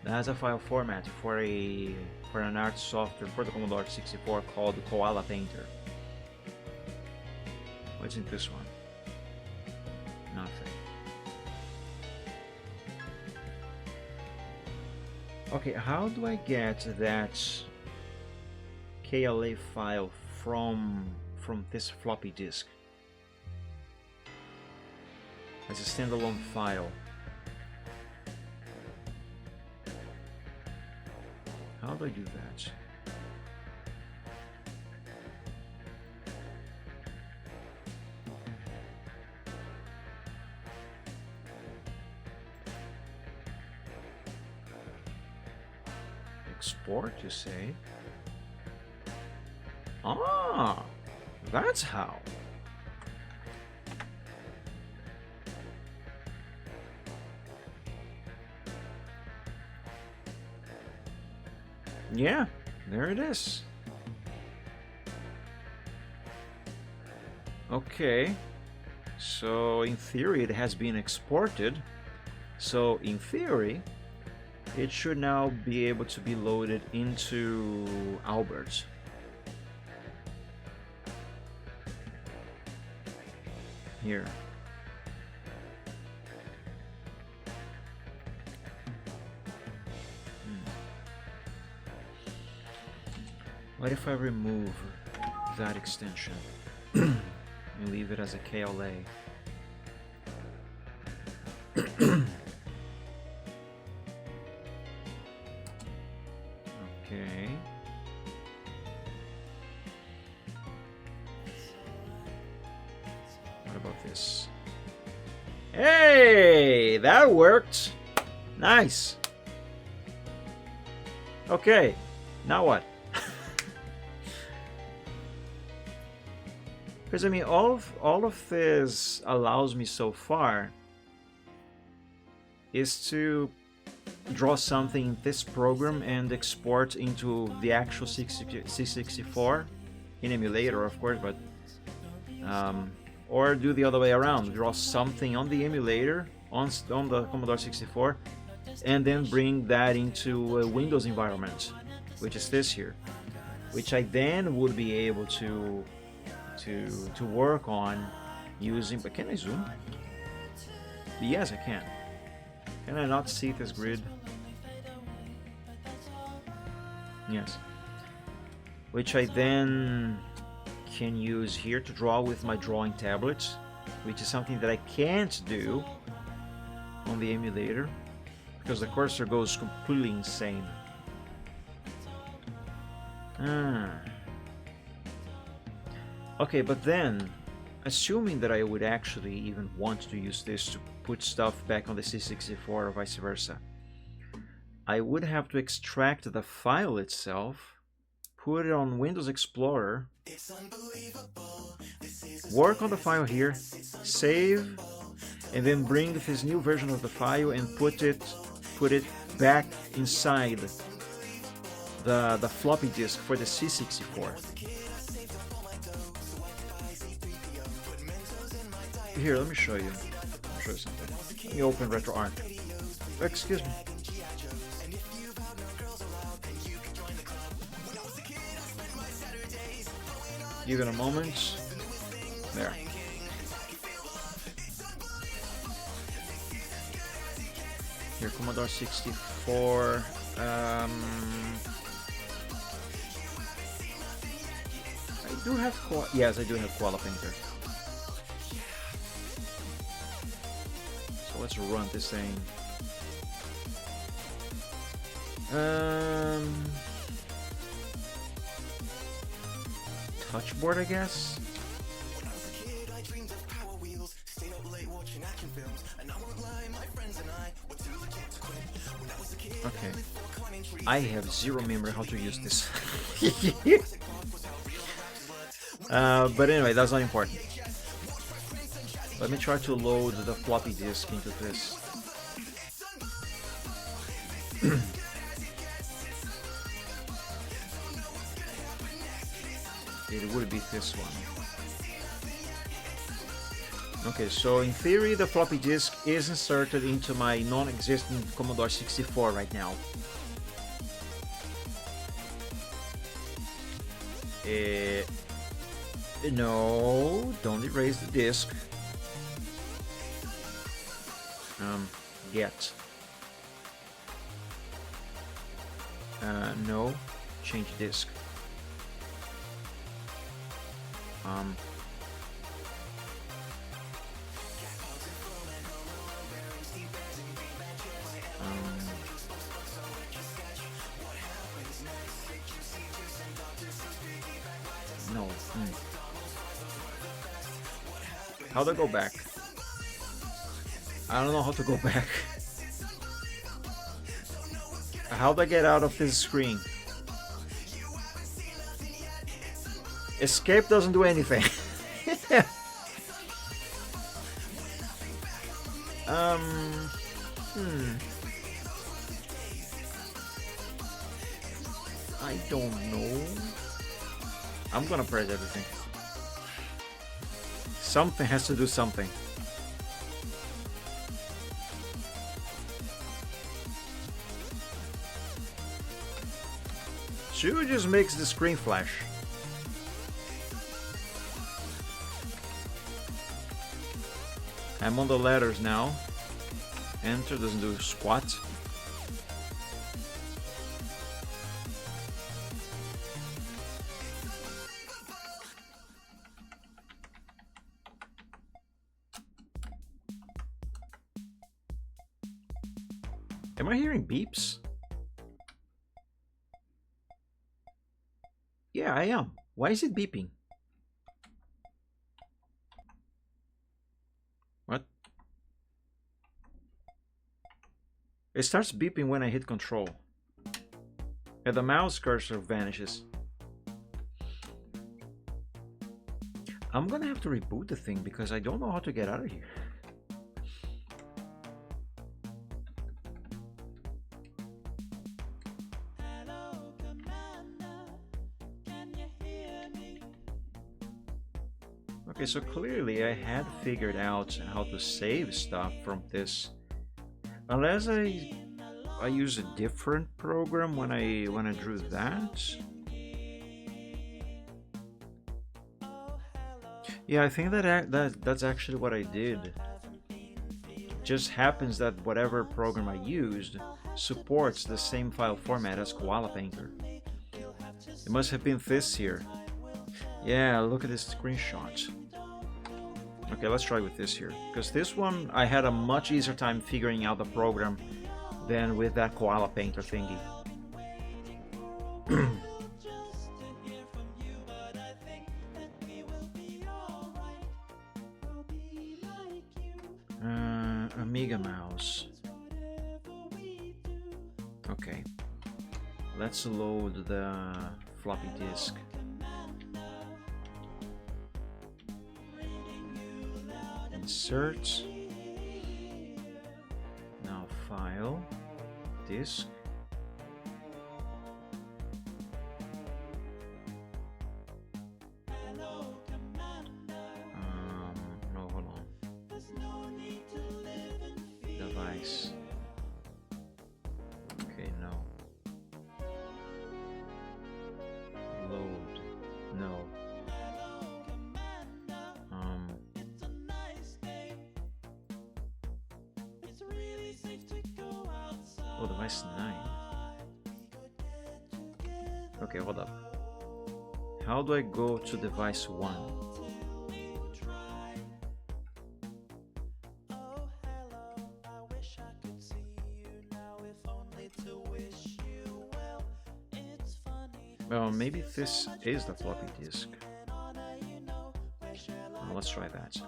That's a file format for an art software for the Commodore 64 called Koala Painter. What's in this one? Nothing. Okay, how do I get that KLA file from this floppy disk as a standalone file? How do I do that? Export, you say? Ah, that's how. Yeah, there it is. Okay, so in theory it has been exported. So in theory, it should now be able to be loaded into Albert. Here. What if I remove that extension and leave it as a KLA? Okay. What about this? Hey, that worked. Nice. Okay, now what? Because I mean, all of this allows me so far is to draw something in this program and export into the actual C64 in emulator, of course, but or do the other way around, draw something on the emulator on the Commodore 64 and then bring that into a Windows environment, which is this here, which I then would be able to work on using. But can I zoom? Yes, I can. Can I not see this grid? Yes. Which I then can use here to draw with my drawing tablet, which is something that I can't do on the emulator because the cursor goes completely insane. Okay, but then, assuming that I would actually even want to use this to put stuff back on the C64 or vice versa, I would have to extract the file itself, put it on Windows Explorer, work on the file here, save, and then bring this new version of the file and put it back inside the floppy disk for the C64. Here, let me show you. I'll show you something. Let me open RetroArch. Excuse me. Give it a moment. There. Here, Commodore 64. I do have yes, I do have Koala Painter. So let's run this thing. Touchboard, I guess. Okay. I have zero memory how to use this. But anyway, that's not important. Let me try to load the floppy disk into this. It would be this one. Okay, so in theory the floppy disk is inserted into my non-existent Commodore 64 right now. No, don't erase the disk. Get. No, change disk. No. How do I go back? I don't know how to go back. How do I get out of this screen? Escape doesn't do anything. I don't know. I'm gonna press everything. Something has to do something. Should just makes the screen flash. I'm on the letters now. Enter doesn't do squat. Am I hearing beeps? Yeah, I am. Why is it beeping? What? It starts beeping when I hit control. And the mouse cursor vanishes. I'm gonna have to reboot the thing because I don't know how to get out of here. Okay, so clearly I had figured out how to save stuff from this. Unless I use a different program when I drew that. Yeah, I think that's actually what I did. Just happens that whatever program I used supports the same file format as Koala Painter. It must have been this here. Yeah, look at this screenshot. Okay, let's try with this here. Because this one, I had a much easier time figuring out the program than with that Koala Painter thingy. Amiga mouse. Okay. Let's load the floppy disk. Insert. Now file, disk. No, hold on. Device. Okay, no. Load. No. Oh, device 9. Okay, hold up. How do I go to device 1? Well, maybe this is the floppy disk. Let's try that.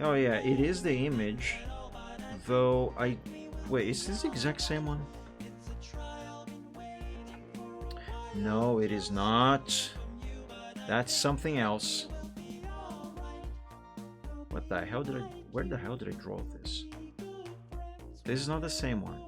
Oh yeah, it is the image, though wait, is this the exact same one? No, it is not. That's something else. What the hell did where the hell did I draw this? This is not the same one.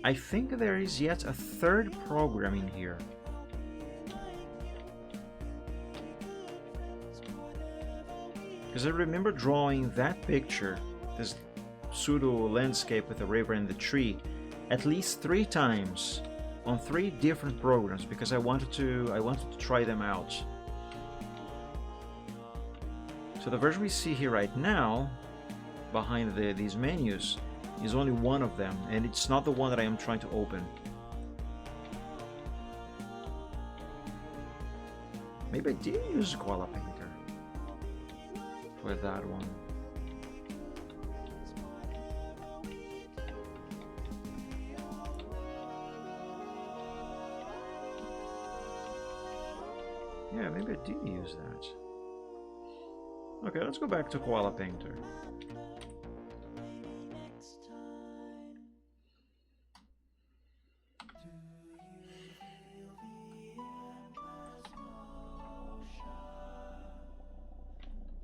I think there is yet a third program in here. Because I remember drawing that picture, this pseudo landscape with the river and the tree, at least 3 times on 3 different programs because I wanted to try them out. So the version we see here right now, behind these menus, is only one of them, and it's not the one that I am trying to open. Maybe I did use Koala Painter for that one. Yeah, maybe I did use that. Okay, let's go back to Koala Painter.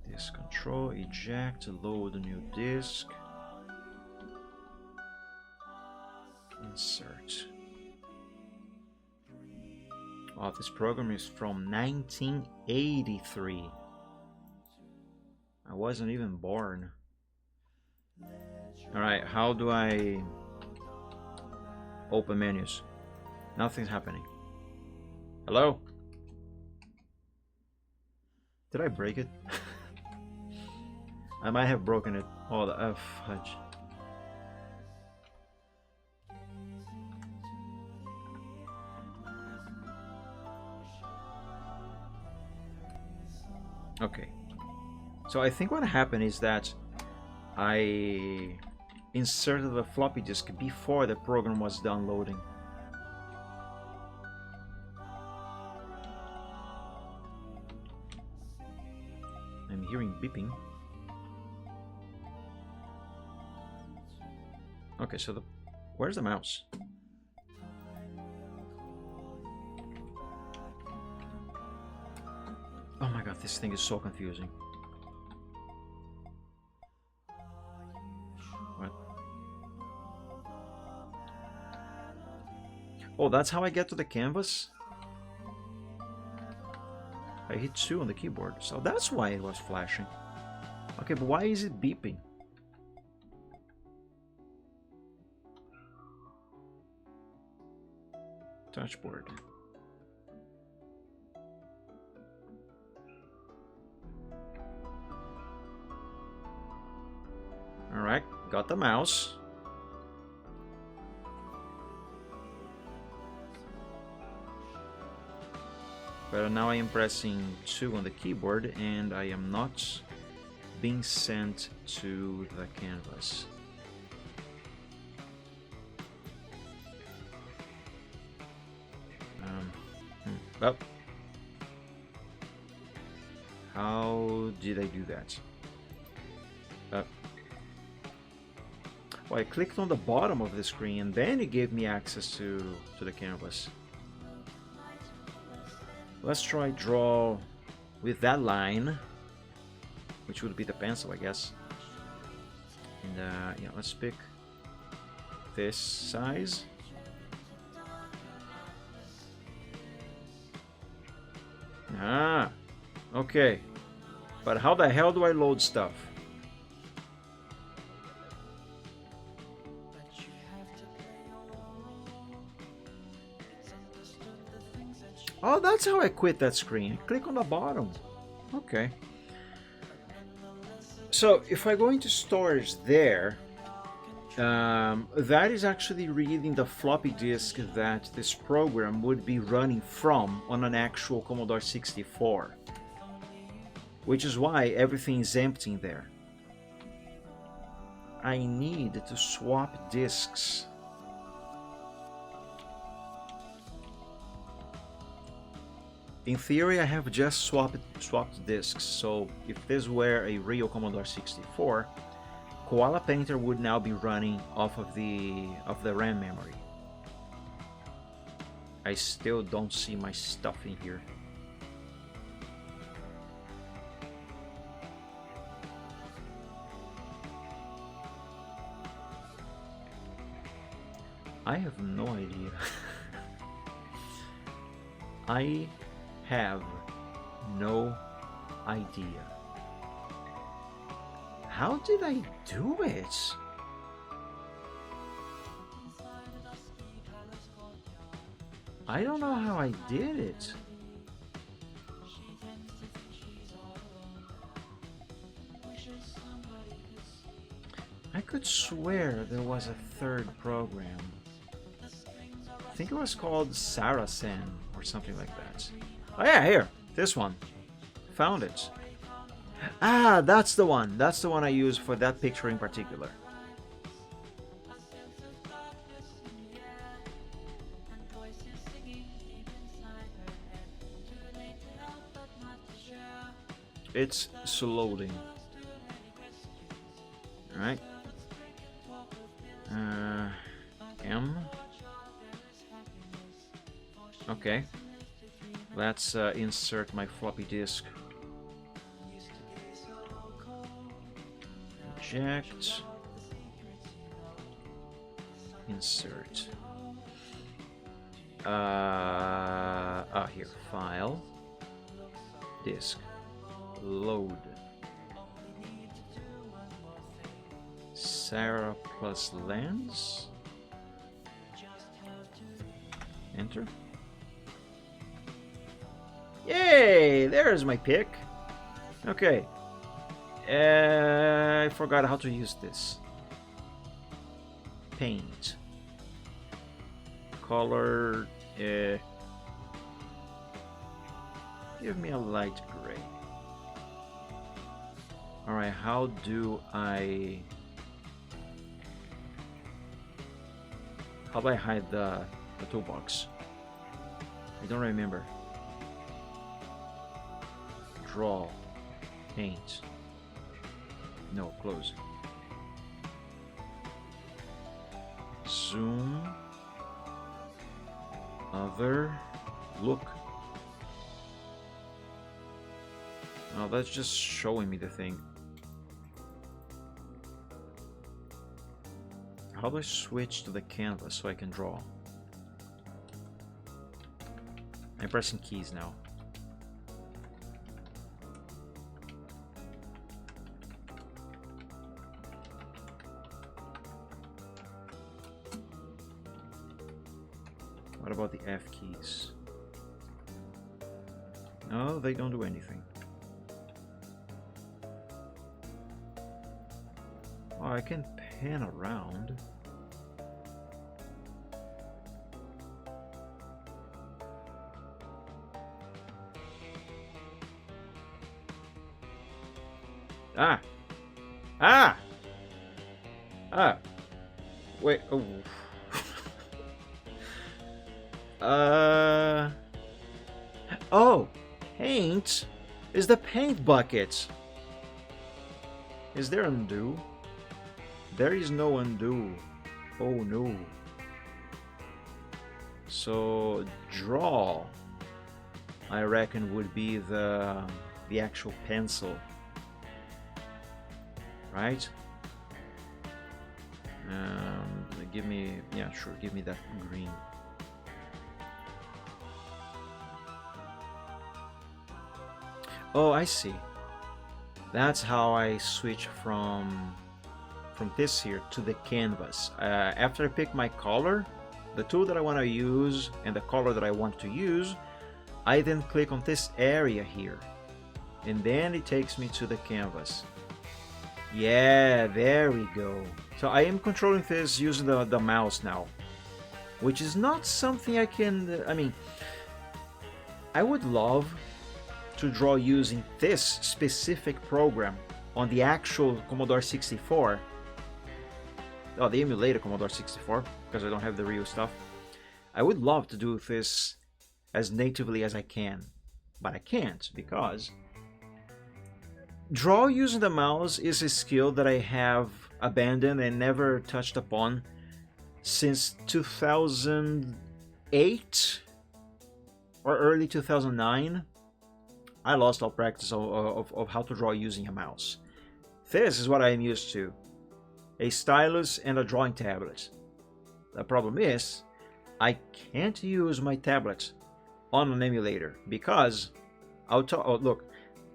Disk control, eject, load a new disk. Insert. Oh, this program is from 1983. I wasn't even born. Alright, how do I open menus? Nothing's happening. Hello? Did I break it? I might have broken it. Oh, the fudge. Okay. So I think what happened is that I inserted the floppy disk before the program was downloading. I'm hearing beeping. Okay, so where's the mouse? Oh my god, this thing is so confusing. What? Oh, that's how I get to the canvas? I hit 2 on the keyboard, so that's why it was flashing. Okay, but why is it beeping? Touchboard. Alright, got the mouse. But now I am pressing 2 on the keyboard and I am not being sent to the canvas. Well, how did I do that? Well, I clicked on the bottom of the screen and then it gave me access to the canvas. Let's try draw with that line, which would be the pencil, I guess. And yeah, let's pick this size. Ah, okay. But how the hell do I load stuff? Oh, that's how I quit that screen. Click on the bottom. Okay. So if I go into storage there, that is actually reading the floppy disk that this program would be running from on an actual Commodore 64. Which is why everything is empty in there. I need to swap disks. In theory, I have just swapped disks, so if this were a real Commodore 64, Koala Painter would now be running off of the RAM memory. I still don't see my stuff in here. I have no idea. I have no idea. How did I do it? I don't know how I did it. I could swear there was a third program. I think it was called Saracen or something like that. Oh yeah, here, this one. Found it. Ah, that's the one. That's the one I used for that picture in particular. It's loading. Alright. M. Okay. Let's insert my floppy disk. Eject. Insert. Here. File. Disk. Load. Sarah plus lens. Enter. Yay! There's my pick. Okay. I forgot how to use this. Paint. Color. Give me a light gray. Alright, how do I hide the toolbox? I don't remember. Draw. Paint. No, close. Zoom. Other. Look. Oh, that's just showing me the thing. How do I switch to the canvas so I can draw? I'm pressing keys now. What about the F keys? No, they don't do anything. Oh, I can pan around. Ah! Ah! Ah! Wait, oh. Oh, paint is the paint bucket. Is there undo? There is no undo. Oh no. So draw, I reckon, would be the actual pencil, right? Give me, yeah, sure, give me that green. Oh, I see. That's how I switch from this here to the canvas. After I pick my color, the tool that I want to use and the color that I want to use, I then click on this area here, and then it takes me to the canvas. Yeah, there we go. So I am controlling this using the mouse now, which is not something I can, I mean, I would love to draw using this specific program on the actual Commodore 64. Oh, the emulated Commodore 64, because I don't have the real stuff. I would love to do this as natively as I can, but I can't because draw using the mouse is a skill that I have abandoned and never touched upon since 2008 or early 2009. I lost all practice of how to draw using a mouse. This is what I am used to: a stylus and a drawing tablet. The problem is, I can't use my tablet on an emulator because look,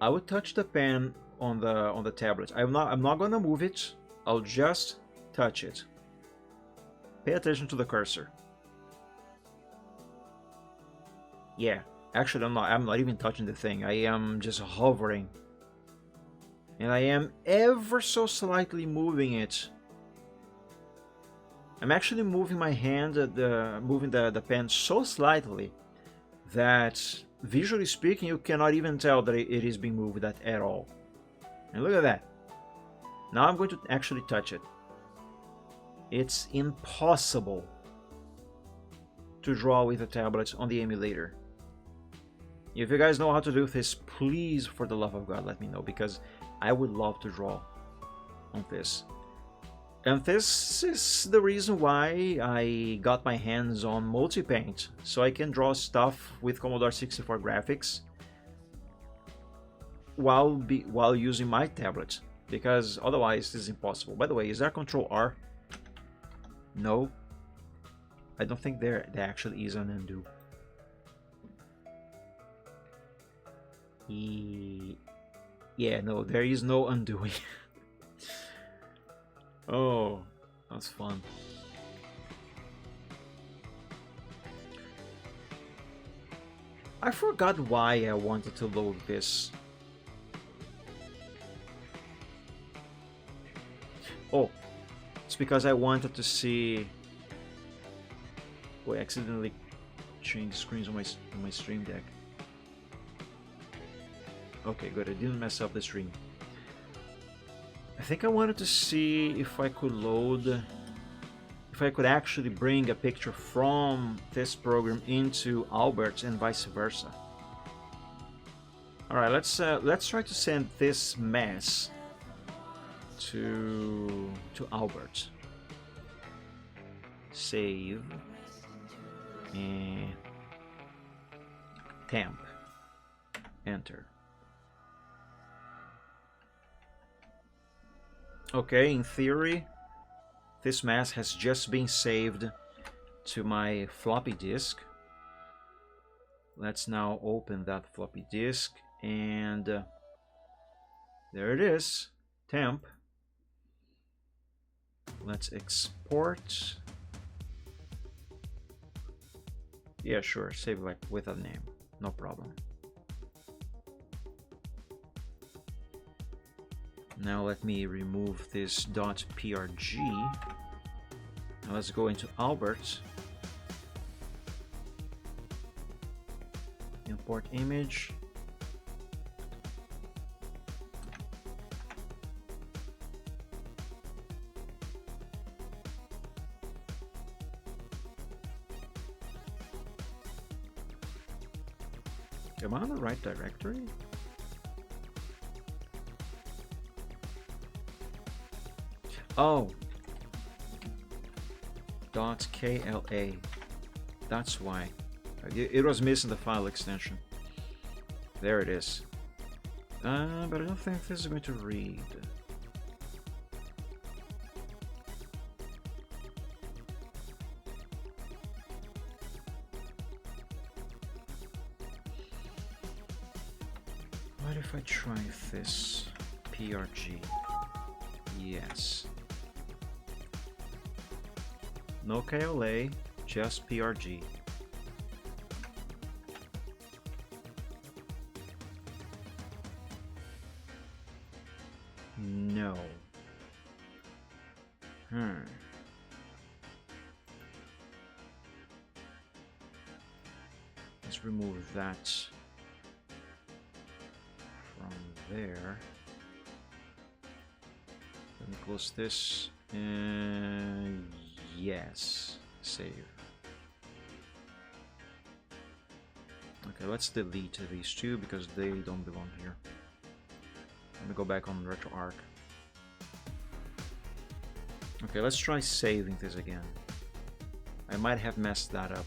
I would touch the pen on the tablet. I'm not gonna move it. I'll just touch it. Pay attention to the cursor. Yeah, actually I'm not even touching the thing. I am just hovering. And I am ever so slightly moving it. I'm actually moving my hand, moving the pen so slightly that, visually speaking, you cannot even tell that it is being moved at all. And look at that. Now I'm going to actually touch it. It's impossible to draw with a tablet on the emulator. If you guys know how to do this, please, for the love of God, let me know, because I would love to draw on this. And this is the reason why I got my hands on multi-paint, so I can draw stuff with Commodore 64 graphics while using my tablet, because otherwise this is impossible. By the way, is there Control R? No, I don't think there actually is an undo. Yeah, no, there is no undoing. Oh, that's fun. I forgot why I wanted to load this. Oh, it's because I wanted to see. Oh, I accidentally changed screens on my Stream Deck. Okay, good. I didn't mess up the stream. I think I wanted to see if I could actually bring a picture from this program into Albert and vice versa. All right, let's try to send this mess to Albert. Save and temp. Enter. Okay, in theory, this mass has just been saved to my floppy disk. Let's now open that floppy disk, and there it is, temp. Let's export. Yeah, sure, save like with a name, no problem. Now let me remove this .prg. Now let's go into Albert. Import image. Am I on the right directory? Oh. .kla. That's why. It was missing the file extension. There it is. But I don't think this is going to read. What if I try this? PRG. Yes. No KLA, just PRG. No. Let's remove that from there. Let me close this. Yes. Save. Okay, let's delete these two because they don't belong here. Let me go back on RetroArch. Okay, let's try saving this again. I might have messed that up.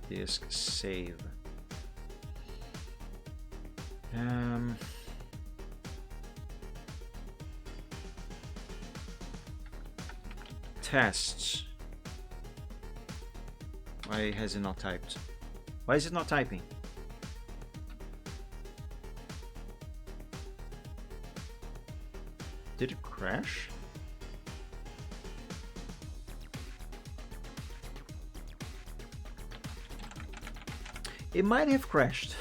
Disk save. Tests. Why has it not typed? Why is it not typing? Did it crash? It might have crashed.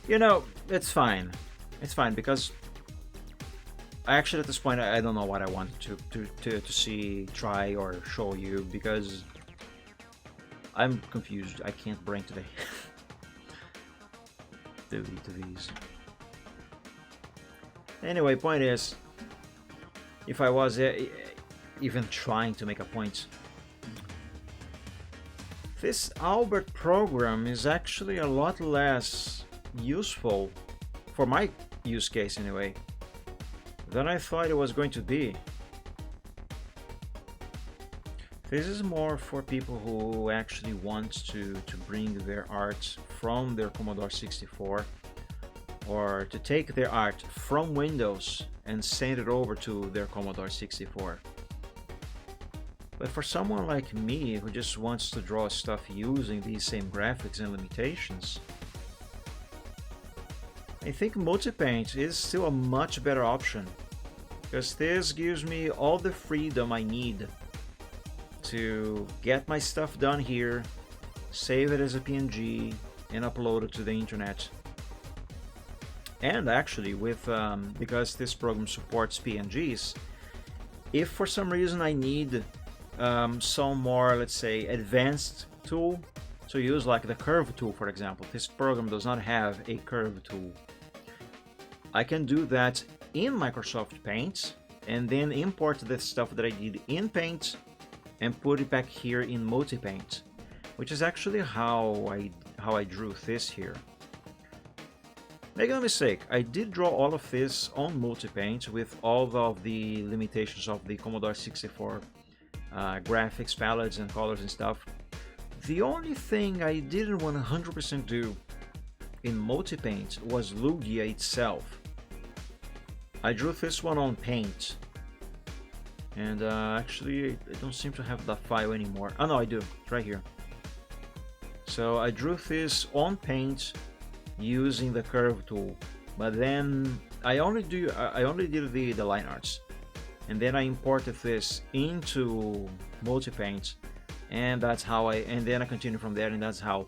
You know, it's fine. It's fine because actually at this point I don't know what I wanted to see, try, or show you because I'm confused. I can't brain today. Delete these. Anyway, point is, if I was even trying to make a point, this Albert program is actually a lot less useful, for my use case anyway, than I thought it was going to be. This is more for people who actually want to bring their art from their Commodore 64, or to take their art from Windows and send it over to their Commodore 64. But for someone like me who just wants to draw stuff using these same graphics and limitations, I think Multipaint is still a much better option, because this gives me all the freedom I need to get my stuff done here, save it as a PNG, and upload it to the internet. And actually, with because this program supports PNGs, if for some reason I need some more, let's say, advanced tool to use, like the curve tool, for example. This program does not have a curve tool. I can do that in Microsoft Paint and then import the stuff that I did in Paint and put it back here in Multipaint, which is actually how I drew this here. Make no mistake, I did draw all of this on Multipaint with all of the limitations of the Commodore 64 graphics palettes and colors and stuff. The only thing I didn't 100% do in Multipaint was Lugia itself. I drew this one on Paint, and actually I don't seem to have that file anymore. Oh no, I do, it's right here. So I drew this on Paint using the curve tool, but then I only did the line arts, and then I imported this into Multipaint, and that's how and then I continued from there, and that's how,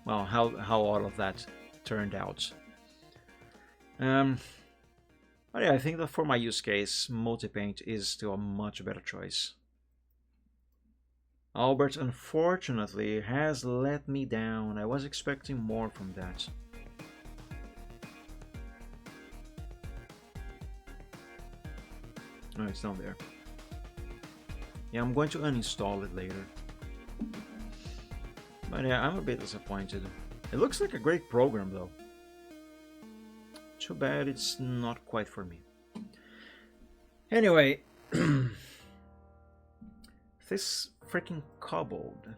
well, how all of that turned out. But yeah, I think that for my use case, Multipaint is still a much better choice. Albert, unfortunately, has let me down. I was expecting more from that. Oh, it's down there. Yeah, I'm going to uninstall it later. But yeah, I'm a bit disappointed. It looks like a great program though. Too bad it's not quite for me. Anyway, this freaking Kobold.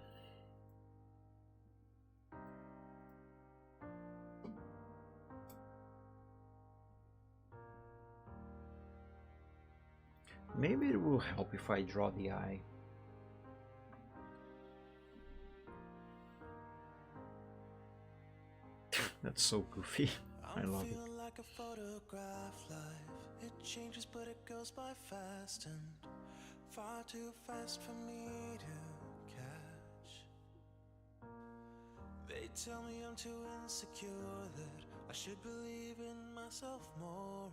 Maybe it will help if I draw the eye. That's so goofy. I love it. Like a photograph life. It changes but it goes by fast and far too fast for me to catch. They tell me I'm too insecure, that I should believe in myself more.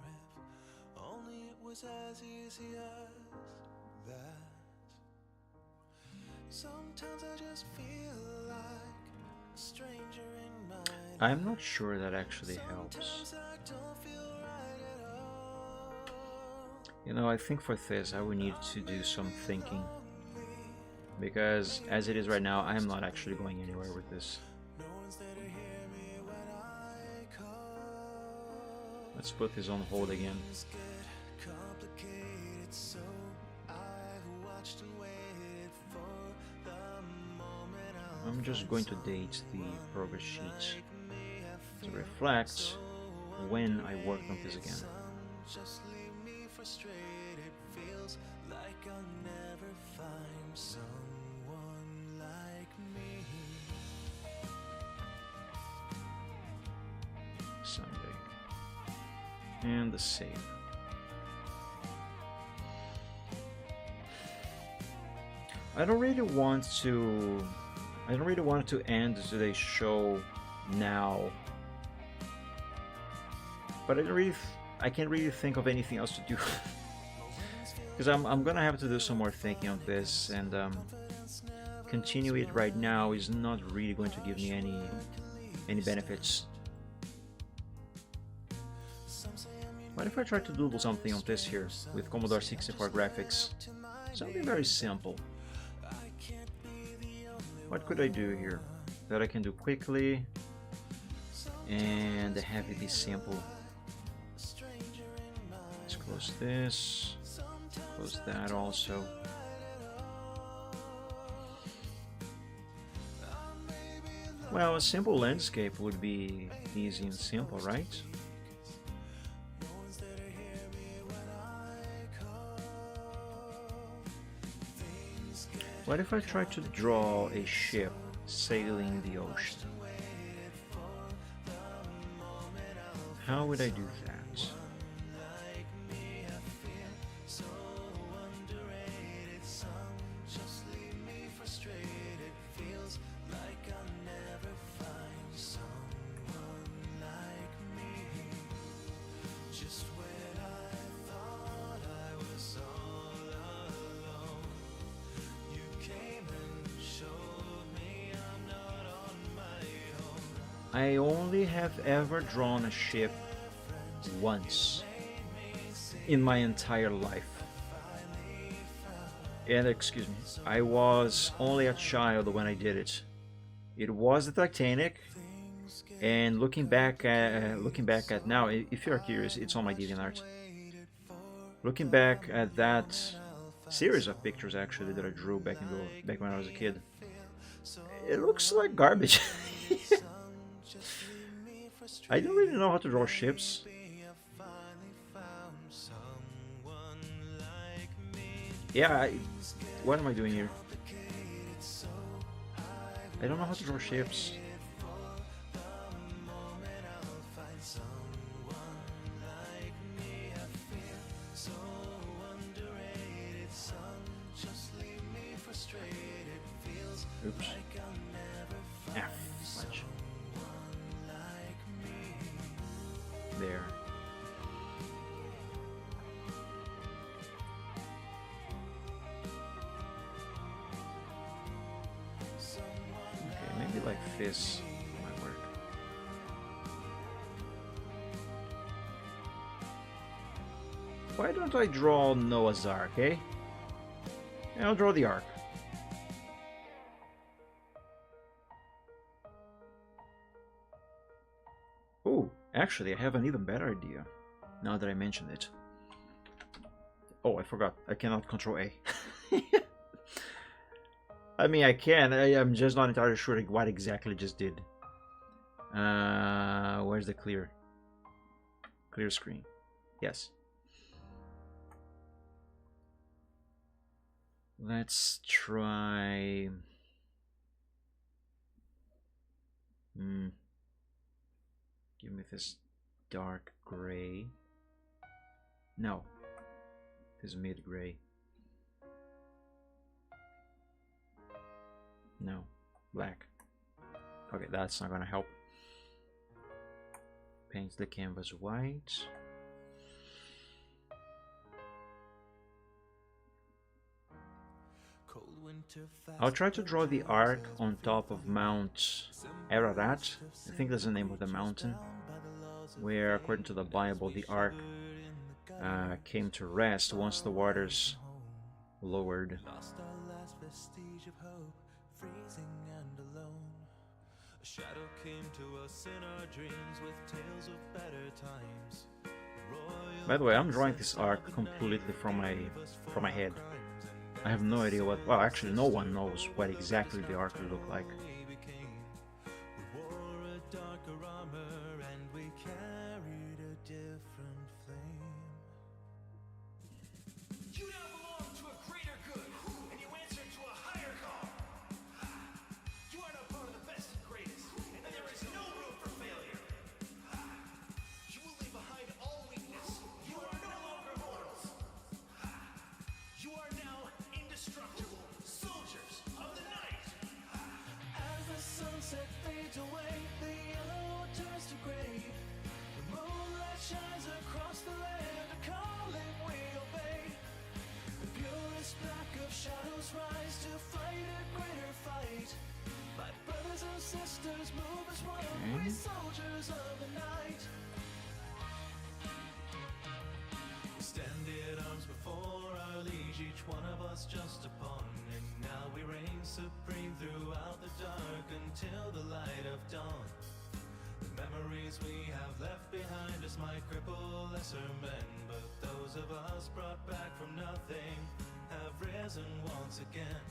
If only it was as easy as that. Sometimes I just feel like a stranger in my I'm not sure that actually helps. You know, I think for this I would need to do some thinking, because as it is right now, I am not actually going anywhere with this. Let's put this on hold again. I'm just going to date the progress sheet to reflect when I worked on this again. just leave me frustrated. Feels like I'll never find someone like me. Sunday. And the save. I don't really want to end today's show now, but I can't really think of anything else to do. Because I'm gonna have to do some more thinking on this, and continue it right now is not really going to give me any benefits. What if I try to doodle something on this here with Commodore 64 graphics? Something very simple. What could I do here that I can do quickly and have it be simple? Let's close this, close that also. Well, a simple landscape would be easy and simple, right? What if I try to draw a ship sailing the ocean? How would I do that? I only have ever drawn a ship once in my entire life. And excuse me, I was only a child when I did it. It was the Titanic, and looking back at now, if you're curious, it's on my DeviantArt. Looking back at that series of pictures actually that I drew back when I was a kid, it looks like garbage. I don't really know how to draw ships. Yeah, what am I doing here? I don't know how to draw ships. Oops. Ah, fudge. There. Okay, maybe like this might work. Why don't I draw Noah's Ark, eh? I'll draw the Ark. actually, I have an even better idea now that I mentioned it. Oh, I forgot. I cannot control A. I mean, I can. I'm just not entirely sure what exactly just did. Where's the clear? Clear screen. Yes. Let's try... Give me this dark gray. No. This mid gray. No. Black. Okay, that's not gonna help. Paint the canvas white. I'll try to draw the arc on top of Mount Ararat. I think that's the name of the mountain, where, according to the Bible, the ark came to rest once the waters lowered. Shadow came to us in our dreams with tales of better times. By the way, I'm drawing this arc completely from my head. I have no idea what... Well, actually, no one knows what exactly the arc will look like. We wore a darker armor and we carried a different flame. You now belong to a greater good, and you answer to a higher call. You are now part of the best and greatest, and there is no room for failure. You will leave behind all weakness. You are no longer mortals. You are now indestructible soldiers of the night. As the sunset fades away, the yellow turns to gray. The moonlight shines across the land, a calling we obey. The purest black of shadows rise to fight a greater fight. My brothers and sisters move as one, we soldiers of the night. We stand in arms before our liege, each one of us just a pawn, and now we reign supreme throughout the dark until the light of dawn. The memories we have left behind us might cripple lesser men, but those of us brought back from nothing have risen once again.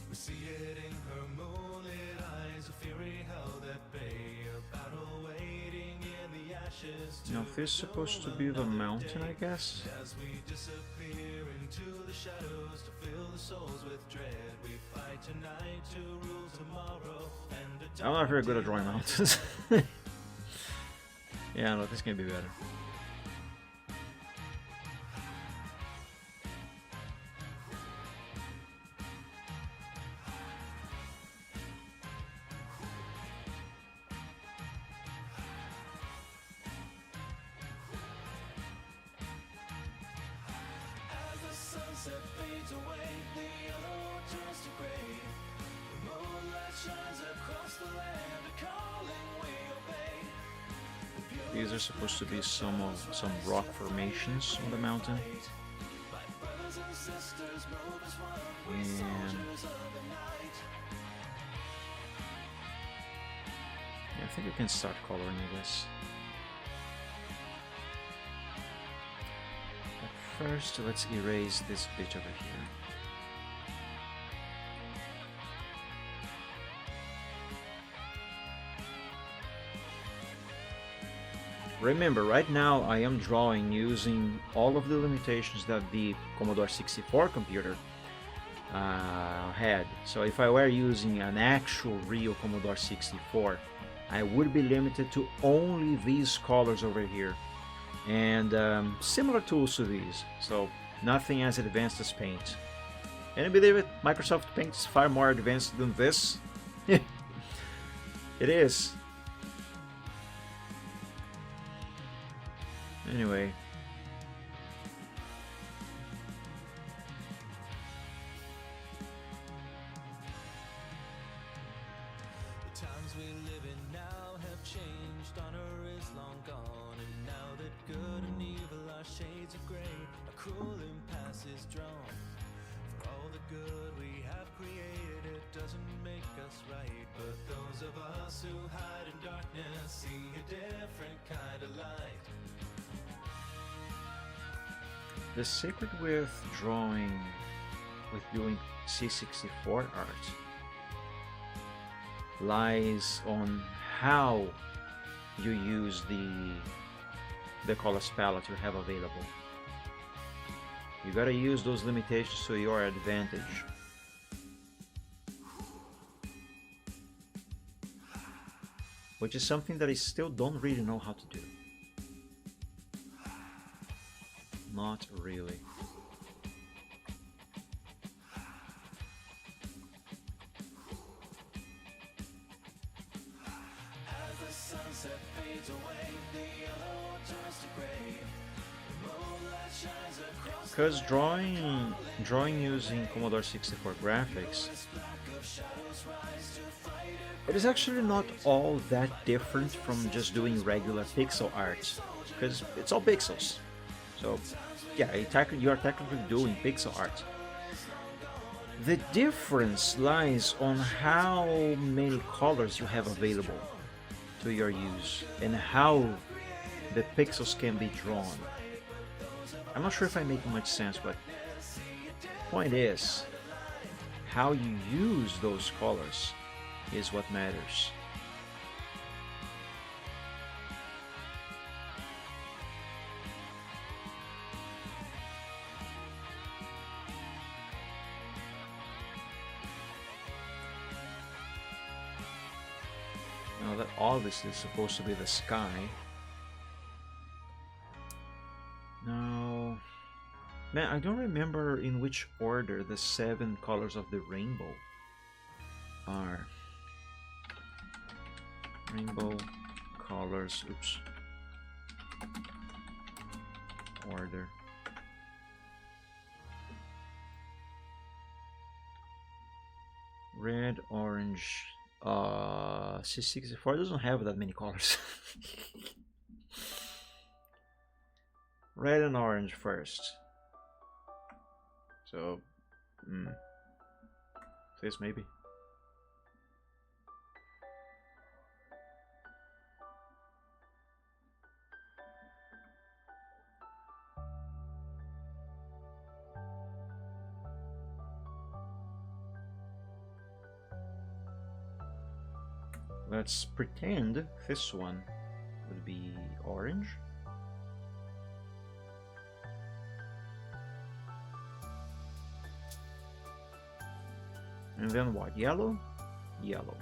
We see it in her moonlit eyes, a fury held at bay, a battle waiting in the ashes. Now this is supposed to be the mountain, I guess. As we disappear into the shadows to fill the souls with dread, we fight tonight to rule tomorrow. And I'm not very good at drawing mountains. Yeah, no, this can be better. As the sunset fades away, the yellow turns to gray. The moonlight shines across the land, a calling we obey. These are supposed to be some rock formations on the mountain. My brothers and sisters move as one, we And soldiers of the night. yeah, I think we can start coloring this. But first, let's erase this bit over here. Remember, right now I am drawing using all of the limitations that the Commodore 64 computer had. So if I were using an actual real Commodore 64, I would be limited to only these colors over here. And similar tools to these, so nothing as advanced as Paint. Can you believe it? Microsoft Paint is far more advanced than this. It is. Anyway. The times we live in now have changed, honor is long gone, and now that good and evil are shades of gray, a cruel impasse is drawn. For all the good we have created, it doesn't make us right, but those of us who hide in darkness see a different kind of light. The secret with doing C64 art lies on how you use the colors palette you have available. You gotta use those limitations to your advantage. Which is something that I still don't really know how to do. Not really. As the sunset fades away, the yellow turns to gray. The moonlight shines across Because drawing using Commodore 64 graphics, it is actually not all that different from just doing regular pixel art, because it's all pixels. So yeah, you are technically doing pixel art. The difference lies on how many colors you have available to your use and how the pixels can be drawn. I'm not sure if I'm making much sense, but point is, how you use those colors is what matters. Now that obviously is supposed to be the sky. Now, man, I don't remember in which order the 7 colors of the rainbow are. Rainbow colors, oops. Order. Red, orange. C64 doesn't have that many colors. Red and orange first. So, this maybe. Let's pretend this one would be orange. And then what? Yellow? Yellow.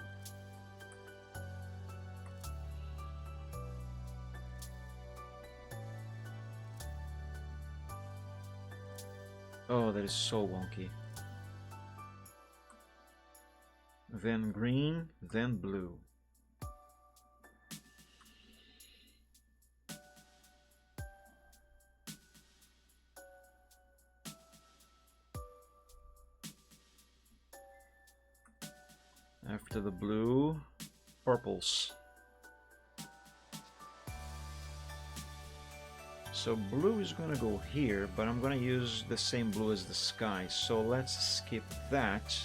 Oh, that is so wonky. Then green, then blue. After the blue, purples. So blue is gonna go here, but I'm gonna use the same blue as the sky. So let's skip that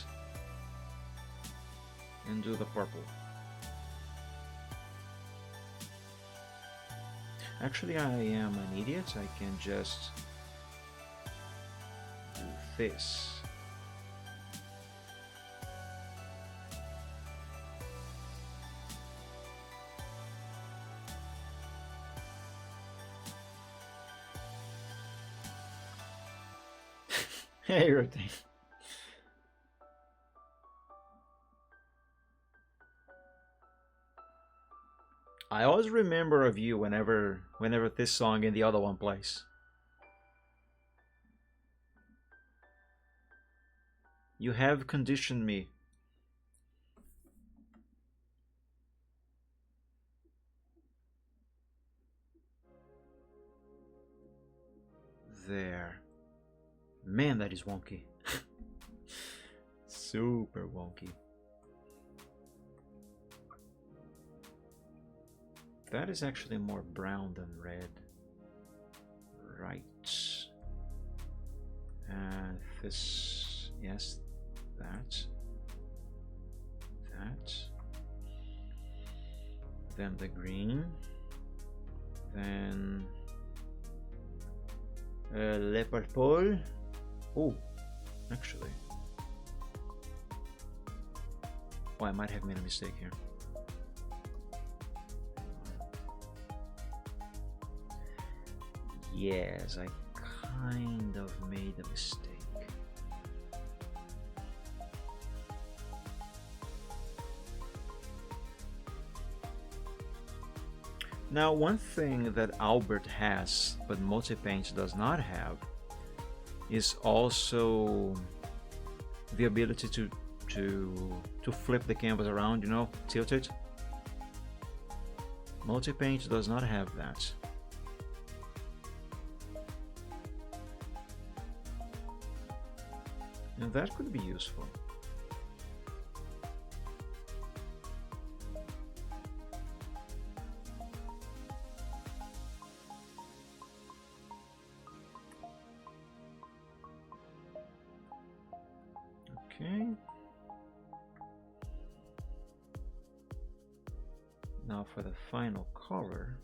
and do the purple. Actually, I am an idiot. I can just do this. Hey, routine. I always remember of you whenever this song and the other one plays. You have conditioned me. There. Man, that is wonky. Super wonky. That is actually more brown than red. Right. And this, yes, that. that. Then the green. Then le purple. Oh, actually. Oh, I might have made a mistake here. Yes, I kind of made a mistake. Now, one thing that Albert has, but Multipaint does not have, is also the ability to flip the canvas around, you know, tilt it. Multipaint does not have that. And that could be useful. Okay. Now for the final color.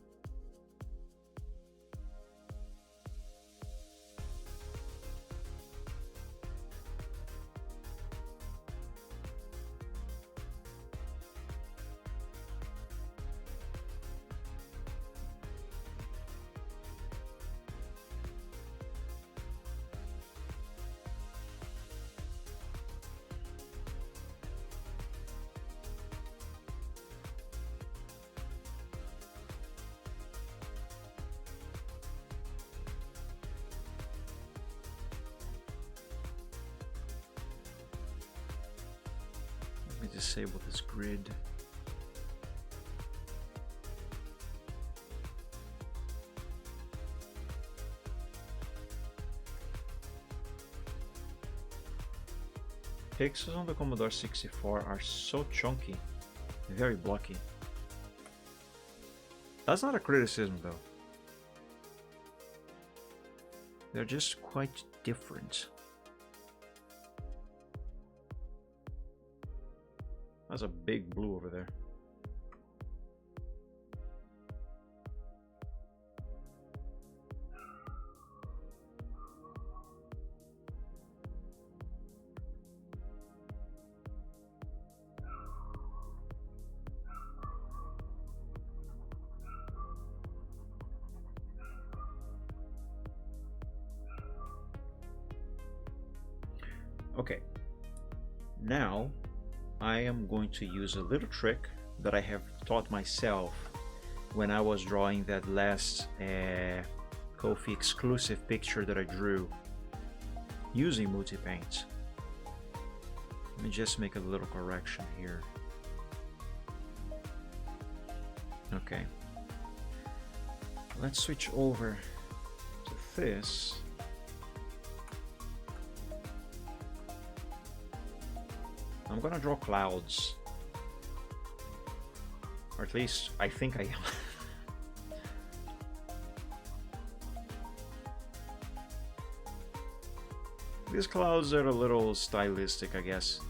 Let me disable this grid. Pixels on the Commodore 64 are so chunky, very blocky. That's not a criticism though. They're just quite different. That's a big blue over there. Okay, now I am going to use a little trick that I have taught myself when I was drawing that last Ko-fi exclusive picture that I drew using Multipaint. Let me just make a little correction here. Okay, let's switch over to this. I'm gonna draw clouds, or at least I think I am. These clouds are a little stylistic, I guess.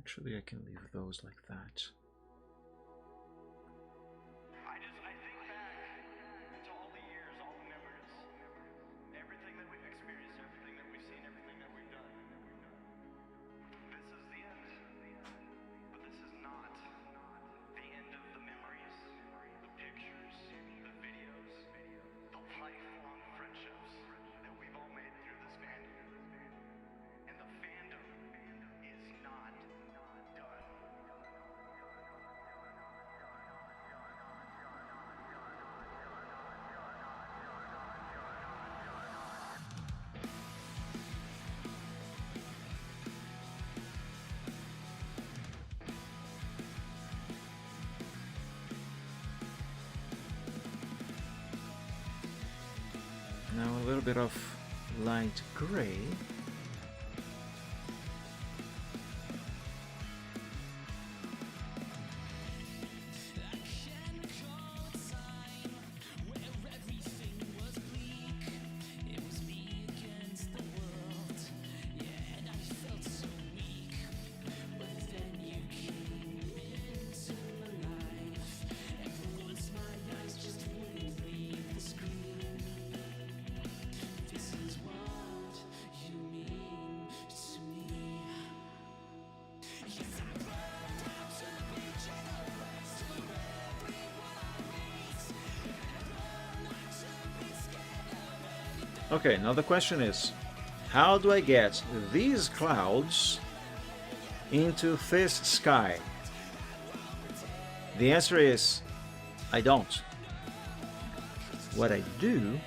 Actually, I can leave those like that. I think back to all the years, all the memories, everything that we've experienced, everything that we've seen, everything that we've done. This is the end, but this is not the end of the memories, the pictures, the videos, the lifelong friendships that we've all made through this fandom. And the fandom is not done. Now a little bit of light gray. Okay, now the question is, how do I get these clouds into this sky? The answer is, I don't. What I do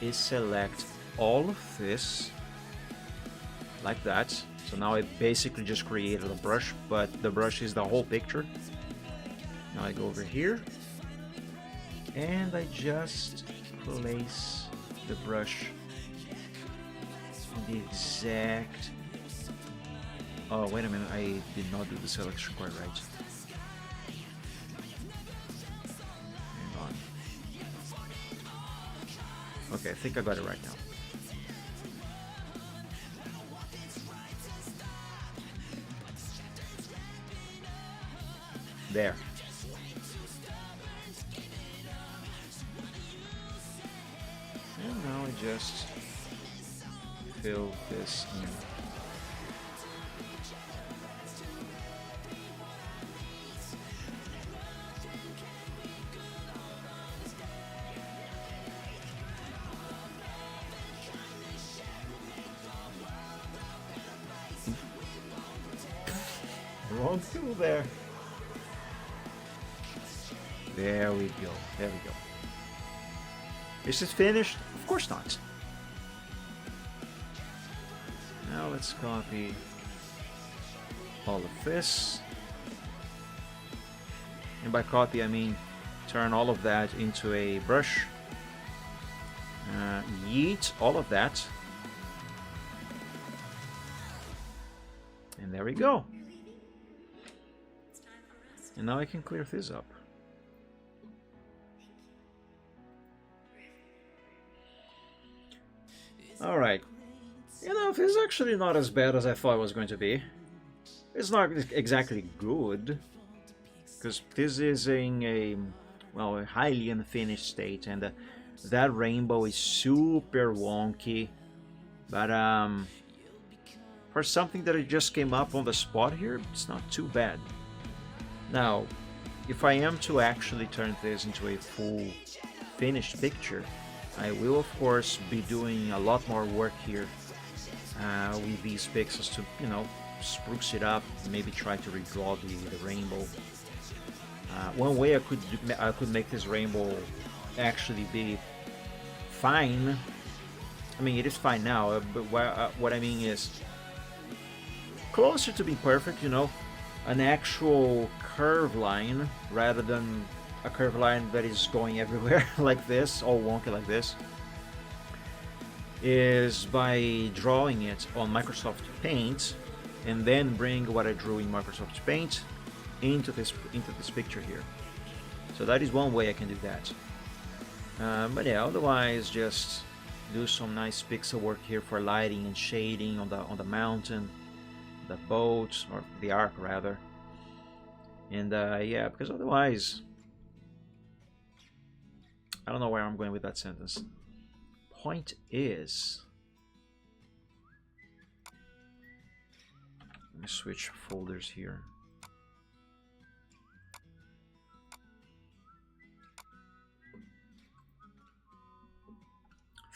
is select all of this, like that. So now I basically just created a brush, but the brush is the whole picture. Now I go over here, and I just place the brush in the exact... Oh, wait a minute, I did not do the selection quite right. Hang on. Okay, I think I got it right now. There. And now I just fill this in. Wrong tool there. There we go. There we go. Is it finished? Of course not. Now let's copy all of this. And by copy, I mean turn all of that into a brush. Yeet all of that. And there we go. And now I can clear this up. Alright. You know, this is actually not as bad as I thought it was going to be. It's not exactly good, because this is in a, well, a highly unfinished state, and that rainbow is super wonky. But for something that just came up on the spot here, it's not too bad. Now, if I am to actually turn this into a full finished picture, I will of course be doing a lot more work here with these pixels to, you know, spruce it up, maybe try to redraw the rainbow. One way I could make this rainbow actually be fine. I mean, it is fine now, but what I mean is closer to being perfect, you know, an actual curve line rather than a curved line that is going everywhere like this, all wonky like this, is by drawing it on Microsoft Paint and then bring what I drew in Microsoft Paint into this picture here. So that is one way I can do that. But yeah, otherwise just do some nice pixel work here for lighting and shading on the mountain, the boat, or the ark rather. And yeah, because otherwise, I don't know where I'm going with that sentence. Point is, let me switch folders here.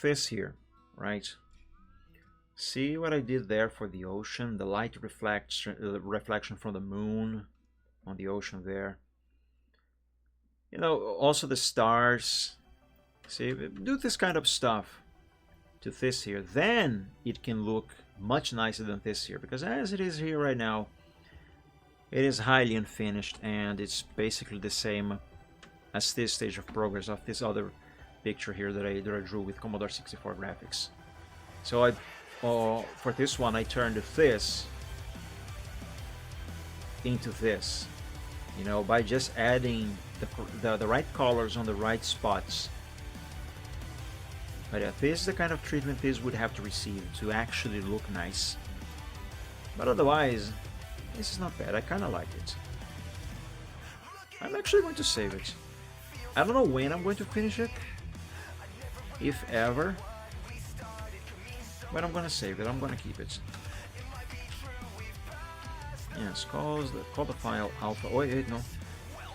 This here, right? See what I did there for the ocean? The light reflection from the moon on the ocean there. You know, also the stars. See, do this kind of stuff to this here. Then it can look much nicer than this here. Because as it is here right now, it is highly unfinished. And it's basically the same as this stage of progress of this other picture here that I drew with Commodore 64 graphics. So for this one I turned this into this, you know, by just adding the right colors on the right spots. But this is the kind of treatment this would have to receive to actually look nice. But otherwise, this is not bad. I kind of like it. I'm actually going to save it. I don't know when I'm going to finish it, if ever, but I'm going to save it. I'm going to keep it. Yes, call the file alpha. Oh wait, no,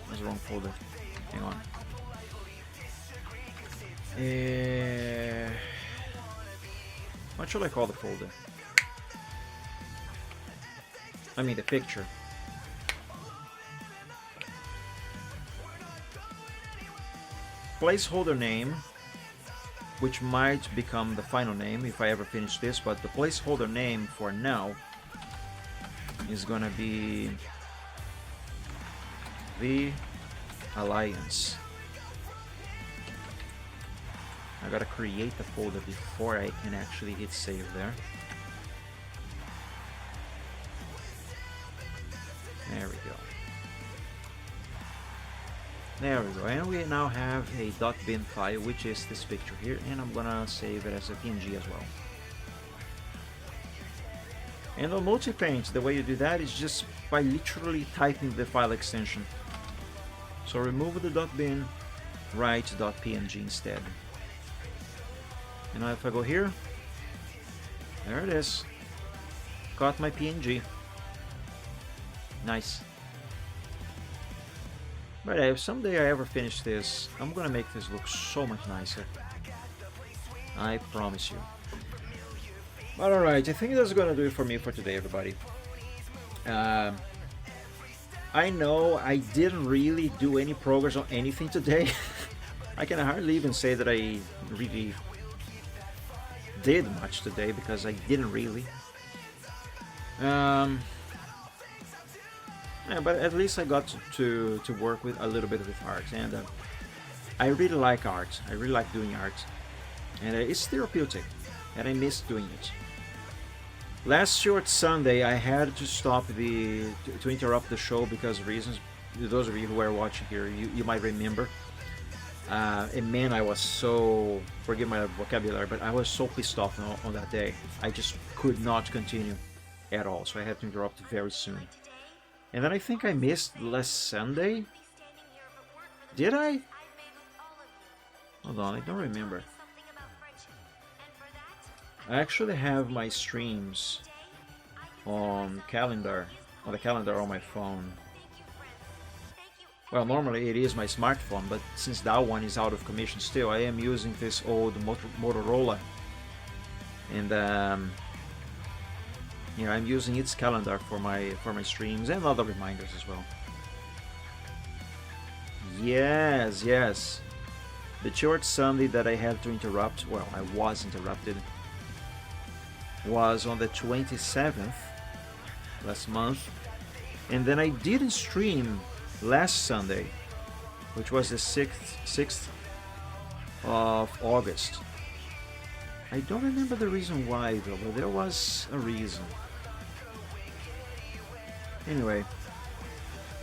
that's the wrong folder. Hang on. What should I call the folder? I mean the picture. Placeholder name, which might become the final name if I ever finish this, but the placeholder name for now is gonna be the Alliance. I gotta create the folder before I can actually hit save there. There we go. There we go, and we now have a .bin file, which is this picture here, and I'm gonna save it as a PNG as well. And on Multipaint, the way you do that is just by literally typing the file extension. So remove the .bin, write .png instead. And now if I go here, there it is. Got my PNG. Nice. But if someday I ever finish this, I'm gonna make this look so much nicer. I promise you. But alright, I think that's gonna do it for me for today, everybody. I know I didn't really do any progress on anything today. I can hardly even say that I really did much today, because I didn't really. Yeah, but at least I got to work with a little bit with art, and I really like art. I really like doing art, and it's therapeutic, and I miss doing it. Last short Sunday, I had to stop to interrupt the show because of reasons. Those of you who are watching here, you might remember. And man, I was so, forgive my vocabulary, but I was so pissed off on that day. I just could not continue at all, so I had to interrupt very soon. And then I think I missed last Sunday. Did I? Hold on, I don't remember. I actually have my streams on the calendar on my phone. Well, normally it is my smartphone, but since that one is out of commission still, I am using this old Motorola, and yeah, I'm using its calendar for my streams and other reminders as well. Yes. The short Sunday that I had to interrupt, well, I was interrupted, was on the 27th last month, and then I didn't stream last Sunday, which was the 6th of August. I don't remember the reason why though, but there was a reason. Anyway,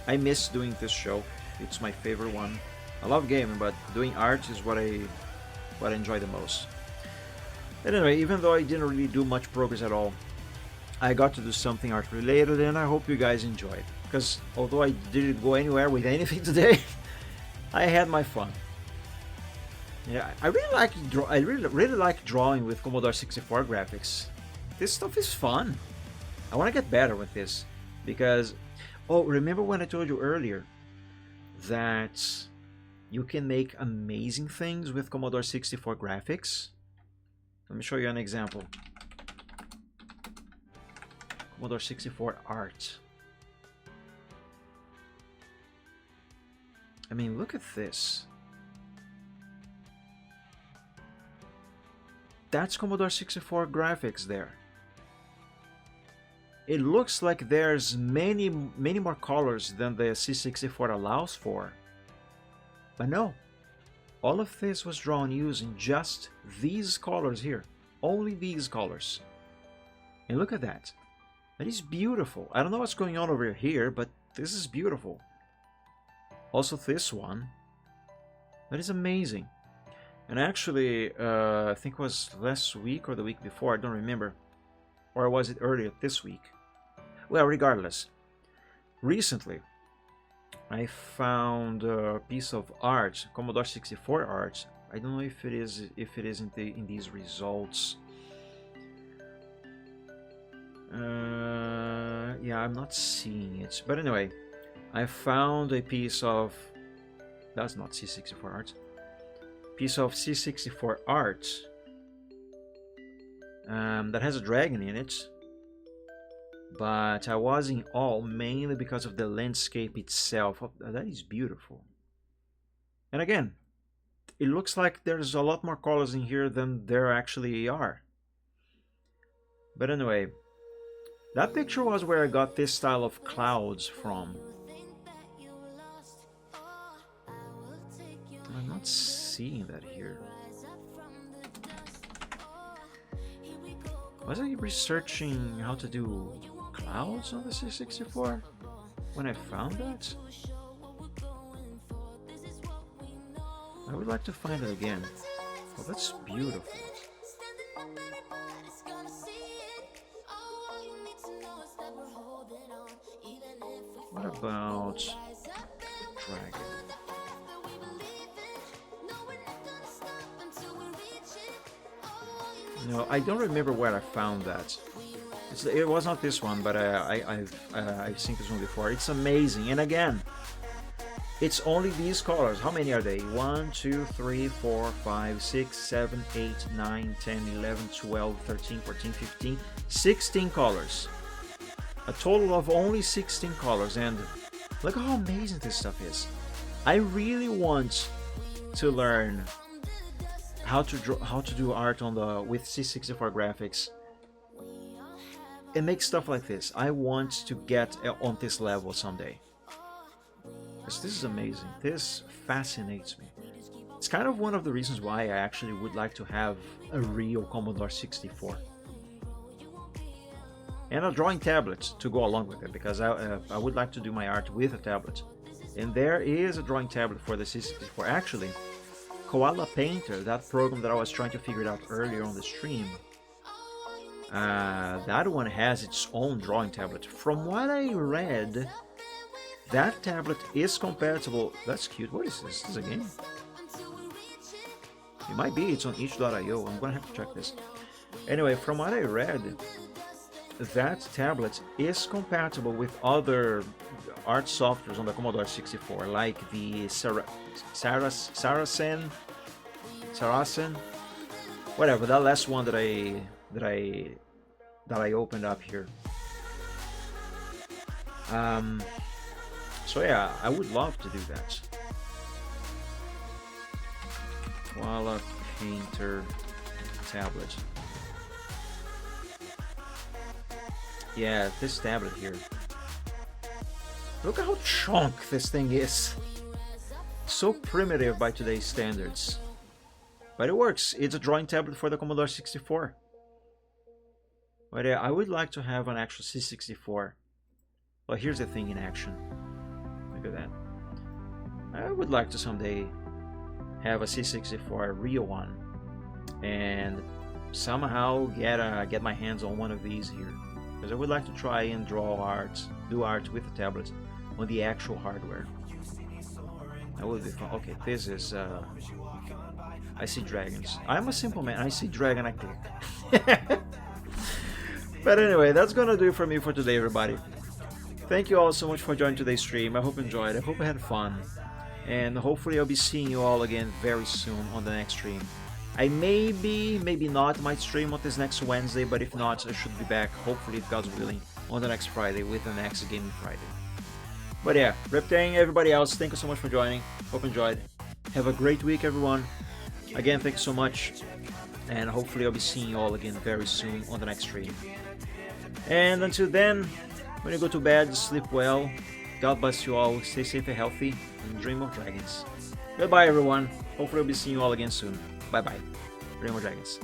I miss doing this show. It's my favorite one. I love gaming, but doing art is what I enjoy the most. Anyway, even though I didn't really do much progress at all, I got to do something art related, and I hope you guys enjoyed. Because although I didn't go anywhere with anything today, I had my fun. Yeah, I really like drawing with Commodore 64 graphics. This stuff is fun. I want to get better with this because, oh, remember when I told you earlier that you can make amazing things with Commodore 64 graphics? Let me show you an example. Commodore 64 art. I mean, look at this. That's Commodore 64 graphics there. It looks like there's many more colors than the C64 allows for. But no. All of this was drawn using just these colors here. Only these colors. And look at that. That is beautiful. I don't know what's going on over here, but this is beautiful. Also this one. That is amazing. And actually, I think it was last week or the week before, I don't remember. Or was it earlier this week? Well, regardless. Recently, I found a piece of art, Commodore 64 art. I don't know if it is in these results. Yeah, I'm not seeing it. But anyway, I found a piece of... That's not C64 art. Piece of C64 art that has a dragon in it. But I was in awe mainly because of the landscape itself. Oh, that is beautiful. And again, it looks like there's a lot more colors in here than there actually are. But anyway, that picture was where I got this style of clouds from. I'm not seeing that here. Was I researching how to do clouds on the C64 when I found that? I would like to find it again. Oh, that's beautiful. What about dragon? No, I don't remember where I found that. It was not this one, but I've seen this one before. It's amazing, and again, it's only these colors. How many are they? 1, 2, 3, 4, 5, 6, 7, 8, 9, 10, 11, 12, 13, 14, 15, 16 colors. A total of only 16 colors, and look how amazing this stuff is. I really want to learn how to do art on with C64 graphics and make stuff like this. I want to get on this level someday. Because this is amazing. This fascinates me. It's kind of one of the reasons why I actually would like to have a real Commodore 64. And a drawing tablet to go along with it, because I would like to do my art with a tablet. And there is a drawing tablet for the C64. Actually, Koala Painter, that program that I was trying to figure it out earlier on the stream, that one has its own drawing tablet. From what I read, that tablet is compatible. That's cute. What is this? Is this a game? It might be. It's on itch.io. I'm gonna have to check this. Anyway, from what I read, that tablet is compatible with other art softwares on the Commodore 64, like the Saracen, whatever, that last one that I opened up here. So yeah, I would love to do that. Koala Painter tablet. Yeah, this tablet here. Look at how chunk this thing is. So primitive by today's standards. But it works. It's a drawing tablet for the Commodore 64. But yeah, I would like to have an actual C64. Well, here's the thing in action. Look at that. I would like to someday have a C64, a real one, and somehow get my hands on one of these here. Because I would like to try and draw art, do art with a tablet on the actual hardware. That would be fun. Okay, this is... I see dragons. I'm a simple man. I see dragon, I click. But anyway, that's gonna do it for me for today, everybody. Thank you all so much for joining today's stream. I hope you enjoyed. I hope you had fun. And hopefully I'll be seeing you all again very soon on the next stream. I maybe not might stream on this next Wednesday, but if not, I should be back, hopefully, if God's willing, on the next Friday with the next Gaming Friday. But yeah, Reptang, everybody else, thank you so much for joining. Hope you enjoyed. Have a great week, everyone. Again, thank you so much. And hopefully I'll be seeing you all again very soon on the next stream. And until then, when you go to bed, sleep well. God bless you all. Stay safe and healthy. And dream of dragons. Goodbye, everyone. Hope Hopefully I'll be seeing you all again soon. Bye bye. Rainbow Dragons.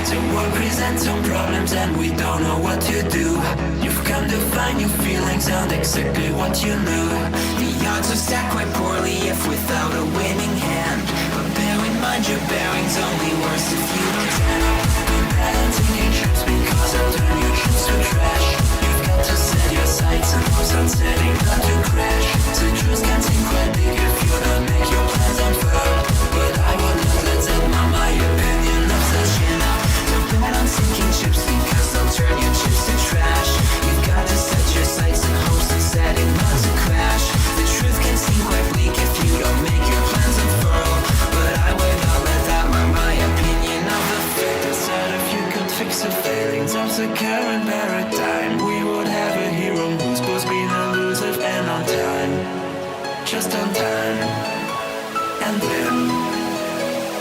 So we're present some problems and we don't know what to do. You've come to find your feelings aren't exactly what you knew. The odds are stacked quite poorly if without a winning hand. But bear in mind your bearing's only worse if you don't turn up. Good bad and taking trips because I'll turn your trips to trash. You've got to set your sights and hope on setting not to crash. So truth can seem quite big if you don't make your plans unfurl. But I will not let that my opinion of such enough. Bet on sinking chips because they'll turn your chips to trash. You've got to set your sights and hopes and setting not to crash. The truth can seem quite bleak if you don't make your plans unfurl. But I would not let that mar my opinion of the fate. I said if you could fix the failings of the current paradigm, we would have a hero who's supposed to be elusive and on time. Just on time. And then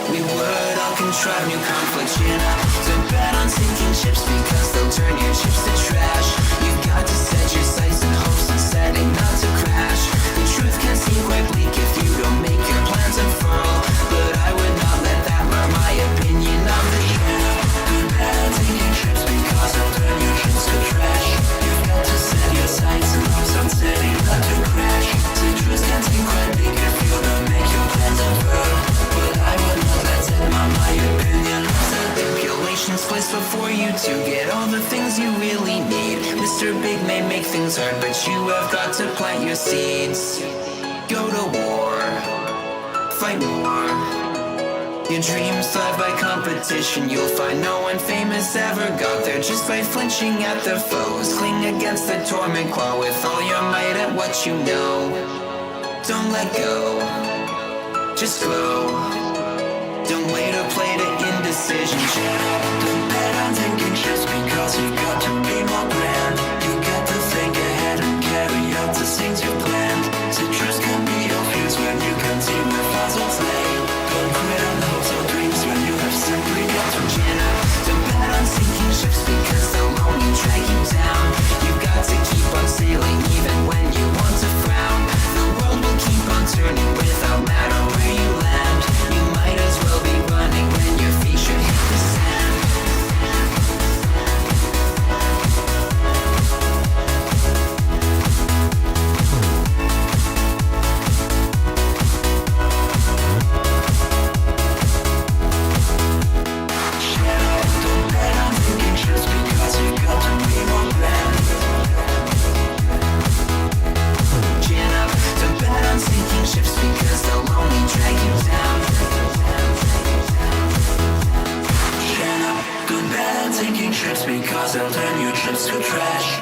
we would all contrive new conflicts, you know. So bet on sinking ships because they'll turn your chips to trash. You've got to set your sights and hopes and setting not to crash. The truth can seem quite bleak if you don't make your plans unfurl. But I would not let that mar my opinion of the show. Good bet on sinking ships because they'll turn your chips to trash. You've got to set your sights and hopes on setting not to crash. The truth can seem quite bleak if you don't make your plans unfurl. But I would not let that mar my opinion. Stipulations placed before you to get all the things you really need. Mr. Big may make things hard, but you have got to plant your seeds. Go to war, fight more. Your dreams thrive by competition. You'll find no one famous ever got there just by flinching at their foes. Cling against the torment claw with all your might at what you know. Don't let go, just grow. Don't wait or play to indecision. Don't bet on taking trips because you've got to be more grand. You got to think ahead and carry out the things you planned. Citrus can be obvious when you can see where puzzles lay. Don't quit on hopes or dreams when you have simply got to chin up. Don't bet on sinking ships because they'll only drag you down. You've got to keep on sailing even when you want to frown. The world will keep on turning without matter where you land. You might as well be running when your feet should hit the sand. Don't bet on taking trips because you've got to be more grand. Chin up, don't bet on sinking ships because they'll only drag you down. Chin up, don't bet on sinking ships because they'll turn your trips to trash.